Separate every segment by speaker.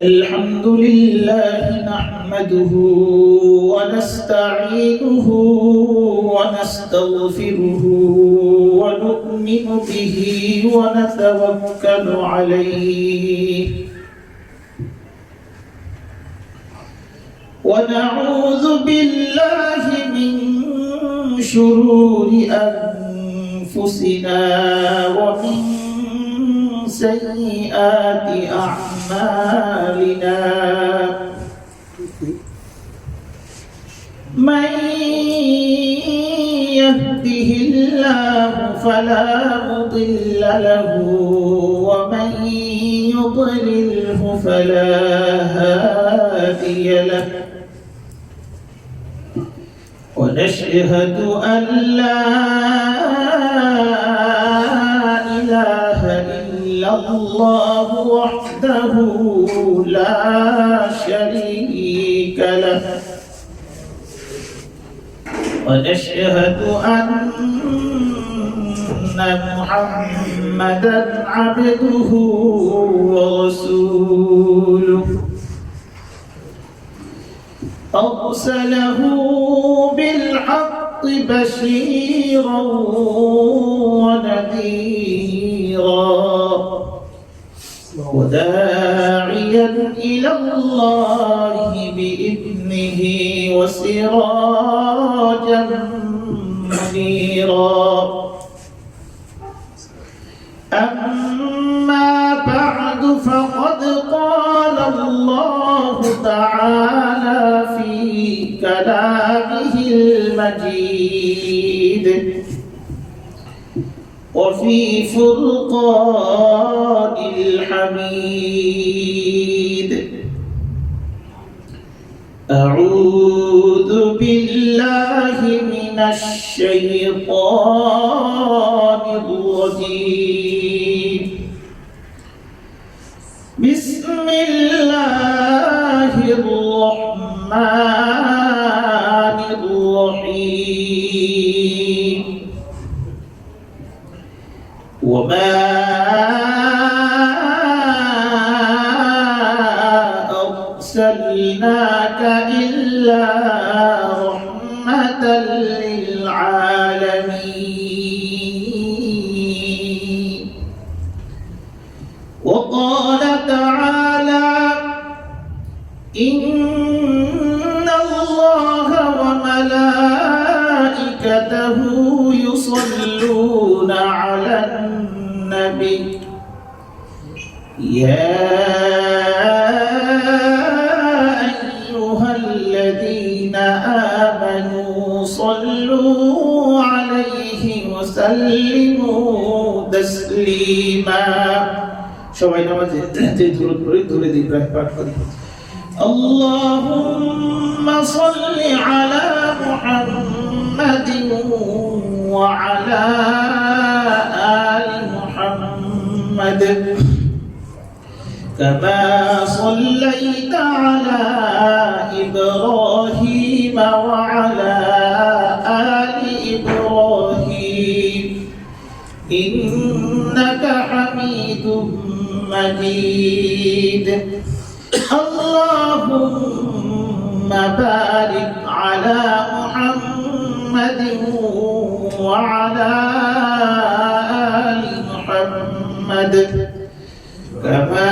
Speaker 1: الحمد لله نحمده ونستعينه ونستغفره ونؤمن به ونتوكل عليه ونعوذ بالله من شرور أنفسنا ومن سيئات أعمالنا من يهده الله فلا مضل له ومن يضلله فلا هادي له ونشهد أن لا إله إلا الله وحده لا شريك له ونشهد أن محمدا عبده ورسوله أرسله بالحق بشيرا ونذيرا وداعيا إلى الله بإذنه وسراجا منيرا أما بعد فقد قال الله تعالى في كلامه المجيد وفي فرقان الحميد أعوذ بالله من الشيطان الرجيم بسم الله الرحمن الرحيم وما أرسلناك إلا رحمة للعالمين وقال تعالى إن الله وملائكته يصلون على النبي يا أيها الذين آمنوا صلوا عليه وسلموا تسليما সবাই নামাজে যে ধরে দিই প্রায় পাঠ করি اللهم صل على محمد وعلى آل محمد كما صليت على إبراهيم وعلى آل إبراهيم إنك حميد مجيد اللهم بارك على محمد وعلى آل محمد كما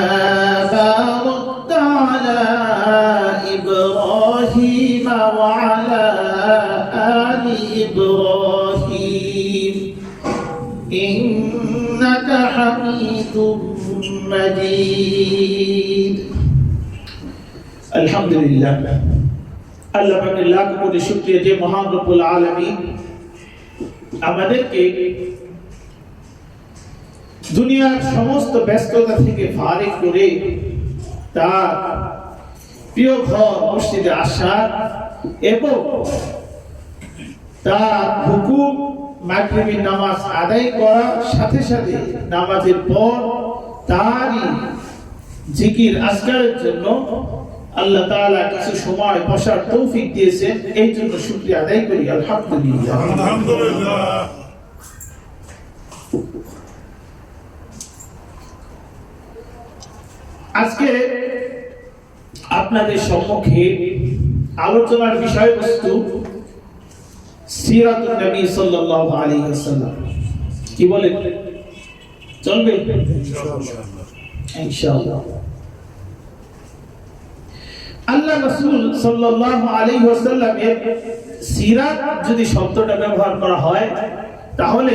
Speaker 1: باركت على إبراهيم وعلى آل إبراهيم إنك حميد مجيد আলহামদুলিল্লাহ আল্লাহ পাকের লাখ কোটি শুকরিয়া যে মহান রব্বুল আলামিন আমাদেরকে দুনিয়ার সমস্ত ব্যস্ততা থেকে ফারিগ করে তার প্রিয় ঘর মসজিদে আসার এবং তার হুকুম মাগরিবের নামাজ আদায় করার সাথে সাথে নামাজের পর তারই জিকির আজকারের জন্য আল্লাহ তাআলা কিছু সময় বসার তৌফিক দিয়েছেন এই জন্য শুকরিয়া আদায় করি আলহামদুলিল্লাহ আলহামদুলিল্লাহ আজকে আপনাদের সম্মুখে আলোচনার বিষয়বস্তু সিরাতুন নবী সাল্লাল্লাহু আলাইহি ওয়াসাল্লাম। কি বলেন, চলবে? ইনশাআল্লাহ। আল্লাহ রাসূল সাল্লাল্লাহু আলাইহি ওয়াসাল্লামের সিরাত যদি শব্দটা ব্যবহার করা হয় তাহলে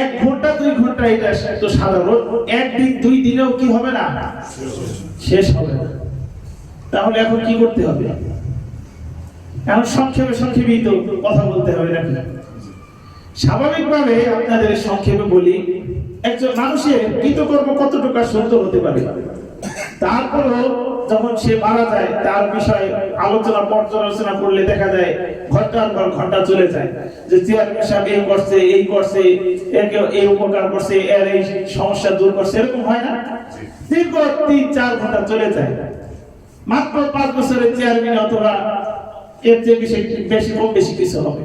Speaker 1: 1 ঘন্টা 2 ঘন্টা এটা তো সাধারণ, একদিন 2 দিনেও কি হবে না, শেষ হবে না। তাহলে এখন কি করতে হবে? এখন সংক্ষেপে তো কথা বলতে হবে নাকি? স্বাভাবিকভাবে আপনাদের সংক্ষেপে বলি, একজন মানুষের কৃতকর্ম কতটুকু সুন্দর হতে পারে, তারপরও যখন সে মারা যায় তার বিষয়ে পর্যালোচনা করলে দেখা যায় ঘন্টার পর ঘন্টা চলে যায়, যে চেয়ারম্যান সাহেব এই করছে এই উপকার করছে, এর এই সমস্যা দূর করছে, এরকম হয় না? দীর্ঘ 3-4 ঘন্টা চলে যায়। মাত্র 5 বছরের চেয়ারম্যান অথবা এর চেয়ে বেশি কিছু হবে।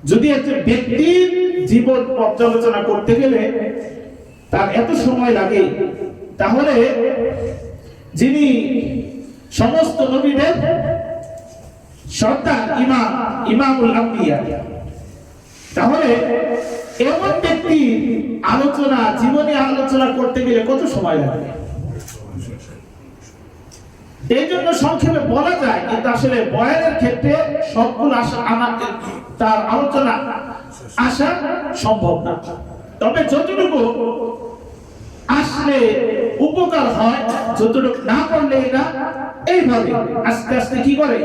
Speaker 1: যদি একজন ব্যক্তির জীবন পর্যালোচনা করতে গেলে তার এত সময় লাগে, তাহলে যিনি সমস্ত নবীদের সর্দার, ইমামুল আম্বিয়া, তাহলে এমন ব্যক্তির জীবনী আলোচনা করতে গেলে কত সময় লাগে? এই জন্য সংক্ষেপে বলা যায়, কিন্তু আসলে বয়ানের ক্ষেত্রে সবগুলো তার আলোচনা আসা সম্ভব না। তবে যতটুকু আসলে উপকার হয়, যতটুকু না করলে না, এইভাবে আস্তে আস্তে কি করে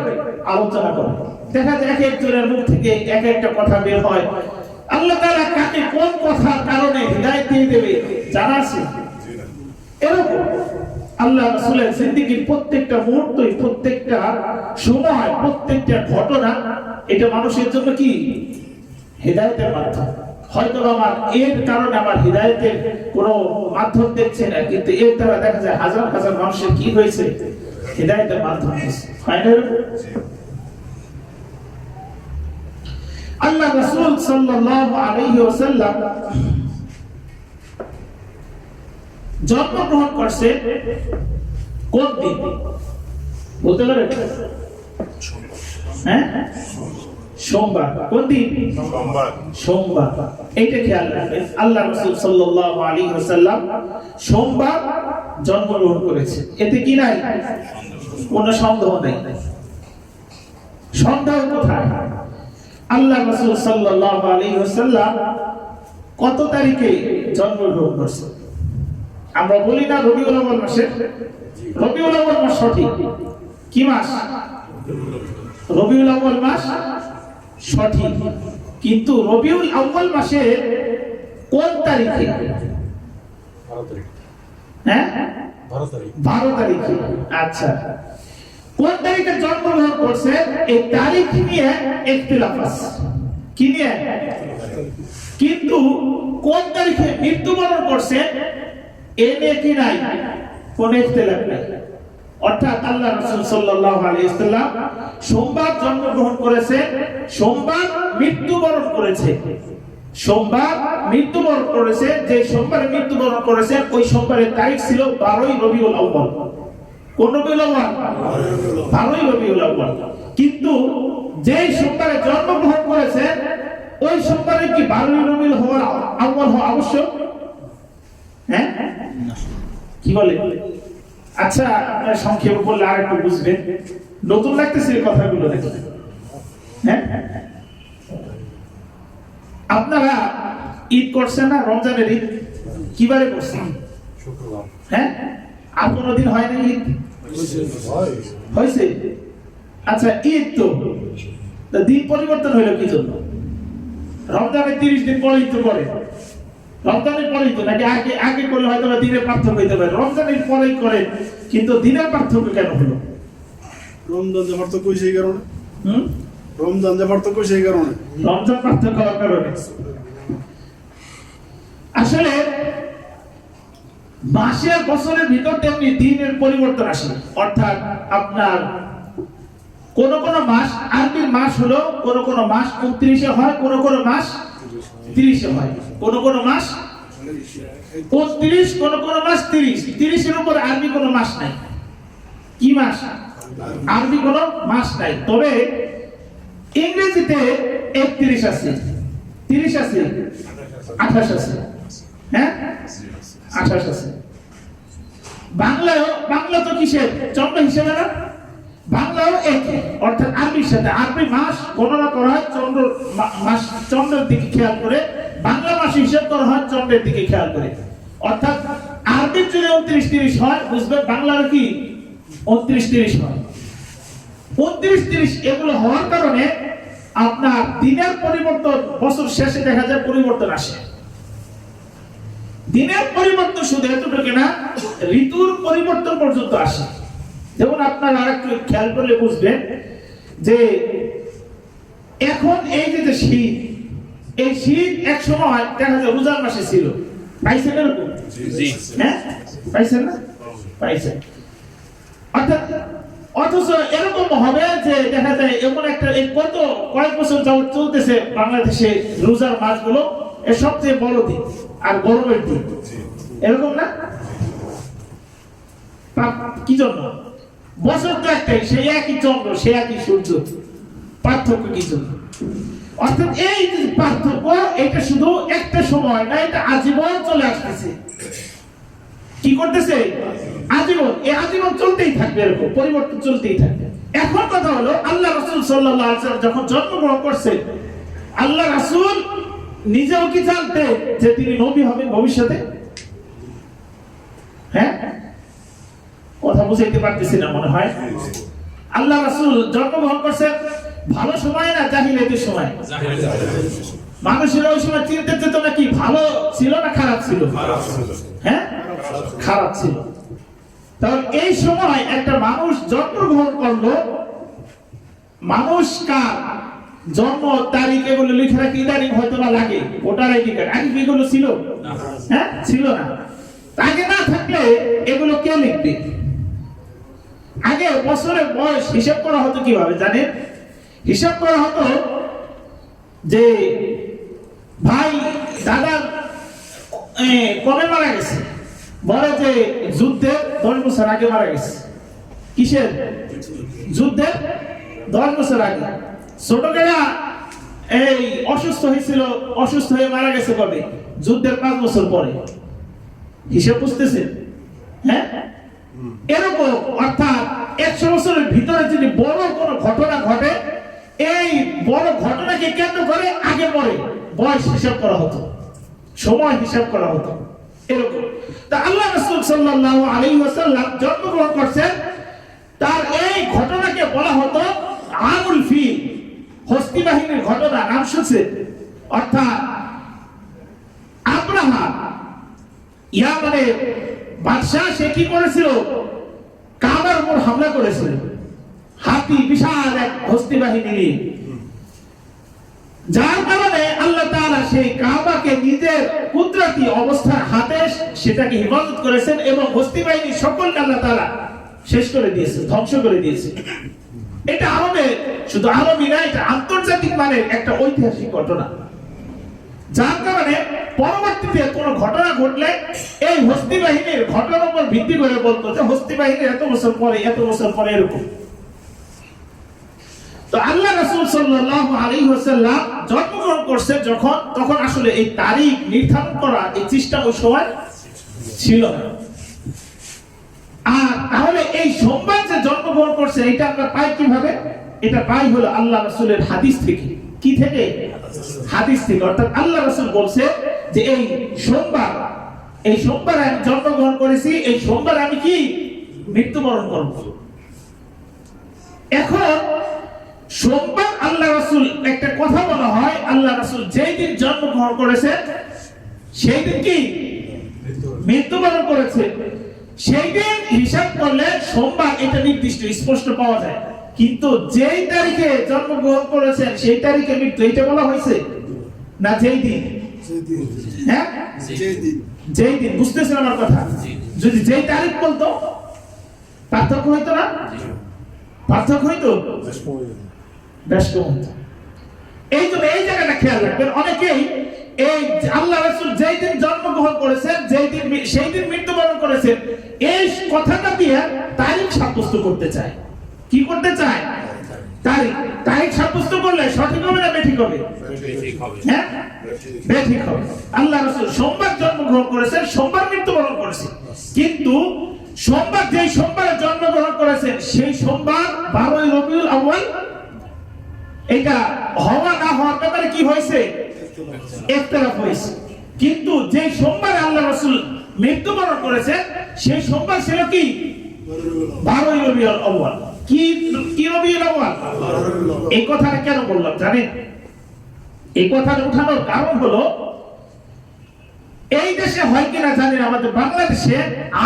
Speaker 1: আলোচনা করে। দেখা যায় এক একজনের মুখ থেকে এক একটা কথা বের হয়। আল্লাহ তাআলা কাকে কোন কথার কারণে হিদায়াত দিয়ে দেবে জানা আছে? এরকম আল্লাহ রাসূলের জিন্দেগীর প্রত্যেকটা মুহূর্তই, প্রত্যেকটা সময়, প্রত্যেকটা ঘটনা এটা মানুষের জন্য কি হিদায়াতের মাধ্যম। হয়তো আমার এর কারণে আমার হিদায়াতের কোনো মাধ্যম দেখছে না, কিন্তু এর দ্বারা দেখা যায় হাজার হাজার মানুষের কি হয়েছে, হিদায়াতের মাধ্যম হয়েছে। হয় না? আল্লাহ রাসূল সাল্লাল্লাহু আলাইহি ওয়াসাল্লাম জন্মগ্রহণ করছে কোন দিন বলতে পারেন? হ্যাঁ, সোমবার। কোন দিন? সোমবার। এইটা খেয়াল রাখবেন, আল্লাহ রাসূল সাল্লাল্লাহু আলাইহি ওয়াসাল্লাম সোমবার জন্মগ্রহণ করেছে। এতে কি নাই, কোনো সন্দেহ নাই। সন্দেহ কোথায়? আল্লাহ রাসূল সাল্লাল্লাহু আলাইহি ওয়াসাল্লাম কত তারিখে জন্মগ্রহণ করেছে? আমরা বলি না রবিউল আউয়াল মাসে? রবিউল আউয়াল মাস সঠিক। কি মাস? রবিউল আউয়াল মাস সঠিক, কিন্তু রবিউল আউয়াল মাসে কোন তারিখে? 12 তারিখে। আচ্ছা, কোন তারিখে জন্মগ্রহণ করছে এই তারিখ নিয়ে ইখতিলাফ আছে। কি নিয়ে? কিন্তু কোন তারিখে মৃত্যুবরণ করছে এ নিয়ে কি নাই, কোন ইখতিলাফ নাই। অর্থাৎ আল্লাহ রাসূল সাল্লাল্লাহু আলাইহি ওয়াসাল্লাম সোমবার জন্মগ্রহণ করেছে, সোমবার মৃত্যুবরণ করেছে। সোমবার মৃত্যুবরণ করেছে, যে সোমবারে মৃত্যুবরণ করেছে ওই সোমবারের তারিখ ছিল 12ই রবিউল আউয়াল। কোন রবিউল আউয়াল? 12ই রবিউল আউয়াল। কিন্তু যে সোমবারে জন্মগ্রহণ করেছে ওই সোমবারে কি 12ই রবিউল আউয়াল হওয়া আবশ্যক? হ্যাঁ, কি বলে? আচ্ছা, আপনার সংক্ষেপে বললে আর একটু বুঝবেন। নতুন লাগতেছে এই কথাগুলো দেখে। হ্যাঁ, আপনারা ঈদ করছেন না? রমজানের ঈদ কিবারে করছেন? শুক্রবার। হ্যাঁ, আর কোনদিন হয় না ঈদ? হয়েছে। আচ্ছা, ঈদ তো দিন পরিবর্তন হইল কি জন্য? রমজানের 30 দিন পরেই তো করে। রমজানের পরেই তো, নাকি আগে করলে হয়তো দিনের পার্থক্য হইতে পারে, রমজানের পরেই করে, কিন্তু দিনের পার্থক্য কেন হলো?
Speaker 2: রমজান যে পার্থক্য সেই কারণে। রমজান যে পার্থক্য সেই কারণে,
Speaker 1: রমজান পার্থক্য হওয়ার কারণে। আসলে মাসের বছরের ভিতর তেমনি দিনের পরিবর্তন আসে। অর্থাৎ আপনার কোন কোন মাস, আরবির মাস হলো কোন কোন মাস 29-এ হয়, কোন কোন মাস 30-এ হয়, কোন কোন মাস 29, কোন কোন মাস 30। 30-এর উপরে আরবি কোন মাস নাই। কি মাস? আরবি কোনো মাস নাই, তবে ইংরেজিতে 31 আছে, 30 আছে, 28 আছে, হ্যাঁ 28 আছে। বাংলা তো কিসের চন্দ্র হিসেবে না, বাংলাও একই, অর্থাৎ আরবির সাথে। আরবি মাস গণনা করা হয় মাস চন্দ্রের দিকে খেয়াল করে, বাংলা মাস হিসাব করা হয় চন্দ্রের দিকে খেয়াল করে। অর্থাৎ আরবির যদি 29-30 হয়, বুঝবে বাংলার কি 29-30 হয়। 29-30 এগুলো হওয়ার কারণে আপনার দিনের পরিবর্তন বছর শেষে দেখা যায় পরিবর্তন আসে। দিনের পরিবর্তন শুধু এতটুকু না, ঋতুর পরিবর্তন পর্যন্ত আসে। যেমন আপনারা আরেকটু খেয়াল করলে বুঝবেন যে এখন এই যে শীত, এই শীত এক সময় দেখা যায় রোজার মাসে ছিল, পাইছেন এরকম? হ্যাঁ পাইছেন না? পাইছেন। অথচ এরকম হবে যে দেখা যায় এমন একটা কয়েক বছর যাবত চলতেছে বাংলাদেশে রোজার মাসগুলো এর সবচেয়ে বড় দিন আর গরমের দিন, এরকম না? কি জন্য? বছর তো একটাই, সেই একই চন্দ্র, সেই একই সূর্য, পার্থক্য কি জন্য? অর্থাৎ এই পার্থক্য এটা শুধু একটা সময় না, এটা আজীবন চলে আসতেছে। কি করতেছে? আজীবন, এই আজীবন চলতেই থাকবে, এরকম পরিবর্তন চলতেই থাকবে। এখন কথা হলো, আল্লাহ রাসূল সাল্লাল্লাহু আলাইহি ওয়াসাল্লাম যখন জন্মগ্রহণ করছেন, আল্লাহ রাসূল নিজেও কি জানতেন যে তিনি নবী হবেন ভবিষ্যতে? হ্যাঁ, কথা বুঝাইতে পারতেছি না মনে হয়। আল্লাহ রাসূল জন্মগ্রহণ করছেন ভালো সময় না জাহিলিয়াতের সময়? মানুষের ওই সময় চিন্তা চেত না কি ভালো ছিল না খারাপ ছিল? হ্যাঁ, খারাপ ছিল। তাহলে এই সময় একটা মানুষ জন্মগ্রহণ করলো, মানুষ কার জন্ম তারিখ এগুলো লিখে রাখি ইদানিং হয়তো বা লাগে, ওটার আইডি কার্ড। আগে এগুলো ছিল? হ্যাঁ, ছিল না। আগে না থাকলে এগুলো কে লিখবে? আগে বছরের বয়স হিসাব করা হতো কিভাবে জানেন? হিসাব করা হতো যে ভাই দাদা কবে মারা গেছে, বলে যে যুদ্ধের 10 বছর আগে মারা গেছে। কিসের যুদ্ধের? 10 বছর আগে। ছোটবেলা এই অসুস্থ হয়েছিল, অসুস্থ হয়ে মারা গেছে কবে? যুদ্ধের 5 বছর পরে। হিসাব বুঝতেছেন? হ্যাঁ, এরকম। অর্থাৎ 100 বছরের ভিতরে যদি বড় কোনো ঘটনা ঘটে, এই বড় ঘটনাকে কেন্দ্র করে আগে পরে বয়স হিসাব করা হতো, সময় হিসাব করা হতো, এরকম। তা আল্লাহ রাসূল সাল্লাল্লাহু আলাইহি ওয়াসাল্লাম জন্মগ্রহণ করছেন, তার এই ঘটনাকে বলা হতো আমুল ফিল, হস্তি বাহিনীর ঘটনা। নাম শুনছেন? অর্থাৎ আব্রাহা ইয়ামানের বাদশা, সে কি করেছিল? কাবার উপর হামলা করেছিল, হাতি, বিশাল এক হস্তি বাহিনী নিয়ে। যার কারণে আল্লাহ তাআলা সেই কাবাকে নিজের কুদরতি অবস্থার হাতে সেটাকে হেফাজত করেছেন এবং হস্তি বাহিনীর সকলকে আল্লাহ তাআলা শেষ করে দিয়েছে, ধ্বংস করে দিয়েছে। এটা আরবে, শুধু আরবি না, এটা আন্তর্জাতিক মানের একটা ঐতিহাসিক ঘটনা। যার কারণে পরবর্তীতে কোন ঘটনা ঘটলে এই হস্তি বাহিনীর ঘটনার উপর ভিত্তি করে বলতো যে হস্তি বাহিনীর এত বছর পরে এরকম। তো আল্লাহ রাসূল সাল্লাল্লাহু আলাইহি ওয়াসাল্লাম জন্মগ্রহণ করছে যখন, তখন আসলে এই তারিখ নির্ধারণ করা এই চেষ্টা ওই সময় ছিল না। আর তাহলে এই সোমবার যে জন্মগ্রহণ করছে এটা আমরা পাই কিভাবে? এটা পাই হলো আল্লাহ রাসূলের হাদিস থেকে। কি থেকে? হাদিস থেকে। অর্থাৎ আল্লাহ রাসূল বলছে যে এই সোমবার আমি জন্মগ্রহণ করেছি, এই সোমবার আমি কি মৃত্যুবরণ করব। এখন সোমবার আল্লাহ রাসূল, একটা কথা বলা হয়, আল্লাহ রাসূল যেই দিন জন্মগ্রহণ করেছে সেই দিন কি মৃত্যুবরণ করেছে। সেই দিন হিসাব করলে সোমবার এটা নির্দিষ্ট স্পষ্ট পাওয়া যায়, কিন্তু যেই তারিখে জন্মগ্রহণ করেছেন সেই তারিখে মৃত্যু, এটা বলা হয়েছে না? যেই দিন, হ্যাঁ যেই দিন। বুঝতেছেন আমার কথা? যদি যেই তারিখ বলতো পার্থক্য হইতো না? পার্থক্য হইতো, বেশ কম হইতো। এই জন্য এই জায়গাটা খেয়াল রাখবেন। অনেকেই এই আল্লাহ রাসূল যেই দিন জন্মগ্রহণ করেছেন, সেই দিন মৃত্যুবরণ করেছেন, এই কথাটা দিয়ে তারিখ সাব্যস্ত করতে চায়। কি করতে চায়? তারিখ সাব্যস্ত করলে সঠিক হবে না বেঠিক হবে? হ্যাঁ, বেঠিক হবে। আল্লাহ রাসূল সোমবার জন্মগ্রহণ করেছেন, সোমবার মৃত্যুবরণ করেছেন, কিন্তু সোমবার যেই সোমবারে জন্মগ্রহণ করেছেন সেই সোমবার 12ই রবিউল আউয়াল, এটা হওয়া না হওয়ার ব্যাপারে কি হয়েছে? ইখতিলাফ হয়েছে। কিন্তু যে সোমবারে আল্লাহ রাসূল মৃত্যুবরণ করেছেন সেই সোমবার ছিল কি? 12ই রবিউল আউয়াল। কি রবিউল আউয়াল? এই কথাটা কেন বললাম জানেন? এই কথাটা উঠানোর কারণ হলো, এই দেশে হয় কিনা জানি না, আমাদের বাংলাদেশে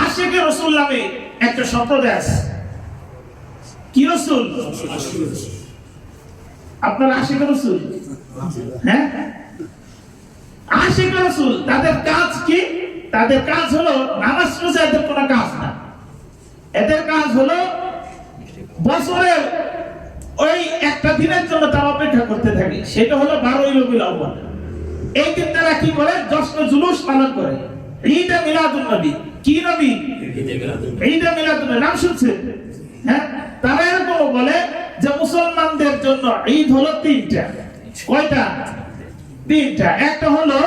Speaker 1: আশিকে রাসূল নামে একটা সম্প্রদায় আছে। কি রাসূল? আপনার আশিকে রাসূল? হ্যাঁ, আশিকে রাসূল। তাদের কাজ কি? তাদের কাজ হলো নামাজ রোজা, এদের কোনো কাজ না। এদের কাজ হলো বছরের ওই একটা দিনের জন্য তারা অপেক্ষা করতে থাকে, সেটা হলো 12ই রবিউল আউয়াল। এই দিন তারা কি করে? জশ্ন জুলুস পালন করে। ঈদে মিলাদুন নবী। কি নবী? ঈদে মিলাদুন নবী, নাম শুনছেন? হ্যাঁ, তারা এরকম বলে যে মুসলমানদের জন্য ঈদ হলো তিনটা। কয়টা? তিনটা। একটা হলো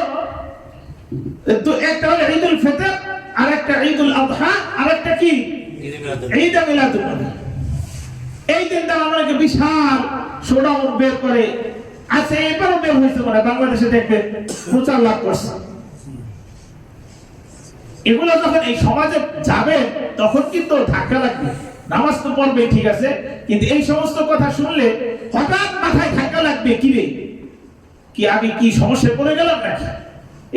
Speaker 1: ঈদুল ফিতর, আর একটা ঈদুল আযহা, আর একটা কি? ঈদে মিলাদুন নবী। এই দিন তারা আমাকে বিশাল শোডাউন বের করে। আচ্ছা, এবারও বের হয়েছে মানে বাংলাদেশে দেখবেন প্রচার লাভ করছে। এগুলো যখন এই সমাজে যাবে তখন কিন্তু ধাক্কা লাগবে। নামাজ তো পড়বে ঠিক আছে, কিন্তু এই সমস্ত কথা শুনলে হঠাৎ মাথায় ধাক্কা লাগবে, কি রে, কি আমি কি সমস্যায় পড়ে গেলাম নাকি?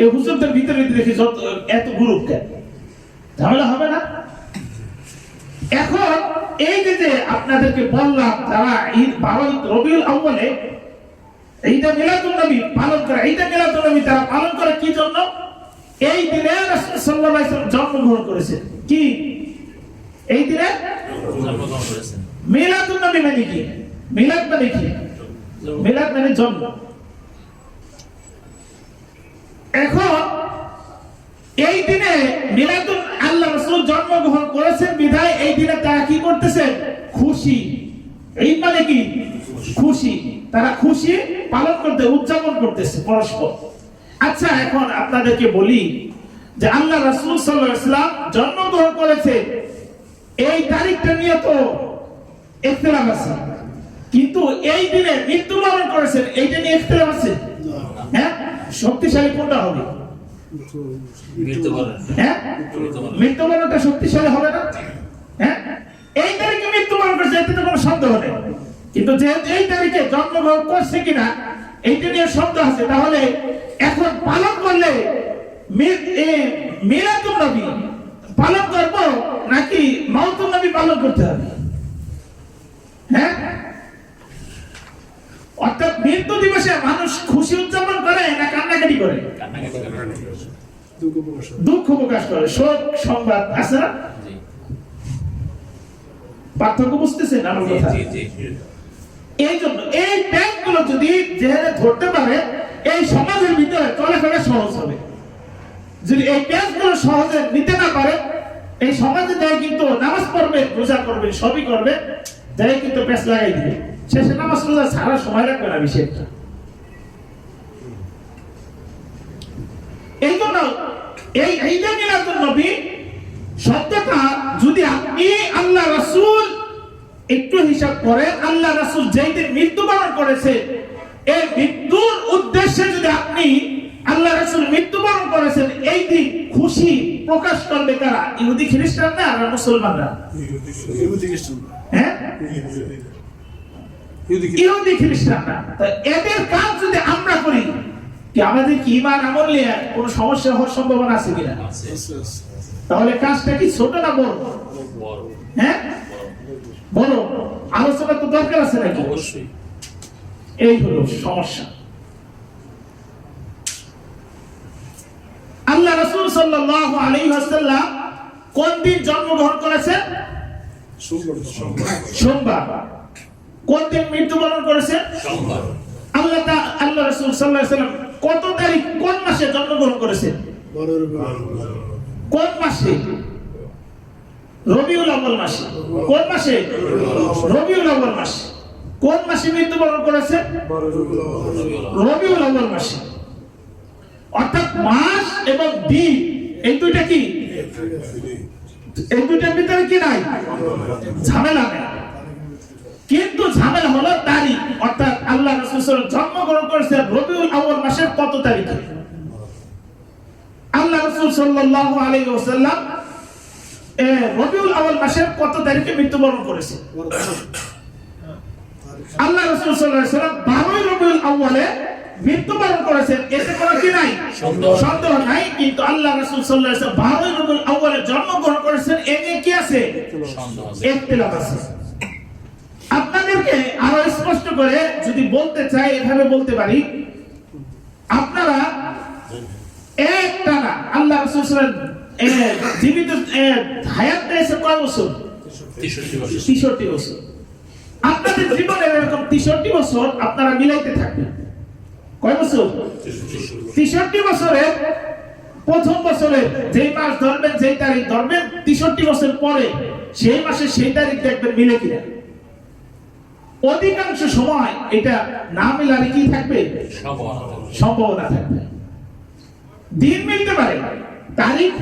Speaker 1: এই হুজুরদের ভিতরে দেখি যত এত গ্রুপ, কেন ঝামেলা হবে না? এখন এই যে আপনাদেরকে বললাম, যারা ঈদ 12ই রবিউল আউয়ালে ঈদে মিলাদুন নবী পালন করে, ঈদে মিলাদুন নবী তারা পালন করে কি জন্য? এই দিনে রাসূল সাল্লাল্লাহু আলাইহি ওয়াসাল্লাম জন্মগ্রহণ করেছেন। কি এই দিনে জন্মগ্রহণ করেছেন? মিলাদুন নবী মানে কি? মিলাদ মানে কি? মিলাদ মানে জন্ম। এখন এই দিনে মিলাদুন আল্লাহ রাসূল জন্মগ্রহণ করেছেন বিধায় এই দিনে তারা কি করতেছে? খুশি। ঈদ মানে কি? খুশি। তারা খুশি পালন করতে, উদযাপন করতেছে পরস্পর। আচ্ছা, এখন আপনাদেরকে বলি যে আল্লাহ রাসূল সাল্লাল্লাহু আলাইহি ওয়াসাল্লাম জন্মগ্রহণ করেছে, এই তারিখটা নিয়ে তো ইখতিলাফ আছে, কিন্তু এই দিনে মৃত্যুবরণ করেছেন এইটা নিয়ে ইখতিলাফ আছে? হ্যাঁ, শক্তিশালী কোনটা হবে? মৃত্যুবরণ। হ্যাঁ, মৃত্যুবরণটা শক্তিশালী হবে না? হ্যাঁ, এই তারিখে মৃত্যুবরণ করেছে এতে তো কোনো সন্দেহ নেই, কিন্তু যেহেতু এই তারিখে জন্মগ্রহণ করছে কিনা এইটা নিয়ে সন্দেহ আছে, তাহলে এখন পালন করলে মিলাদুন নবী পালন করব নাকি মাউতুন নবী পালন করতে হবে? হ্যাঁ, অর্থাৎ মৃত্যু দিবসে মানুষ খুশি উদযাপন করে না কান্নাকাটি করে? দুঃখ প্রকাশ করে, শোক সংবাদ আছে না? পার্থক্য বুঝতেছেন আমার কথা? এই জন্য এই ব্যাংকগুলো যদি যেখানে ধরতে পারে, এই সমাজের ভিতরে চলাফেরা সহজ হবে। যদি এই ব্যাংকগুলো সহজে নিতে না পারে, এই সমাজে যাই কিন্তু নামাজ পড়বে, রোজা করবে, সবই করবে, যাই কিন্তু পেছ লাগাই দিবে, শেষে নামাজ রোজা সারা সময় লাগবে না বিষয়টা। এই জন্য এই ঈদে মিলাদুন নবী শব্দটা যদি আপনি আল্লাহ রাসূল একটু হিসাব করেন, আল্লাহ রাসূল যেই দিন মৃত্যুবরণ করেছে, এই মৃত্যুর উদ্দেশ্যে যদি আপনি আল্লাহ রাসূল মৃত্যুবরণ করেছেন এই দিন খুশি প্রকাশ করবে কারা? ইহুদি খ্রিস্টানরা আর মুসলমানরা?
Speaker 2: ইহুদি খ্রিস্টান।
Speaker 1: হ্যাঁ, ইহুদি খ্রিস্টানরা। তো এদের কাজ যদি আমরা করি, কি আমাদের কি ঈমান আমল নিয়ে কোনো সমস্যা হওয়ার সম্ভাবনা আছে কিনা? তাহলে কাজটা কি ছোট না বড়? হ্যাঁ, বড়। আলোচনা তো দরকার আছে নাকি? অবশ্যই। এই হলো সমস্যা। আল্লাহ রাসূল সাল্লাল্লাহু আলাইহি ওয়াসাল্লাম কোন দিন জন্মগ্রহণ করেছেন? সোমবার। কোন দিন মৃত্যুবরণ করেছেন? সোমবার। আল্লাহ রাসূল সাল্লাল্লাহু আলাইহি ওয়াসাল্লাম কত তারিখ কোন মাসে জন্মগ্রহণ করেছেন? কোন মাসে? রবিউল আউয়াল মাসে। কোন মাসে? রবিউল আউয়াল মাসে। কোন মাসে মৃত্যুবরণ করেছেন? রবিউল আউয়াল মাসে। অর্থাৎ মাস এবং দিন এই দুইটা কি, এই দুইটার ভিতরে কি নাই? ঝামেলা নেই। কিন্তু ঝামেলা হলো তারিখ, অর্থাৎ আল্লাহ রাসূল সাল্লাল্লাহু আলাইহি ওয়াসাল্লাম জন্মগ্রহণ করেছেন রবিউল আউয়াল মাসের কত তারিখে? আল্লাহ রাসূল সাল্লাল্লাহু আলাইহি ওয়াসাল্লাম রবিউল আউয়াল মাসের কত তারিখে মৃত্যুবরণ করেছেন? আল্লাহ রাসূল সাল্লাল্লাহু আলাইহি ওয়াসাল্লাম 12 রবিউল আউয়ালে মৃত্যুবরণ করেছেন, এতে কোনো কি নাই? সন্দেহ নাই। কিন্তু আল্লাহ রাসূল সাল্লাল্লাহু আলাইহি ওয়াসাল্লাম 12 রবিউল আউয়ালে জন্মগ্রহণ করেছেন, এ নিয়ে কি আছে? ইখতিলাফ আছে। আপনাদেরকে আরো স্পষ্ট করে যদি বলতে চাই, এভাবে বলতে পারি, আপনারা একটা না আল্লাহ রাসূল সাল্লাল্লাহু আলাইহি ওয়াসাল্লাম জীবিত হায়াত পেয়েছে কয় বছর? 63 বছর। আপনাদের জীবনের এরকম 63 বছর আপনারা মিলাইতে থাকবেন। কয় বছর? 63 বছরে প্রথম বছরে যেই মাস ধরবেন, যেই তারিখ ধরবেন, 63 বছর পরে সেই মাসে সেই তারিখ দেখবেন মিলে কিনা। অধিকাংশ সময় এটা না মিলালে কি থাকবে? সম্ভাবনা থাকবে। দিন মিলতে পারে, তারিখ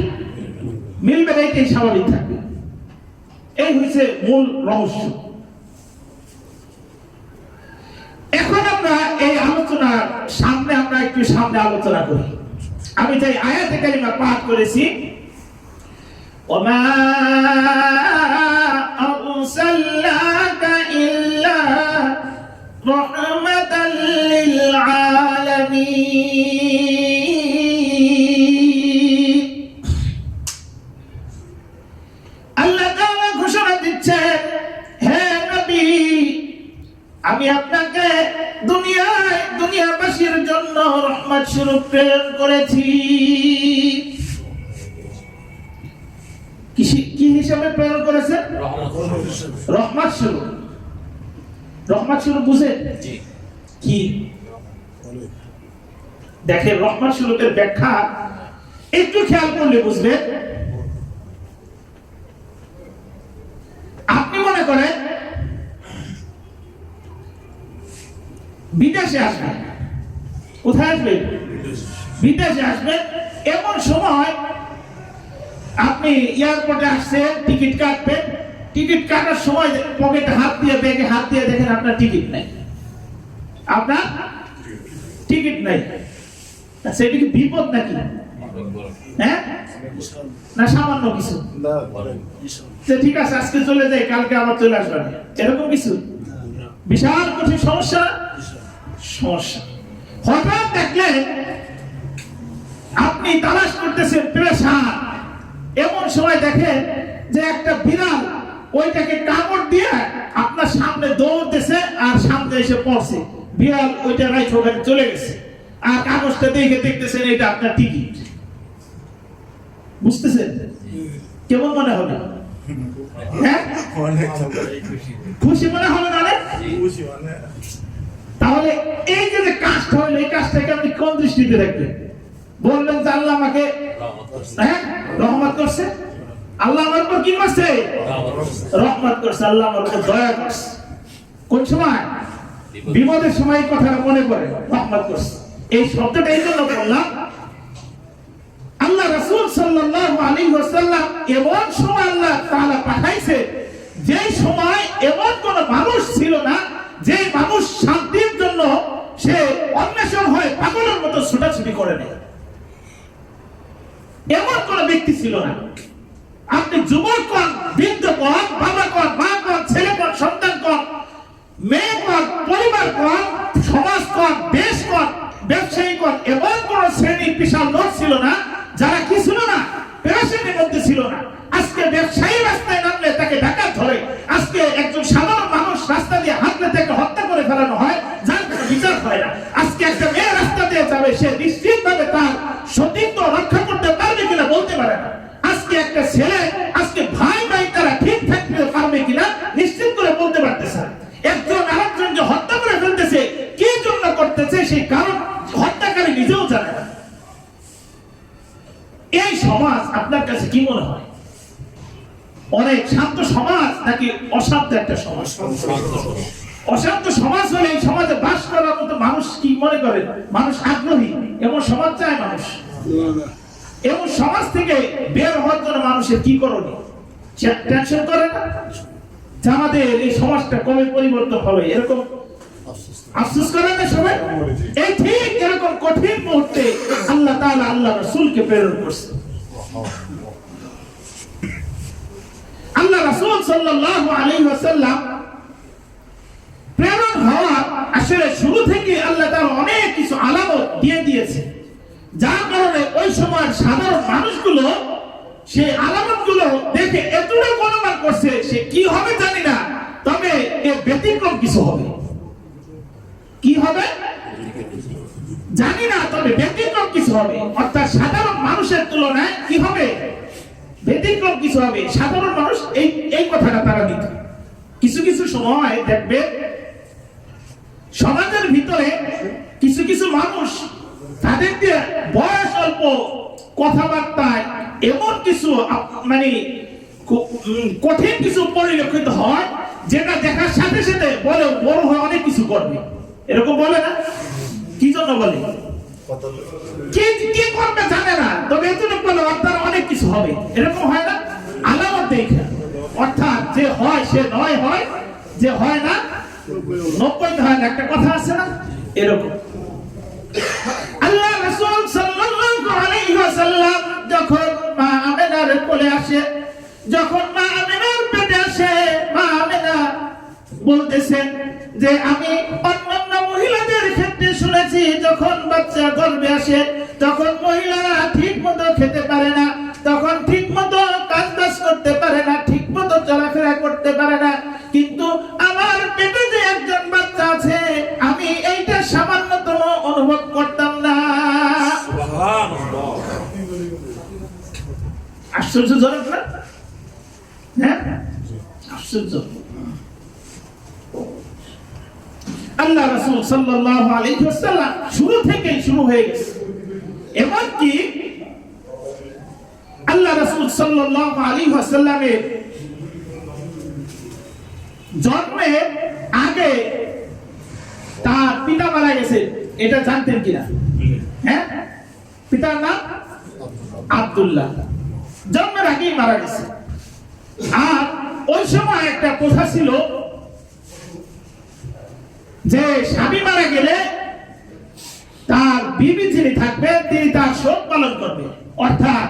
Speaker 1: মিলবে না, এটাই স্বাভাবিক থাকবে। এই হচ্ছে মূল রহস্য। এখন আমরা এই আলোচনার সামনে আমরা একটু সামনে আলোচনা করি। আমি তাই আয়াতে কারিমা পাঠ করেছি, ওমা আরসালনাকা ইল্লা রাহমাতাল লিল আলামিন। আল্লাহ তাআলা ঘোষণা দিচ্ছেন, হে নবী, আমি আপনাকে দুনিয়াবাসীর জন্য রহমত স্বরূপ প্রেরণ করেছি। কি হিসাবে প্রেরণ করেছেন? রহমত স্বরূপ। রহমত স্বরূপ বুঝেন কি? দেখেন, রহমত স্বরূপের ব্যাখ্যা একটু খেয়াল করলে বুঝবেন। আপনি মনে করেন বিদেশে আসবেন। কোথায় আসবেন? বিদেশে আসবেন। এমন সময় আপনি এয়ারপোর্টে আসছেন, টিকিট কাটবেন। টিকিট কাটার সময় পকেটে হাত দিয়ে, ব্যাগে হাত দিয়ে দেখেন আপনার টিকিট নাই। আপনার টিকিট নাই। আচ্ছা, এটা কি বিপদ নাকি? হ্যাঁ, না সামান্য কিছু? ঠিক আছে, আজকে চলে যাই, কালকে আবার চলে আসবেন, এরকম কিছু? বিশাল কঠিন সমস্যা। হঠাৎ দেখলেন আপনি তালাশ করতেছেন, পেরেশান। এমন সময় দেখেন যে একটা বিড়াল ওইটাকে কামড় দিয়ে আপনার সামনে দৌড়তেছে আর সামনে এসে পড়ছে। বিড়াল ওইটা রাইট ওখানে চলে গেছে, আর কাগজটা দেখে দেখতেছেন এটা আপনার টিকিট। বুঝতেছেন? কেমন মনে হবে? হ্যাঁ, খুশি মনে হবে না? তাহলে এই যে কাজটা হলো, এই কাজটাকে আপনি কোন দৃষ্টিতে দেখবেন? বলবেন যে আল্লাহ আমাকে রহমত করছে, আল্লাহ আমার উপর কি করছে? রহমত করছে, আল্লাহ আমার উপর দয়া করছে। কোন সময়? বিপদের সময় কথাটা মনে পড়ে, রহমত করছে। এই শব্দটা এই জন্য বললাম, আল্লাহ রাসূল সাল্লাল্লাহু আলাইহি ওয়াসাল্লাম এমন সময় আল্লাহ তাআলা পাঠাইছে, যে সময় এমন কোন মানুষ ছিল না যে মানুষ শান্তির জন্য সে অন্বেষণ হয় পাগলের মতো ছোটাছুটি করে নেয়। এমন কোন ব্যক্তি ছিল না। আপনি যুবক কোন, বৃদ্ধ কোন, বাবা কোন, মা কোন, ছেলে কোন, সন্তান কোন, মেয়ে কোন, পরিবার কোন, সমাজ কোন, দেশ কোন, ব্যবসায়ী কোন, এমন কোন শ্রেণী বিশাল লোক ছিল না যারা কি ছিল না? পেরেশানির মধ্যে ছিল না। আজকে ব্যবসায়ী রাস্তায় নামলে তাকে ডাকাত ধরে, আজকে একজন সাধারণ মানুষ রাস্তা দিয়ে হাঁটলে তাকে হত্যা করে ফেলানো হয়, যার কোনো বিচার হয় না। আজকে একটা মেয়ে রাস্তা দিয়ে যাবে, সে নিশ্চিতভাবে তার সতীত্ব রক্ষা করতে পারবে কিনা বলতে পারে না। আজকে একটা ছেলে, আজকে ভাই ভাই তারা নাকি অশান্ত একটা সমাজ? অশান্ত সমাজ হলে এই সমাজে বাস করার মতো মানুষ কি মনে করে? মানুষ আগ্রহী, এমন সমাজ চায় মানুষ। এমন সমাজ থেকে বের হওয়ার জন্য মানুষের কি করণীয়? সে টেনশন করে না যে আমাদের এই সমাজটা কবে পরিবর্তন হবে, এরকম আফসোস করে না সবাই? এই ঠিক এরকম কঠিন মুহূর্তে আল্লাহ তাআলা আল্লাহ রাসূলকে প্রেরণ করছে। আল্লাহ রাসূল সাল্লাল্লাহু আলাইহি ওয়াসাল্লাম প্রেরণ হওয়া আসলে শুরু থেকে আল্লাহ তাআলা অনেক কিছু আলামত দিয়ে দিয়েছে, যার কারণে ওই সময়ের সাধারণ মানুষগুলো সেই আলামতগুলো দেখে এতটুকু অনুমান করছে সে কি হবে জানি না, তবে এর ব্যতিক্রম কিছু হবে। কি হবে জানি না, তবে ব্যতিক্রম কিছু হবে। অর্থাৎ সাধারণ মানুষের তুলনায় কি হবে? ব্যতিক্রম কিছু হবে। সাধারণ মানুষ এই কথাটা তারা দিত। কিছু কিছু সময় দেখবে সমাজের ভিতরে কিছু কিছু মানুষ তাদের যে বয়স অল্প, কথাবার্তায় এমন কিছু মানে কঠিন কিছু পরিলক্ষিত হয় যেটা দেখার সাথে সাথে বলে বড় হয়ে অনেক কিছু করবে। এরকম বলে না? কি জন্য বলে? কি করবে জানে না, তবে এতটুকু বলে তার অনেক কিছু হবে। এরকম হয় না? আলামত দেখে। অর্থাৎ যে হয় সে নয় হয়, যে হয় না 90 হয় না, একটা কথা আছে না? এরকম আল্লাহ রাসূল সাল্লাল্লাহু আলাইহি ওয়াসাল্লাম যখন মা আমেনার কোলে আসে, যখন মা আমেনার পেটে আসে, মা আমেনা বলতেছেন যে আমি অন্যান্য মহিলাদের ক্ষেত্রে শুনেছি যখন বাচ্চা গর্ভে আসে তখন মহিলারা ঠিক মতো খেতে পারে না, তখন ঠিক মতো কাজ করতে পারে না, ঠিক মতো চলাফেরা করতে পারে না, কিন্তু আমার পেটে যে একজন বাচ্চা আছে আমি এইটা সামান্যতম অনুভব করতাম না। আশ্চর্যজনক না? হ্যাঁ, আশ্চর্য। আল্লাহ রাসূল সাল্লাল্লাহু আলাইহি ওয়াসাল্লাম শুরু থেকেই শুরু হয়ে গেছে। এমনকি আল্লাহ রাসূল সাল্লাল্লাহু আলাইহি ওয়াসাল্লামের জন্মের আগে তার পিতা মারা গেছে, এটা জানতেন কিনা? হ্যাঁ, পিতার নাম আব্দুল্লাহ, জন্মের আগেই মারা গেছে। আর ওই সময় একটা কথা ছিল যে স্বামী মারা গেলে তার বিবি যিনি থাকবে তিনি তার শোক পালন করবে। অর্থাৎ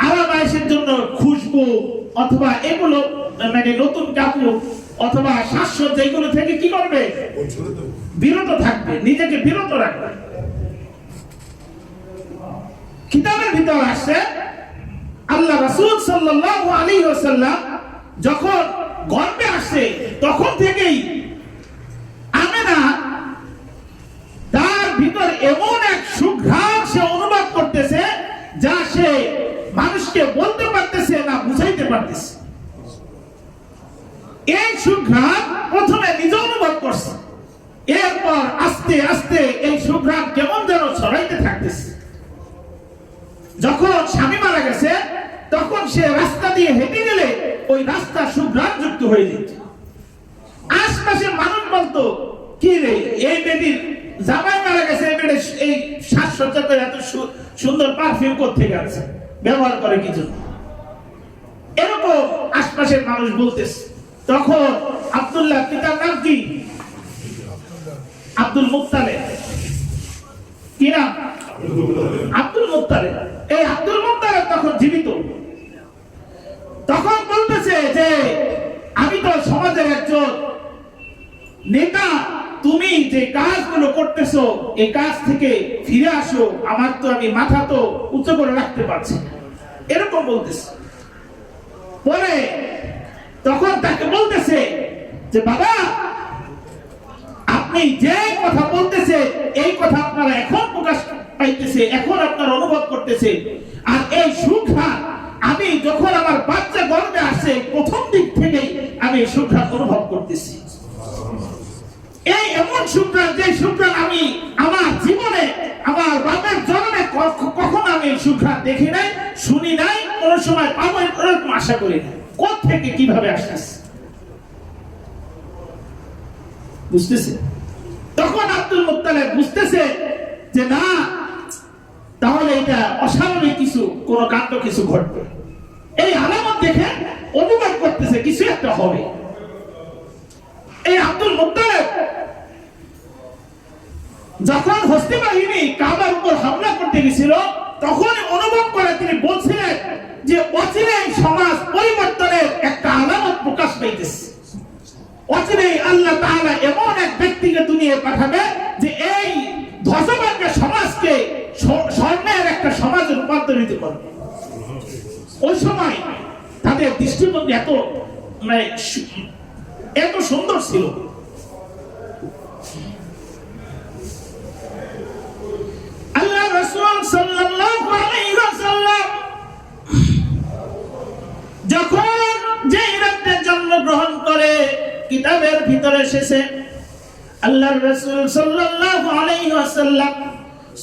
Speaker 1: আরাম আয়েশের জন্য খুশবু অথবা এগুলো মানে নতুন কাপড় অথবা সাজসজ্জা এগুলো থেকে কি করবে? বিরত থাকবে, নিজেকে বিরত রাখবে। কিতাবের ভিতর আসছে আল্লাহ রাসূল সাল্লাল্লাহু আলাইহি ওয়াসাল্লাম যখন গর্ভে আসে তখন থেকেই আমেনা তার ভিতর এমন এক সুঘ্রাণ সে অনুভব করতেছে যা সে মানুষকে বলতে পারতেছে না, বুঝাইতে পারতেছে। এই সুঘ্রাণ প্রথমে নিজে অনুভব করছে, এরপর আস্তে আস্তে এই সুঘ্রাণ কেমন যেন ছড়াইতে থাকতেছে। যখন স্বামী মারা গেছে তখন সে রাস্তা দিয়ে হেঁটে গেলে ওই রাস্তা সুঘ্রাণ যুক্ত হয়ে যেত। আশপাশের মানুষ বলতো কি রে, এই বেটির জামাই মারা গেছে, এই বেটি এই সাজসজ্জা করে এত সুন্দর পারফিউম কোত্থেকে আছে, ব্যবহার করে কি জন্য? এরকম আশপাশের মানুষ বলতেছে। তখন আব্দুল্লাহ পিতার নাম কি? Abdul Muttalib. কি নাম? Abdul Muttalib. এই আব্দুল মুত্তালিব তখন জীবিত। তখন বলতেছে যে আমি তো সমাজের একজন নেতা, তুমি যে কাজগুলো করতেছো এই কাজ থেকে ফিরে আসো, আমার তো আমি মাথা তো উঁচু করে রাখতে পারছি না, এরকম বলতেছে। পরে তখন তাকে বলতেছে যে বাবা আপনি যে কথা বলতেছে এই কথা আপনারা এখন প্রকাশ পাইতেছে, এখন আপনারা অনুভব করতেছে। আর এই সুঘ্রাণ আমি যখন আমার বাচ্চা গর্ভে আসে প্রথম দিক থেকেই আমি সুঘ্রাণ অনুভব করতেছি। এই এমন সুঘ্রাণ যে সুঘ্রাণ আমি আমার জীবনে আমার বাপের জন্মে কখনো আমি সুঘ্রাণ দেখি নাই, শুনি নাই, কোন সময় পাবো এরকম আশা করি না। কোত্থেকে কিভাবে আসতেছে, বুঝতেছে? তখন আব্দুল মুত্তালিব বুঝতেছে যে না, তাহলে এটা অস্বাভাবিক কিছু, কোন কাণ্ড কিছু ঘটবে। এই আলামত দেখে অনুমান করতেছে কিছু একটা হবে। এই আব্দুল মুত্তালিব যখন হস্তি বাহিনী কাবার উপর হামলা করতে গেছিল, তখন অনুভব করে তিনি বলছিলেন যে অচিরেই সমাজ পরিবর্তনের একটা আলামত প্রকাশ পাইতেছে। অচিরেই আল্লাহ তাআলা এমন এক ব্যক্তিকে দুনিয়ায় পাঠাবে যে এই ধ্বজবাঙ্গা সমাজকে স্বর্ণের একটা সমাজে রূপান্তরিত করবে। ওই সময় তাদের দৃষ্টিভঙ্গি এত সুন্দর ছিল। আল্লাহ রাসূল সাল্লাল্লাহু আলাইহি ওয়াসাল্লাম যখন যে রাতে জন্মগ্রহণ করে, কিতাবের ভিতরে এসেছে আল্লাহর রাসূল সাল্লাল্লাহু আলাইহি ওয়াসাল্লাম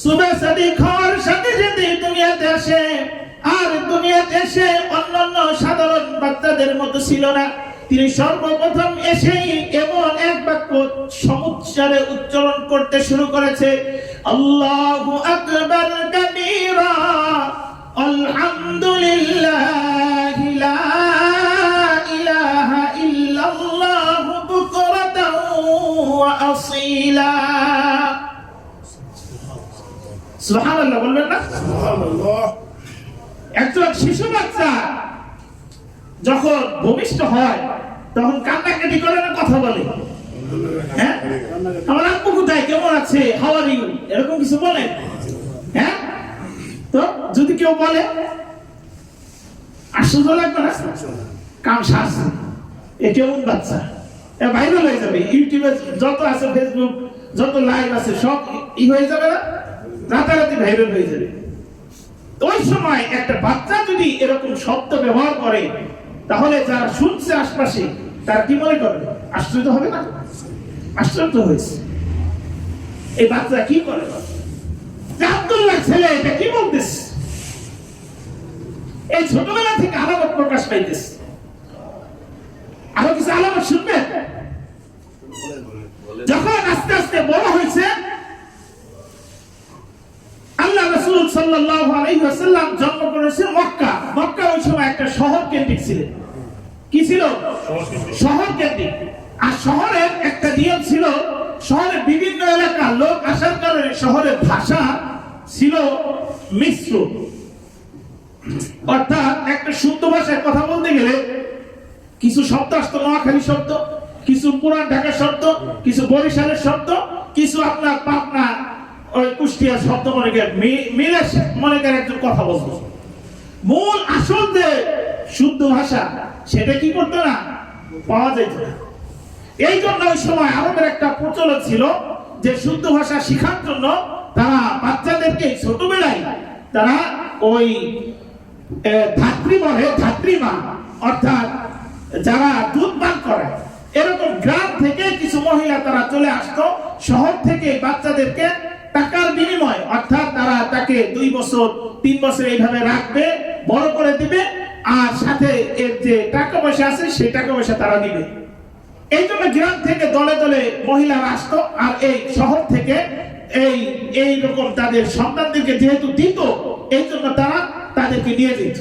Speaker 1: সুবহ সাদিক হওয়ার সাথে সাথে দুনিয়াতে আসে। আর দুনিয়াতে এসে অন্যান্য সাধারণ বাচ্চাদের মতো ছিল না। তিনি সর্বপ্রথম এসেই এমন এক বাক্য সমুচ্চারে উচ্চারণ করতে শুরু করেছে, আল্লাহু আকবার কাবীরা আলহামদুলিল্লাহি লা ইলাহা ইল্লাল্লাহু বুকরাতাও ওয়া আসীলা। সুবহানাল্লাহ বলবেন না? সুবহানাল্লাহ। একজন শিশু বাচ্চা যখন ভূমিষ্ঠ হয় তখন কান্নাকাটি করে না, কথা বলে? হ্যাঁ, আমার আব্বু কোথায়, কেমন আছে, হাউ আর ইউ, এরকম কিছু বলে? হ্যাঁ, তো যদি কেউ বলে আশ্চর্য লাগবে না? কাম শ্বাস, এ কেমন বাচ্চা, এ ভাইরাল হয়ে যাবে। ইউটিউবে যত আছে, ফেসবুক যত লাইভ আছে সব হয়ে যাবে না, রাতারাতি ভাইরাল হয়ে যাবে। ওই সময় একটা বাচ্চা যদি এরকম শব্দ ব্যবহার করে, তাহলে যারা শুনছে আশপাশে তারা কি মনে করবে? আশ্চর্য হবে না? আশ্চর্য হয়েছে। এই বাচ্চা কি করে, আব্দুল্লাহ ছেলে এটা কি বলতেছে? এই ছোটবেলা থেকে আলামত প্রকাশ পাইতেছে। আরো কিছু আলামত শুনবেন। যখন আস্তে আস্তে বড় হয়েছে, আল্লাহ রাসূল সাল্লাল্লাহু আলাইহি ওয়াসাল্লাম জন্ম করেছেন মক্কা। মক্কা ওই সময় একটা শহর কেন্দ্রিক ছিল। কি ছিল? শহর কেন্দ্রিক। আর শহরের একটা নিয়ম ছিল, শহরের বিভিন্ন এলাকার লোক আসার কারণে শহরের ভাষা ছিল মিশ্র। অর্থাৎ একটা শুদ্ধ ভাষায় কথা বলতে গেলে কিছু শব্দ আসতো নোয়াখালী শব্দ, কিছু পুরান ঢাকার শব্দ, কিছু বরিশালের শব্দ, কিছু আপনার পাবনা ওই কুষ্টিয়ার শব্দ মনে করে মিলে মনে করে একজন কথা বলতো। মূল আসল যে শুদ্ধ ভাষা সেটা কি করতো না, পাওয়া যেত না। এই জন্য ওই সময় আরবের একটা প্রচলন ছিল যে শুদ্ধ ভাষা শেখার জন্য তারা বাচ্চাদেরকে ছোটবেলায় তারা ওই ধাত্রীমা অর্থাৎ যারা দুধ পান করে, এরকম গ্রাম থেকে কিছু মহিলা তারা চলে আসতো শহর থেকে বাচ্চাদেরকে টাকার বিনিময়, অর্থাৎ তারা তাকে 2 বছর 3 বছর এইভাবে রাখবে, বড় করে দিবে, আর সাথে এর যে টাকা পয়সা আছে সেই টাকা পয়সা তারা দিবে। এই জন্য গ্রাম থেকে দলে দলে মহিলারা আসতো, আর এই শহর থেকে এই রকম তাদের সন্তানদেরকে যেহেতু দিত, এই জন্য তারা তাদেরকে নিয়ে যেত।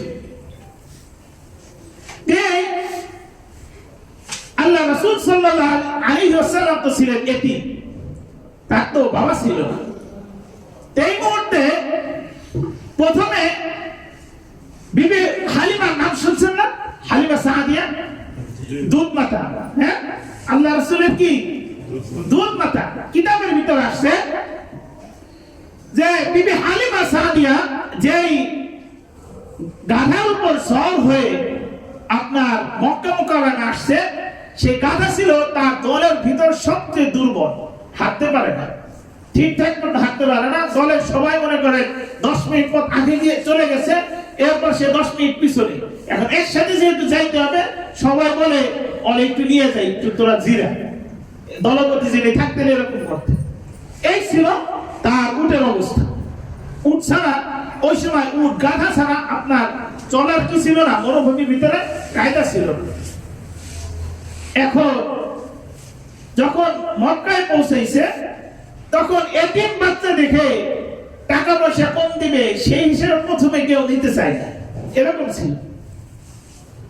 Speaker 1: আল্লাহ রাসূল সাল্লাল্লাহু আলাইহি ওয়াসাল্লাম তো ছিলেন এতিম, তার তো বাবা ছিল না। এই মুহূর্তে প্রথমে বিবি হালিমার নাম শুনছেন না? হালিমা সাদিয়া, দুধ মাতা। হ্যাঁ, আল্লাহ রাসূলের কি দুধ মাতা। কিতাবের ভিতরে আসছে যে বিবি হালিমা সাদিয়া যেই গাধার উপর সওয়ার হয়ে আপনার মক্কা মুকাররমে আসছে, সেই গাধা ছিল তার দলের ভিতর সবচেয়ে দুর্বল, হাঁটতে পারে না, ঠিকঠাক মতো হাঁটতে পারে না। দলের সবাই মনে করে 10 মিনিট পথ আগে গিয়ে চলে গেছে, এরপর সে 10 মিনিট পিছনে। এখন এর সাথে যেহেতু যাইতে হবে, সবাই বলে অনেক একটু নিয়ে যাই, একটু তোরা জিরা, দলপতি যিনি থাকতেন এরকম করতে। এই ছিল তার উটের অবস্থা। উট ছাড়া ওই সময় উট গাধা ছাড়া আপনার চলার কি ছিল না, মরুভূমির ভিতরে কায়দা ছিল না। এখন যখন মক্কায় পৌঁছেছে তখন এতিম বাচ্চা দেখে টাকা পয়সা কম দিবে সেই হিসেবে প্রথমে কেউ দিতে চায় না, এরকম ছিল।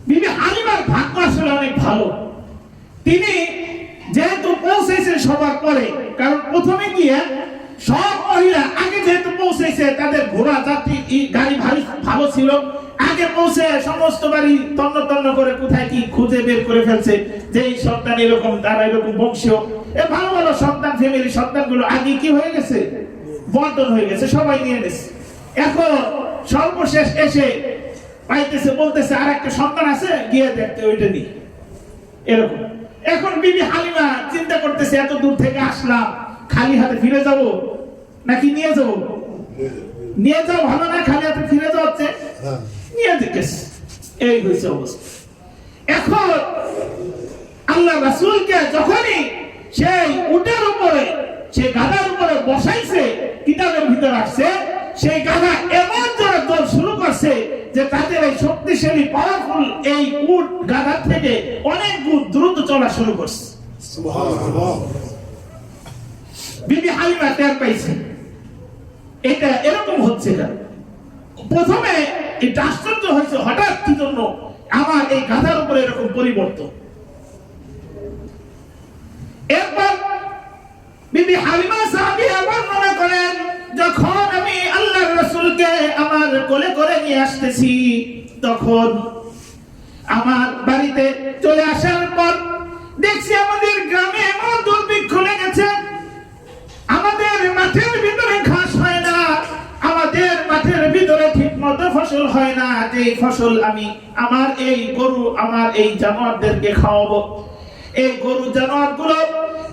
Speaker 1: বিবি হালিমার ভাগ্য আসলে অনেক ভালো, তিনি যেহেতু পৌঁছেছে সবার পরে, কারণ প্রথমে গিয়ে সব মহিলা আগে যেহেতু পৌঁছেছে তাদের ঘোড়া যাত্রী গাড়ি ভালো ছিল, আগে পৌঁছে সমস্ত বাড়ি তন্ন তন্ন করে কোথায় কি খুঁজে বের করে ফেলছে যে এই সন্তান এরকম, তারা এরকম বংশীয়, এ ভালো ভালো সন্তান, ফ্যামিলি সন্তানগুলো আগে কি হয়ে গেছে, বন্টন হয়ে গেছে, সবাই নিয়ে গেছে। এখন সর্বশেষ এসে পাইতেছে, বলতেছে আর একটা সন্তান আছে, গিয়ে দেখতে ওইটা নি, এরকম। এখন বিবি হালিমা চিন্তা করতেছে এত দূর থেকে আসলাম, খালি হাতে ফিরে যাব নাকি নিয়ে যাব, নিয়ে যাও ভালো না, খালি হাতে ফিরে যাচ্ছে, নিয়ে দেখেছে। এই হয়েছে অবস্থা। এখন আল্লাহ রাসূলকে যখনই সেই উটের উপরে, সেই গাধার উপরে বসাইছে, কিতাবের ভিতর আসছে সেই গাধা এমন জোরে দৌড় শুরু করছে যে তাদের এই শক্তিশালী পাওয়ারফুল এই উট গাধা থেকে অনেক দ্রুত চলা শুরু করছে। সুবহানাল্লাহ। বিবি হালিমা টের পাইছে এটা এরকম হচ্ছে কেন। প্রথমে এটা আশ্চর্য হয়েছে, হঠাৎ কি জন্য আমার এই গাধার উপরে এরকম পরিবর্তন। এরপর বিবি হালিমা সাহাবীয়া বর্ণনা করেন, যখন আমি আল্লাহর রাসূলকে আমার কোলে করে নিয়ে আসতেছি, তখন আমার বাড়িতে চলে আসার পর দেখছি আমাদের গ্রামে এমন দুর্ভিক্ষ লেগেছে, আমাদের মাঠের ভিতরে ঘাস হয় না, আমাদের মাঠের ভিতরে ঠিকমতো ফসল হয় না, যে ফসল আমি আমার এই গরু, আমার এই জানোয়ারদেরকে খাওয়াবো, এই গরু জানোয়ারগুলো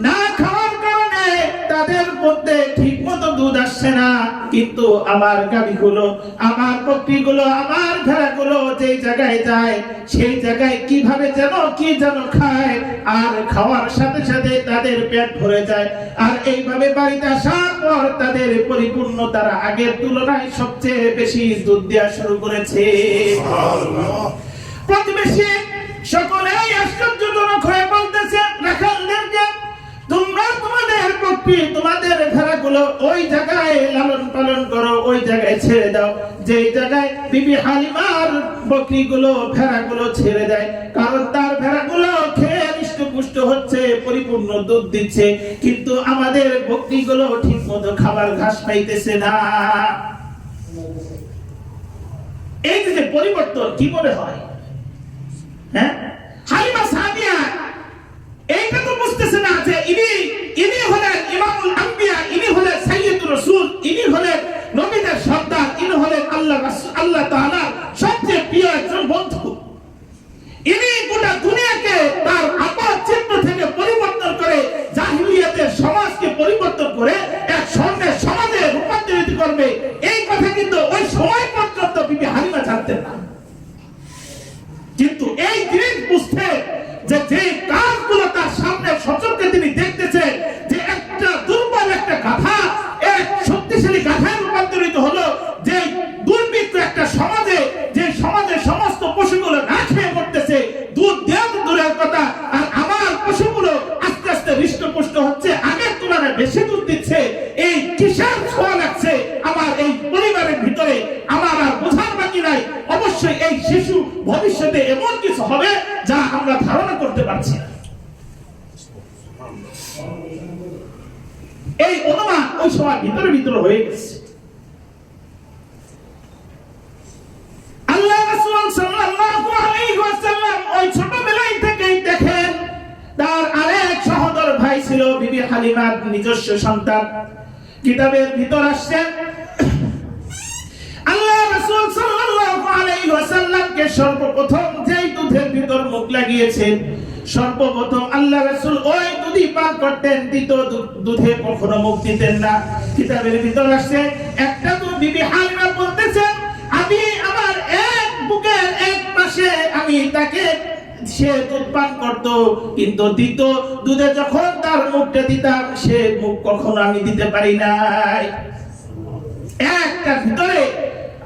Speaker 1: না খাওয়ার কারণে তাদের মধ্যে ঠিকমতো দুধ আসছে না, কিন্তু আমার গাভীগুলো, আমার বকরিগুলো, আমার ভেড়াগুলো যে জায়গায় যায় সেই জায়গায় কিভাবে যেন কি যেন খায়, আর খাওয়ার সাথে সাথে তাদের পেট ভরে যায়, আর এইভাবে বাড়িতে আসার পর তাদের পরিপূর্ণ, তারা আগের তুলনায় সবচেয়ে বেশি দুধ দেওয়া শুরু করেছে। প্রতিবেশী সকলেই আশ্চর্যজনক হয়ে বলতেছে রাখালদেরকে, তোমরা তোমাদের বকরি, তোমাদের ভেড়াগুলো ওই জায়গায় লালন পালন করো, ওই জায়গায় ছেড়ে দাও যে জায়গায় বিবি হালিমার বকরিগুলো, ভেড়াগুলো ছেড়ে দেয়, কারণ তার ভেড়াগুলো খেয়ে হৃষ্টপুষ্ট হচ্ছে, পরিপূর্ণ দুধ দিচ্ছে, কিন্তু আমাদের বকরিগুলো ঠিকমতো খাবার ঘাস পাইতেছে না। এই যে পরিবর্তন কি মনে হয়, হ্যাঁ? হালিমা সাদিয়া এইটা তো বুঝতেছে না যে ইনি হলেন ইমামুল আম্বিয়া, ইনি হলেন সাইয়্যিদুর রাসূল, ইনি হলেন নবীদের সর্দার, ইনি হলেন আল্লাহ তাআলার সবচেয়ে প্রিয় একজন বন্ধু। ইনি গোটা দুনিয়াকে তার আপদ চিহ্ন থেকে পরিবর্তন করে, জাহিলিয়াতের সমাজকে পরিবর্তন করে এক স্বর্ণের সমাজে রূপান্তরিত করবে, এই কথা কিন্তু ওই সময় পর্যন্ত বিবি হালিমা জানতেন না। কিন্তু এই জিনিস বুঝতে যে কাজগুলো তার সামনে সচক্ষে তিনি দেখতেছেন, যে একটা দুর্বল একটা গাধা এক শক্তিশালী গাধায় রূপান্তরিত হলো, যে দুর্ভিক্ষ একটা সমাজে, যে সমাজের সমস্ত পশুগুলো না খেয়ে মরতেছে, দুধ দেওয়া তো দূরের কথা, আর আমার পশুগুলো আস্তে আস্তে হৃষ্টপুষ্ট হচ্ছে, আগের তুলনায় বেশি দুধ দিচ্ছে, এই কিসের ছোঁয়া লাগছে আমার এই পরিবারের ভিতরে, আমার আর বোঝার বাকি নাই। অবশ্যই এই শিশু ভবিষ্যতে এমন কিছু হবে যা আমরা ধারণা করতে পারছি না। এই অনুমান ওই সময় ভিতরে ভিতরে হয়ে গেছে। আল্লাহ রাসূল সাল্লাল্লাহু আলাইহি ওয়াসাল্লাম ওই ছোটবেলায় থেকেই দেখেন তার আরেক সহোদর ভাই ছিল বিবি হালিমার নিজস্ব সন্তান। কিতাবের ভিতর আসছে আল্লাহ রাসূল সাল্লাল্লাহু আলাইহি ওয়াসাল্লামকে সর্বপ্রথম যেই দুধের ভিতর মুখ লাগিয়েছেন, সর্বপ্রথম আল্লাহ রাসূল ওই দুধই পান করতেন, দ্বিতীয় দুধে কখনো মুখ দিতেন না। কিতাবের ভিতর আসছে একটা দুধ বিবি হালিমা বলতেছেন, আমি আমার এক বুকের এক পাশে আমি তাকে, সে দুধ পান করতো, কিন্তু দ্বিতীয় দুধে যখন তার মুখটা দিতাম সে মুখ কখনো আমি দিতে পারি নাই। একটা ভিতরে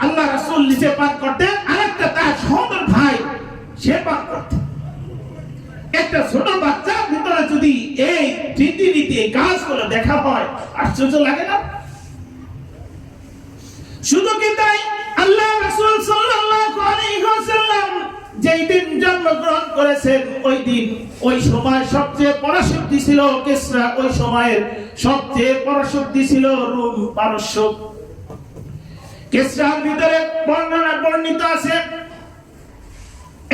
Speaker 1: আল্লাহ রাসূল নিজে পান করতেন, আরেকটা তার সহোদর ভাই সে পান করতেন। একটা ছোট বাচ্চার ভিতরে যদি এই রীতি এই কাজগুলো দেখা হয়, আশ্চর্য লাগে না? শুধু কি তাই, আল্লাহ রাসূল সাল্লাল্লাহু আলাইহি ওয়াসাল্লাম যেই দিন জন্মগ্রহণ করেছেন ওই দিন ওই সময় সবচেয়ে পরাশক্তি ছিল কিসরা, ওই সময়ের সবচেয়ে পরাশক্তি ছিল রোম পারস্য। কিসরার ভিতরে বর্ণিত আছে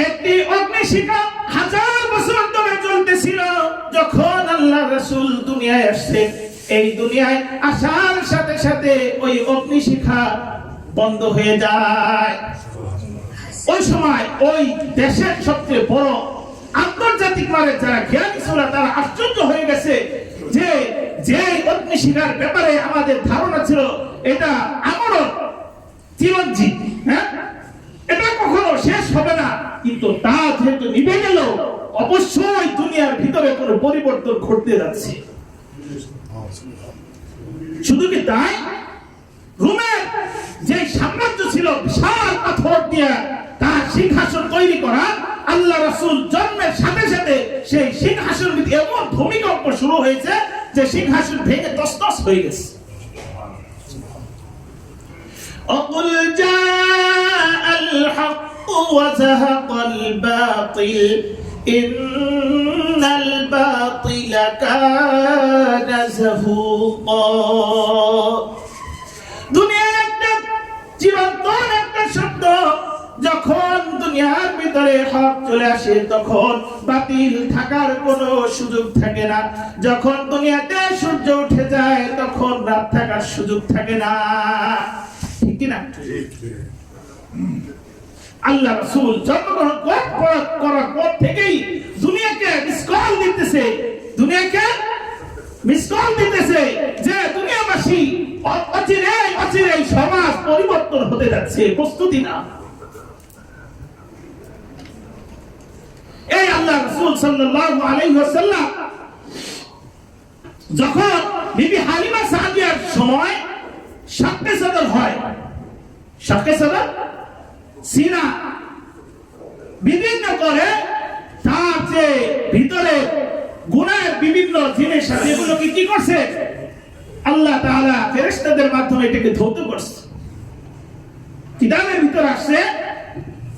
Speaker 1: একটি অগ্নিশিখা 1000 বছর ধরে চলতেছিল। যখন আল্লাহ রাসূল দুনিয়ায় আসছেন, এই দুনিয়ায় আসার সাথে সাথে ওই অগ্নিশিখা বন্ধ হয়ে যায়। ওই সময় ওই দেশের সবচেয়ে বড় আন্তর্জাতিক মানের যারা জ্ঞানী ছিল তারা আশ্চর্য হয়ে গেছে যে যে অগ্নিশিখার ব্যাপারে আমাদের ধারণা ছিল এটা আমারও চিরঞ্জীব, হ্যাঁ, এটা কখনো শেষ হবে না, কিন্তু তা যেহেতু নিভে গেল অবশ্যই দুনিয়ার ভিতরে কোনো পরিবর্তন ঘটতে যাচ্ছে। শুধু কি তাই, রোমের যে সাম্রাজ্য ছিল বিশাল পাথর দিয়ে তার সিংহাসন তৈরি করা, আল্লাহ রাসূল জন্মের সাথে সাথে সেই সিংহাসন এমন ভূমিকম্প শুরু হয়েছে যে সিংহাসন ভেঙে তছনছ হয়ে গেছে। أقل جاء الحق وزهق الباطل إن الباطل كان زهوقا। দুনিয়ার একটা চিরন্তন একটা শব্দ, যখন দুনিয়ার ভিতরে হক চলে আসে তখন বাতিল থাকার কোনো সুযোগ থাকে না। যখন দুনিয়াতে সূর্য উঠে যায় তখন রাত থাকার সুযোগ থাকে না, ঠিক কি না? আল্লাহ রাসূল জন্মগ্রহণ করার পর থেকেই দুনিয়াকে মিস কল দিতেছে যে দুনিয়াবাসী অচিরে সমাজ পরিবর্তন হতে যাচ্ছে, প্রস্তুতি না। এই আল্লাহ রাসূল সাল্লাল্লাহু আলাইহি ওয়াসাল্লাম যখন বিবি হালিমা সাদিয়ার সময় শাক্কে সদর হয়, শাক্কে সদর সিনা বিভিন্ন করে তার যে ভিতরে গুনাহের বিভিন্ন জিনিস আছে এগুলোকে কি করছে আল্লাহ তাআলা ফেরেশতাদের মাধ্যমে এটাকে ধৌত করছে। কিতাবের ভিতর আসছে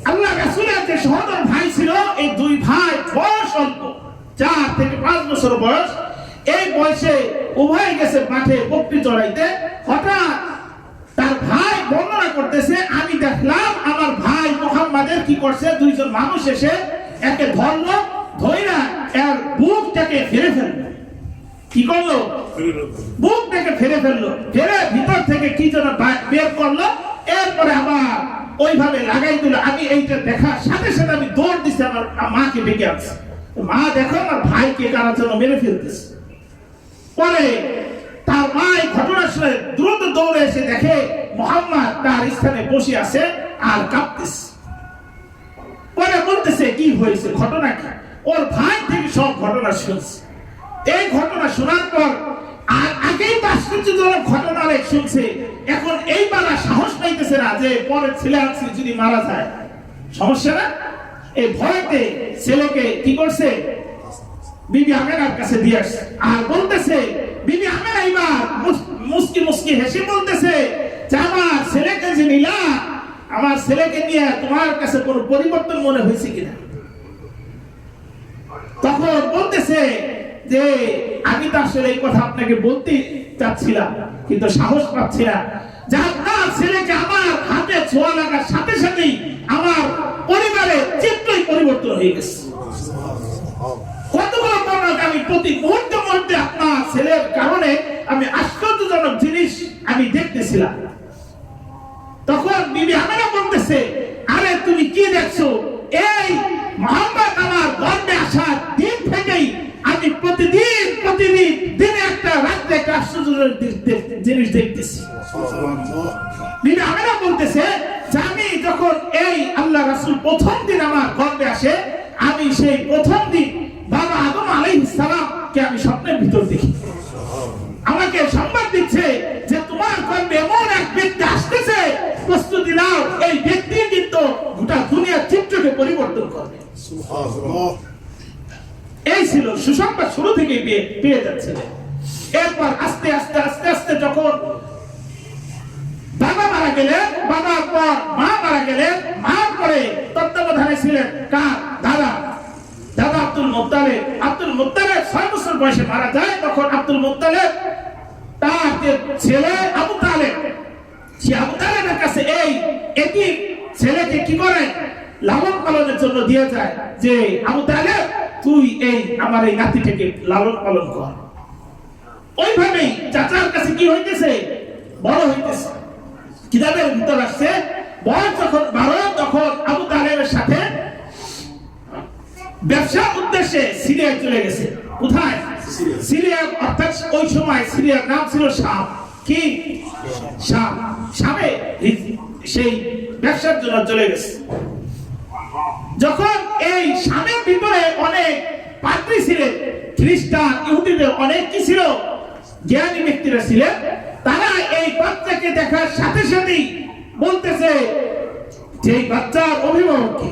Speaker 1: আল্লাহ রাসূলের যে সহোদর ভাই ছিল, এই দুই ভাই বয়স অল্প 4 থেকে 5 বছর বয়স, এই বয়সে উভয় গেছে মাঠে বকরি চড়াইতে। হঠাৎ তার ভাই বর্ণনা করতেছে, আমি দেখলাম আমার ভাই মুহাম্মাদের কি করছে, দুইজন মানুষ এসে একে ধরলো, ধইরা এর বুকটাকে ফেরে ফেললো। কি করলো? বুকটাকে ফেরে ফেললো, ফেরে ভিতর থেকে কি যেন বের করলো, এরপরে আবার ওইভাবে লাগাই দিল। আমি এইটা দেখার সাথে সাথে আমি দৌড় দিছি, আমার মাকে ডেকে আনছি, মা দেখো আমার ভাইকে কারা যেন মেরে ফেলতেছে। পরে তার মা এই ঘটনা শুনে দ্রুত দৌড়ে এসে দেখে মুহাম্মদ তার স্থানে বসে আছে আর কাঁপতেছে। পরে বলতেছে কি হয়েছে, ঘটনা কি? ওর ভাই থেকে সব ঘটনা শুনছে। এই ঘটনা শোনার পর আর আগেই তো আশ্চর্যজনক ঘটনা শুনছে, এখন এইবার সাহস পাইতেছে না যে পরের ছেলে আছে যদি মারা যায় সমস্যা না। এই ভয়তে ছেলেকে কি করছে, বিবি আমেনার কাছে দিয়ে আসছে আর বলতেছে, বিবি আমেনা এবার মুস্কি হেসে বলতেছে যে আমার ছেলেকে যে নিলা, আমার ছেলেকে নিয়ে তোমার কাছে কোনো পরিবর্তন মনে হয়েছে কিনা? তখন বলতেছে যে আমি তো আসলে এই কথা আপনাকে বলতে চাচ্ছিলাম কিন্তু সাহস পাচ্ছি না, যে আপনার ছেলেকে আমার হাতে ছোঁয়া লাগার সাথে সাথেই আমার পরিবারের চিত্রই পরিবর্তন হয়ে গেছে। কতগুলো বর্ণনা আমি প্রতি মুহূর্তে আপনার ছেলের কারণে আমি আশ্চর্যজনক জিনিস আমি দেখতেছিলাম। তখন বিবি আমেনা বলতেছে, আরে তুমি কি দেখছো? এই মুহাম্মদ আমার গর্ভে আসার দিন থেকেই আমি প্রতিদিন দিনে একটা রাতে একটা আশ্চর্যজনক জিনিস দেখতেছি। বিবি আমেনা বলতেছে যে আমি যখন এই আল্লাহ রাসূল প্রথম দিন আমার গর্ভে আসে, আমি সেই প্রথম দিন বাবা আদম আলাইহিস সালামকে আমি স্বপ্নের ভিতর দেখি। আমাকে সংবাদ দিচ্ছে যে তোমার গর্ভে এমন এক ব্যক্তি আসতেছে, প্রস্তুতি না,
Speaker 2: আল্লাহ
Speaker 1: এই ছিল সুসংবাদ শুরু থেকে পেয়ে যাচ্ছিলেন। এরপর আস্তে আস্তে আস্তে আস্তে যখন বাবা মারা গেলেন, বাবার পর মা মারা গেলেন, মার পরে তত্ত্বাবধানে ছিলেন কার? দাদা আব্দুল মুত্তালিব। আব্দুল মুত্তালিব 6 বছর বয়সে মারা যায়। তখন আব্দুল মুত্তালিব তার যে ছেলে আবু তালেব, সে আবু তালেবের কাছে এই এতিম ছেলেকে কি করে লালন পালনের জন্য দিয়ে যায় যে আবু তালেব তুই আমার এই নাতিটাকে লালন পালন কর। ওইভাবেই চাচার কাছে কি হইতেছে? বড় হইতেছে। কিতাবের ভিতর আসছে বয়স যখন 12 তখন আবু তালেবের সাথে ব্যবসার উদ্দেশ্যে সিরিয়ায় চলে গেছে। কোথায়? সিরিয়া। অর্থাৎ ওই সময় সিরিয়ার নাম ছিল শাম। কি? শাম। শামে সেই ব্যবসার জন্য চলে গেছে। যখন এই শামের ভিতরে অনেক পাদ্রী ছিলেন, খ্রিস্টান ইহুদিদের অনেক কি ছিল, জ্ঞানী ব্যক্তিরা ছিলেন, তারা এই বাচ্চাকে দেখার সাথে সাথেই বলতেছে যে এই বাচ্চার অভিভাবক কে?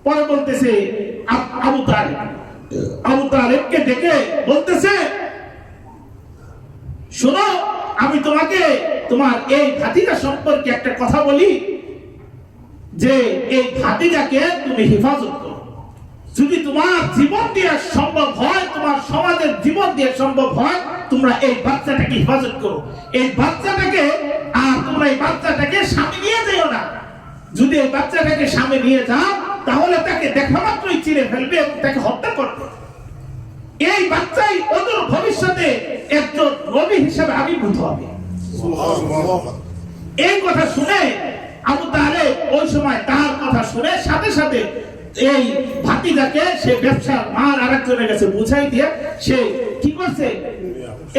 Speaker 1: পরে বলতেছে আবু তালেব। আবু তালেবকে ডেকে বলতেছে শোনো, আমি তোমাকে তোমার এই ভাতিজা সম্পর্কে একটা কথা বলি যে এই ভাতিজাকে তুমি হেফাজত করো। যদি তোমার জীবন দিয়ে সম্ভব হয়, তোমার সমাজের জীবন দিয়ে সম্ভব হয়, তোমরা এই বাচ্চাটাকে হেফাজত করো। এই বাচ্চাটাকে আর তোমরা এই বাচ্চাটাকে স্বামী নিয়ে যেও না। যদি এই বাচ্চাটাকে স্বামী নিয়ে যাও তাহলে তাকে দেখা মাত্রই চিরে ফেলবে এবং তাকে হত্যা করবে। এই বাচ্চাই অদূর ভবিষ্যতে একজন নবী হিসেবে আবির্ভূত হবে। এই কথা শুনে আবু তালেব ওই সময় তার কথা শুনে সাথে সাথে এই ভাতিজাকে সে ব্যবসার মাল আরেকজনের কাছে বুঝাই দিয়ে সে কি করছে?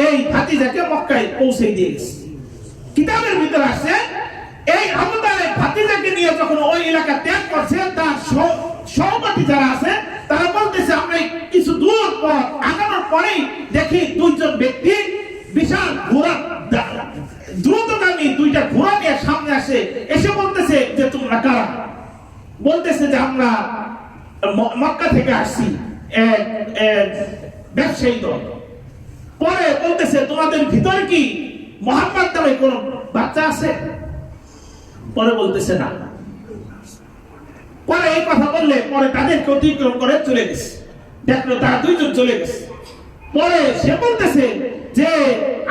Speaker 1: এই ভাতিজাকে মক্কায় পৌঁছে দিয়ে গেছে। কিতাবের ভিতরে আসছে এই আবু তালেব ভাতিজাকে নিয়ে যখন ওই এলাকা ত্যাগ করছে, তার সহপাঠী যারা আছে তারা বলতেছে আমরা কিছু দূর পর আগানোর পরেই দেখি দুইজন ব্যক্তি বিশাল ঘোড়া দ্রুতগামী দুইটা ঘোড়া নিয়ে সামনে আসে, এসে বলতেছে যে তোমরা কারা? বলতেছে যে আমরা মক্কা থেকে আসছি, ব্যবসায়ী দল। পরে বলতেছে তোমাদের ভিতরে কি মুহাম্মদ নামে কোন বাচ্চা আছে? পরে বলতেছে না। পরে এই কথা বললে পরে তাদেরকে অতিক্রম করে চলে গেছে। দেখলো তারা দুইজন চলে গেছে। পরে সে বলতেছে যে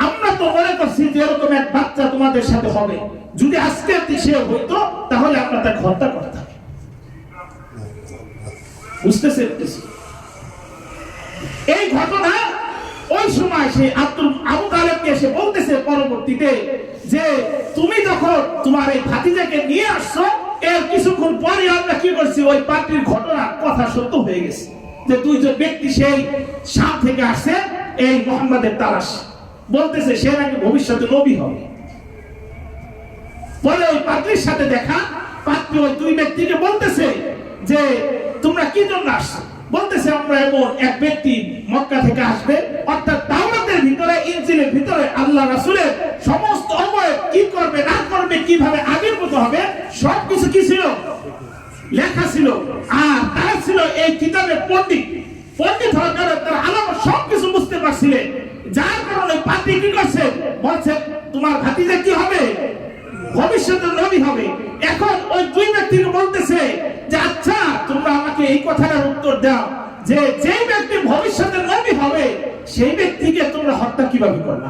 Speaker 1: আমরা তো মনে করছি যে এরকম এক বাচ্চা তোমাদের সাথে হবে, যদি আজকে সে হইতো তাহলে আমরা তাকে হত্যা করতাম। বুঝতেছে? এই ঘটনা ওই সময় সে আবু তালেবকে এসে বলতেছে পরবর্তীতে যে তুমি যখন তোমার এই ভাতিজাকে নিয়ে আসছো, এর কিছুক্ষণ পরে আমরা কি করছি, ওই পার্টির ঘটনা কথা সত্য হয়ে গেছে যে দুইজন ব্যক্তি সেই শাম থেকে আসছে এই মুহাম্মাদের তালাশ। বলতেছে সে নাকি ভবিষ্যতে নবী হবে। পরে ওই পাত্রীর সাথে দেখা, পাত্রী ওই দুই ব্যক্তিকে বলতেছে যে তোমরা কি জন্য আসছো? বলতেছে আমরা এমন এক ব্যক্তি মক্কা থেকে আসবে, অর্থাৎ তাওরাতের ভিতরে ইনজিলের ভিতরে আল্লাহ রাসূলের সমস্ত অবয়ব কি করবে না করবে, কিভাবে আবির্ভূত হবে, সবকিছু কি ছিল লেখা ছিল। আর তারা ছিল এই কিতাবের পণ্ডিত হওয়ার কারণে তারা আলামত সবকিছু বুঝতে পারছিলেন। যার কারণে পাত্রী কি করছে, বলছে তোমার ভাতিজা কি হবে, ভবিষ্যতে নবী হবে। এখন ওই দুই ব্যক্তিকে বলতেছে যে আচ্ছা তোমরা আমাকে এই কথাটার উত্তর দাও যে যেই ব্যক্তি ভবিষ্যতে নবী হবে সেই ব্যক্তিকে তোমরা হত্যা কিভাবে করবে?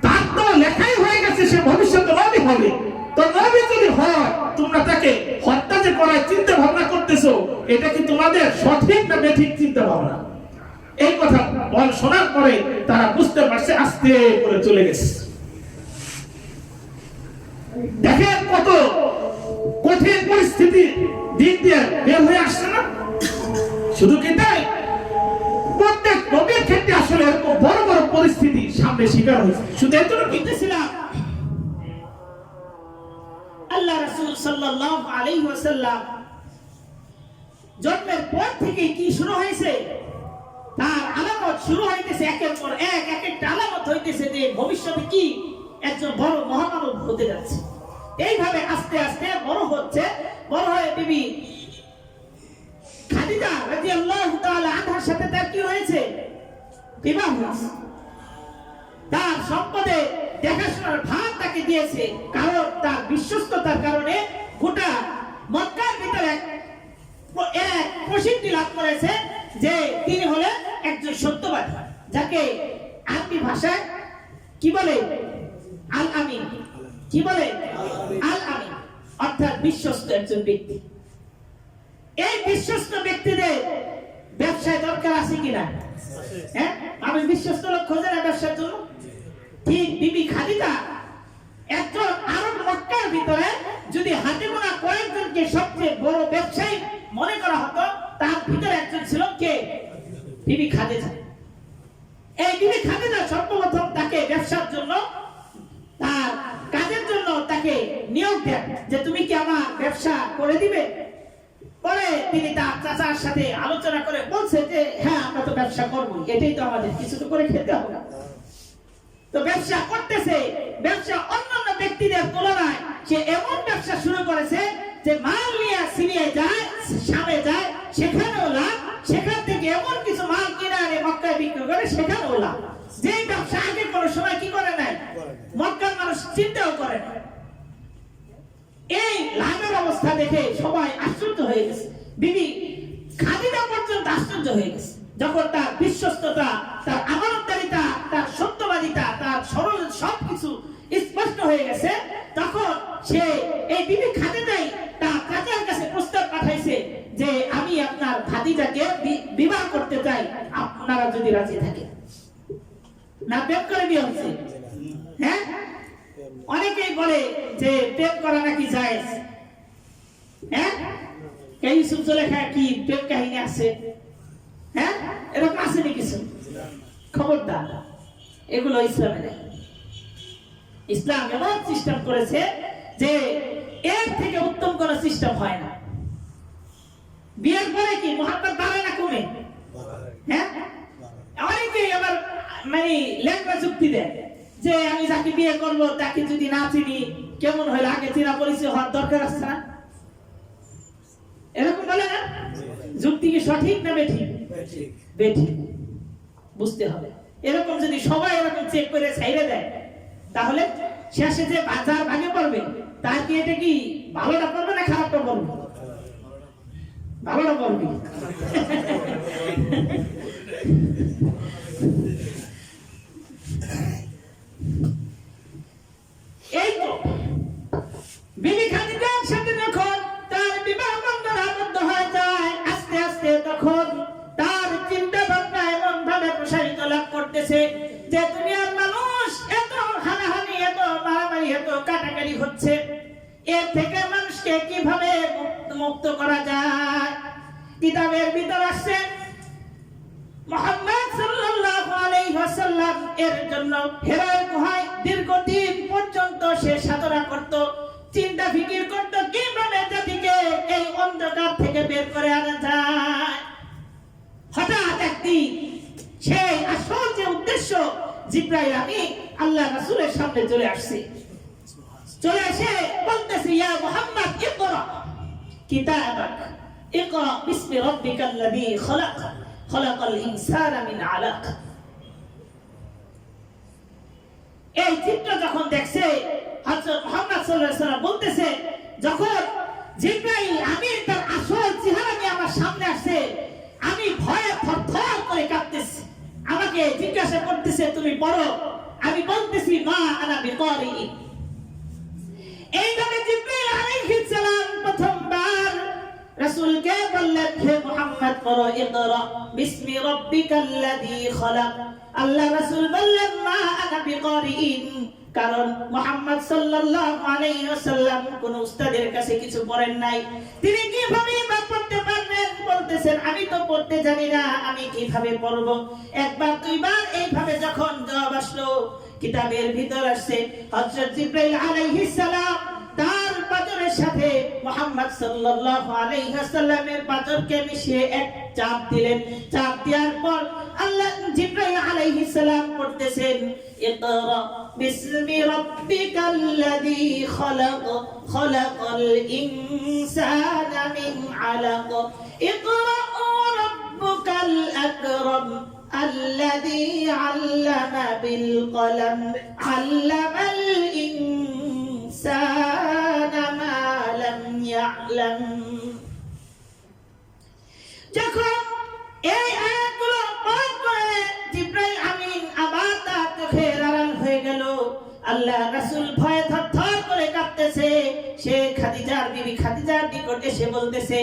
Speaker 1: তার তো লেখাই হয়ে গেছে সে ভবিষ্যতে নবী হবে। তো নবী যদি হয় তোমরা তাকে হত্যা যে করার চিন্তা ভাবনা করতেছো, এটা কি তোমাদের সঠিক না বেঠিক চিন্তা ভাবনা? এই কথা শোনার পরে তারা বুঝতে পারছে, আস্তে করে চলে গেছে। দেখেন কত কঠিন পরিস্থিতি দিক দিয়ে বের হয়ে আসছে না? শুধু কি তাই, প্রত্যেক নবীর ক্ষেত্রে আসলে এরকম বড় বড় পরিস্থিতি সামনে শিকার হয়েছে। শুধু এত কিনতেছিলাম আল্লাহ রাসূল সাল্লাল্লাহু আলাইহি ওয়াসাল্লাম জন্মের পর থেকে কি শুরু হয়েছে, তার আলামত শুরু হইতেছে একের পর এক একটা আলামত হইতেছে যে ভবিষ্যতে কি একজন বড় মহামানব হতে যাচ্ছে। এইভাবে আস্তে আস্তে বড় হচ্ছে, বড় হয়ে বিবি
Speaker 3: খাদিজা রাদিয়াল্লাহু তাআলা আনহার সাথে তার কি হয়েছে? বিবাহ হয়েছে। তার সম্পদে দেখাশোনার ভার তাকে দিয়েছে, কারণ তার বিশ্বস্ততার কারণে গোটা মক্কার ভিতরে এক প্রসিদ্ধি লাভ করেছে যে তিনি হলেন একজন সত্যবাদী, যাকে আরবি ভাষায় কি বলে? আল আমিন। কি বলে? আল আমিন, অর্থাৎ বিশ্বস্ত একজন ব্যক্তি। এই বিশ্বস্ত ব্যক্তিদের ব্যবসায় দরকার আছে কিনা? হ্যাঁ, মানুষ বিশ্বস্ত লোক খোঁজে না ব্যবসার জন্য। ঠিক বিবি খাদিজা একজন আরব মক্কার ভিতরে যদি হাতে গোনা কয়েকজনকে সবচেয়ে বড় ব্যবসায়ী মনে করা হতো, তার ভিতরে একজন ছিল কে? বিবি খাদিজা। এই বিবি খাদিজা সর্বপ্রথম তাকে ব্যবসার জন্য, তার কাজের জন্য তাকে নিয়োগ দেন যে তুমি কি আমার ব্যবসা করে দিবে। পরে তিনি তার চাচার সাথে আলোচনা করে বলছে যে হ্যাঁ, আমরা তো ব্যবসা করবো, এটাই তো আমাদের, কিছু তো করে খেতে হবে। তো ব্যবসা করতেছে, ব্যবসা অন্যান্য ব্যক্তিদের তুলনায় সে এমন ব্যবসা শুরু করেছে যে মাল নিয়ে সিরিয়ায় যায়, শামে যায়, সেখানেও লাভ, সেখান থেকে এমন কিছু মাল কিনে আনে মক্কায় বিক্রি করে, সেখানেও লাভ। যে ব্যবসা আগে কোনো সময় কি করে নাই, মক্কার মানুষ চিন্তাও করে না। এই লাভের অবস্থা দেখে সবাই আশ্চর্য হয়ে গেছে, বিবি খাদিজা পর্যন্ত আশ্চর্য হয়ে গেছে। যখন তার বিশ্বস্ততা, তার আমানতদারিতা, তার সত্যবাদিতা, তার সরল সবকিছু স্পষ্ট হয়ে গেছে, তখন সে এই বিবি খাদিজাই তার চাচার কাছে প্রস্তাব পাঠাইছে যে আমি আপনার খাদিজাকে বিবাহ করতে চাই, আপনারা যদি রাজি থাকেন। না প্রেম করে বিয়ে হচ্ছে? হ্যাঁ, অনেকেই বলে যে প্রেম করা নাকি জায়েজ। হ্যাঁ, ইউসুফ জুলেখা কি প্রেম কাহিনী আছে? হ্যাঁ, এরকম আছে নাকি কিছু? খবরদার, এগুলো ইসলামে নেই। ইসলাম এমন সিস্টেম করেছে যে এর থেকে উত্তম কোন সিস্টেম হয় না। বিয়ের পরে কি মহাব্বত বাড়ে না কমে? হ্যাঁ, অনেকেই আবার মানে ল্যাংড়া যুক্তি দেয় যে আমি যাকে বিয়ে করব তাকে যদি না চিনি, কেমন হইলে আগে চিনা পরিচয় হওয়ার দরকার আছে না? এরকম বলে না? যুক্তি কি সঠিক না বেঠিক? বেঠিক, বুঝতে হবে। এরকম যদি সবাই এরকম চেক করে ছাইড়ে দেয়, তাহলে শেষে যে বাজার ভাগে পড়বে তার কি এটা কি ভালোটা পড়বে না খারাপটা পড়বে? ভালোটা পড়বে। এই তো বিবি খাদিজার সাথে যখন তার বিবাহ বন্ধন আবদ্ধ হয়ে যায়, আস্তে আস্তে তখন তার চিন্তা ভাবনা এমন ভাবে প্রসারিত লাভ করতেছে যে দুনিয়ার মানুষ এত হানাহানি, এত মারামারি, এত কাটাকাটি হচ্ছে, এর থেকে মানুষকে কিভাবে মুক্ত করা যায়। কিতাবের ভিতর আসছে মুহাম্মদ সাল্লাল্লাহু আলাইহি ওয়াসাল্লাম এর জন্য হেরার গুহায় দীর্ঘদিন পর্যন্ত সে সাধনা করত, চিন্তা ফিকির করত কিভাবে জাতিকে এই অন্ধকার থেকে বের করে আনা যায়। হঠাৎ একদিন সেই আসল যে উদ্দেশ্য, জিবরাইল আমিন আল্লাহ রাসূলের সামনে চলে আসছে। চলে এসে বলতেছে ইয়া মুহাম্মদ ইকরা কিতাবাক, ইকরা বিসমি রাব্বিকাল্লাযী খলাক, খলাকাল ইনসানা মিন আলাক। এই চিত্র যখন দেখছে হযরত মুহাম্মদ সাল্লাল্লাহু আলাইহি ওয়াসাল্লাম বলতেছে, যখন জিবরাইল আমিন তার আসল চেহারা নিয়ে আমার সামনে আসে, আমি ভয়ে থরথর করে কাঁপতেছি। আমাকে জিজ্ঞাসা করতেছে তুমি পড়ো, আমি বলতেছি মা আনা বিকারি। এইভাবে জিবরাইল আলাইহিস সালাম প্রথমবার রাসূলকে বললেন হে মুহাম্মদ পড়ো, ইকরা বিসমি রাব্বিকাল্লাযী খলাক। আল্লাহ রাসূল বললেন মা আনা বিকারিন, কারণ মুহাম্মদ সাল্লাল্লাহু আলাইহি ওয়াসাল্লাম কোন উস্তাদের কাছে কিছু পড়েন নাই, তিনি কিভাবে বা পড়তে পারবেন? বলতেছেন আমি তো পড়তে জানি না, আমি কিভাবে পড়ব? একবার দুইবার এইভাবে যখন জবাব আসলো, কিতাবের ভিতর আসছে হযরত জিবরাইল আলাইহিস সালাম তার পাথরের সাথে মুহাম্মদ সাল্লাল্লাহু আলাইহি ওয়াসাল্লামের পাথরকে মিশিয়ে এক চাপ দিলেন। চাপ দেওয়ার পর আল্লাহ জিবরাইল আলাইহিস সালাম পড়তেছেন ইকরা বিসমি রাব্বিকাল্লাযী খলাক, খলাকাল ইনসানা মিন আলাক, ইকরা আকরাম আল্লাযী আল্লামা বিল কলম আল্লামাল ইনসানা মা লাম ইয়ালাম। যখন এই আয়াতগুলো পাঠ করে জিবরাইল আমিন আবার তার চোখের আড়াল হয়ে গেল। আল্লাহ রাসূল ভয়ে থরথর করে কাঁপতেছে। সে খাদিজার বিবি খাদিজার নিকটে এসে বলতেছে,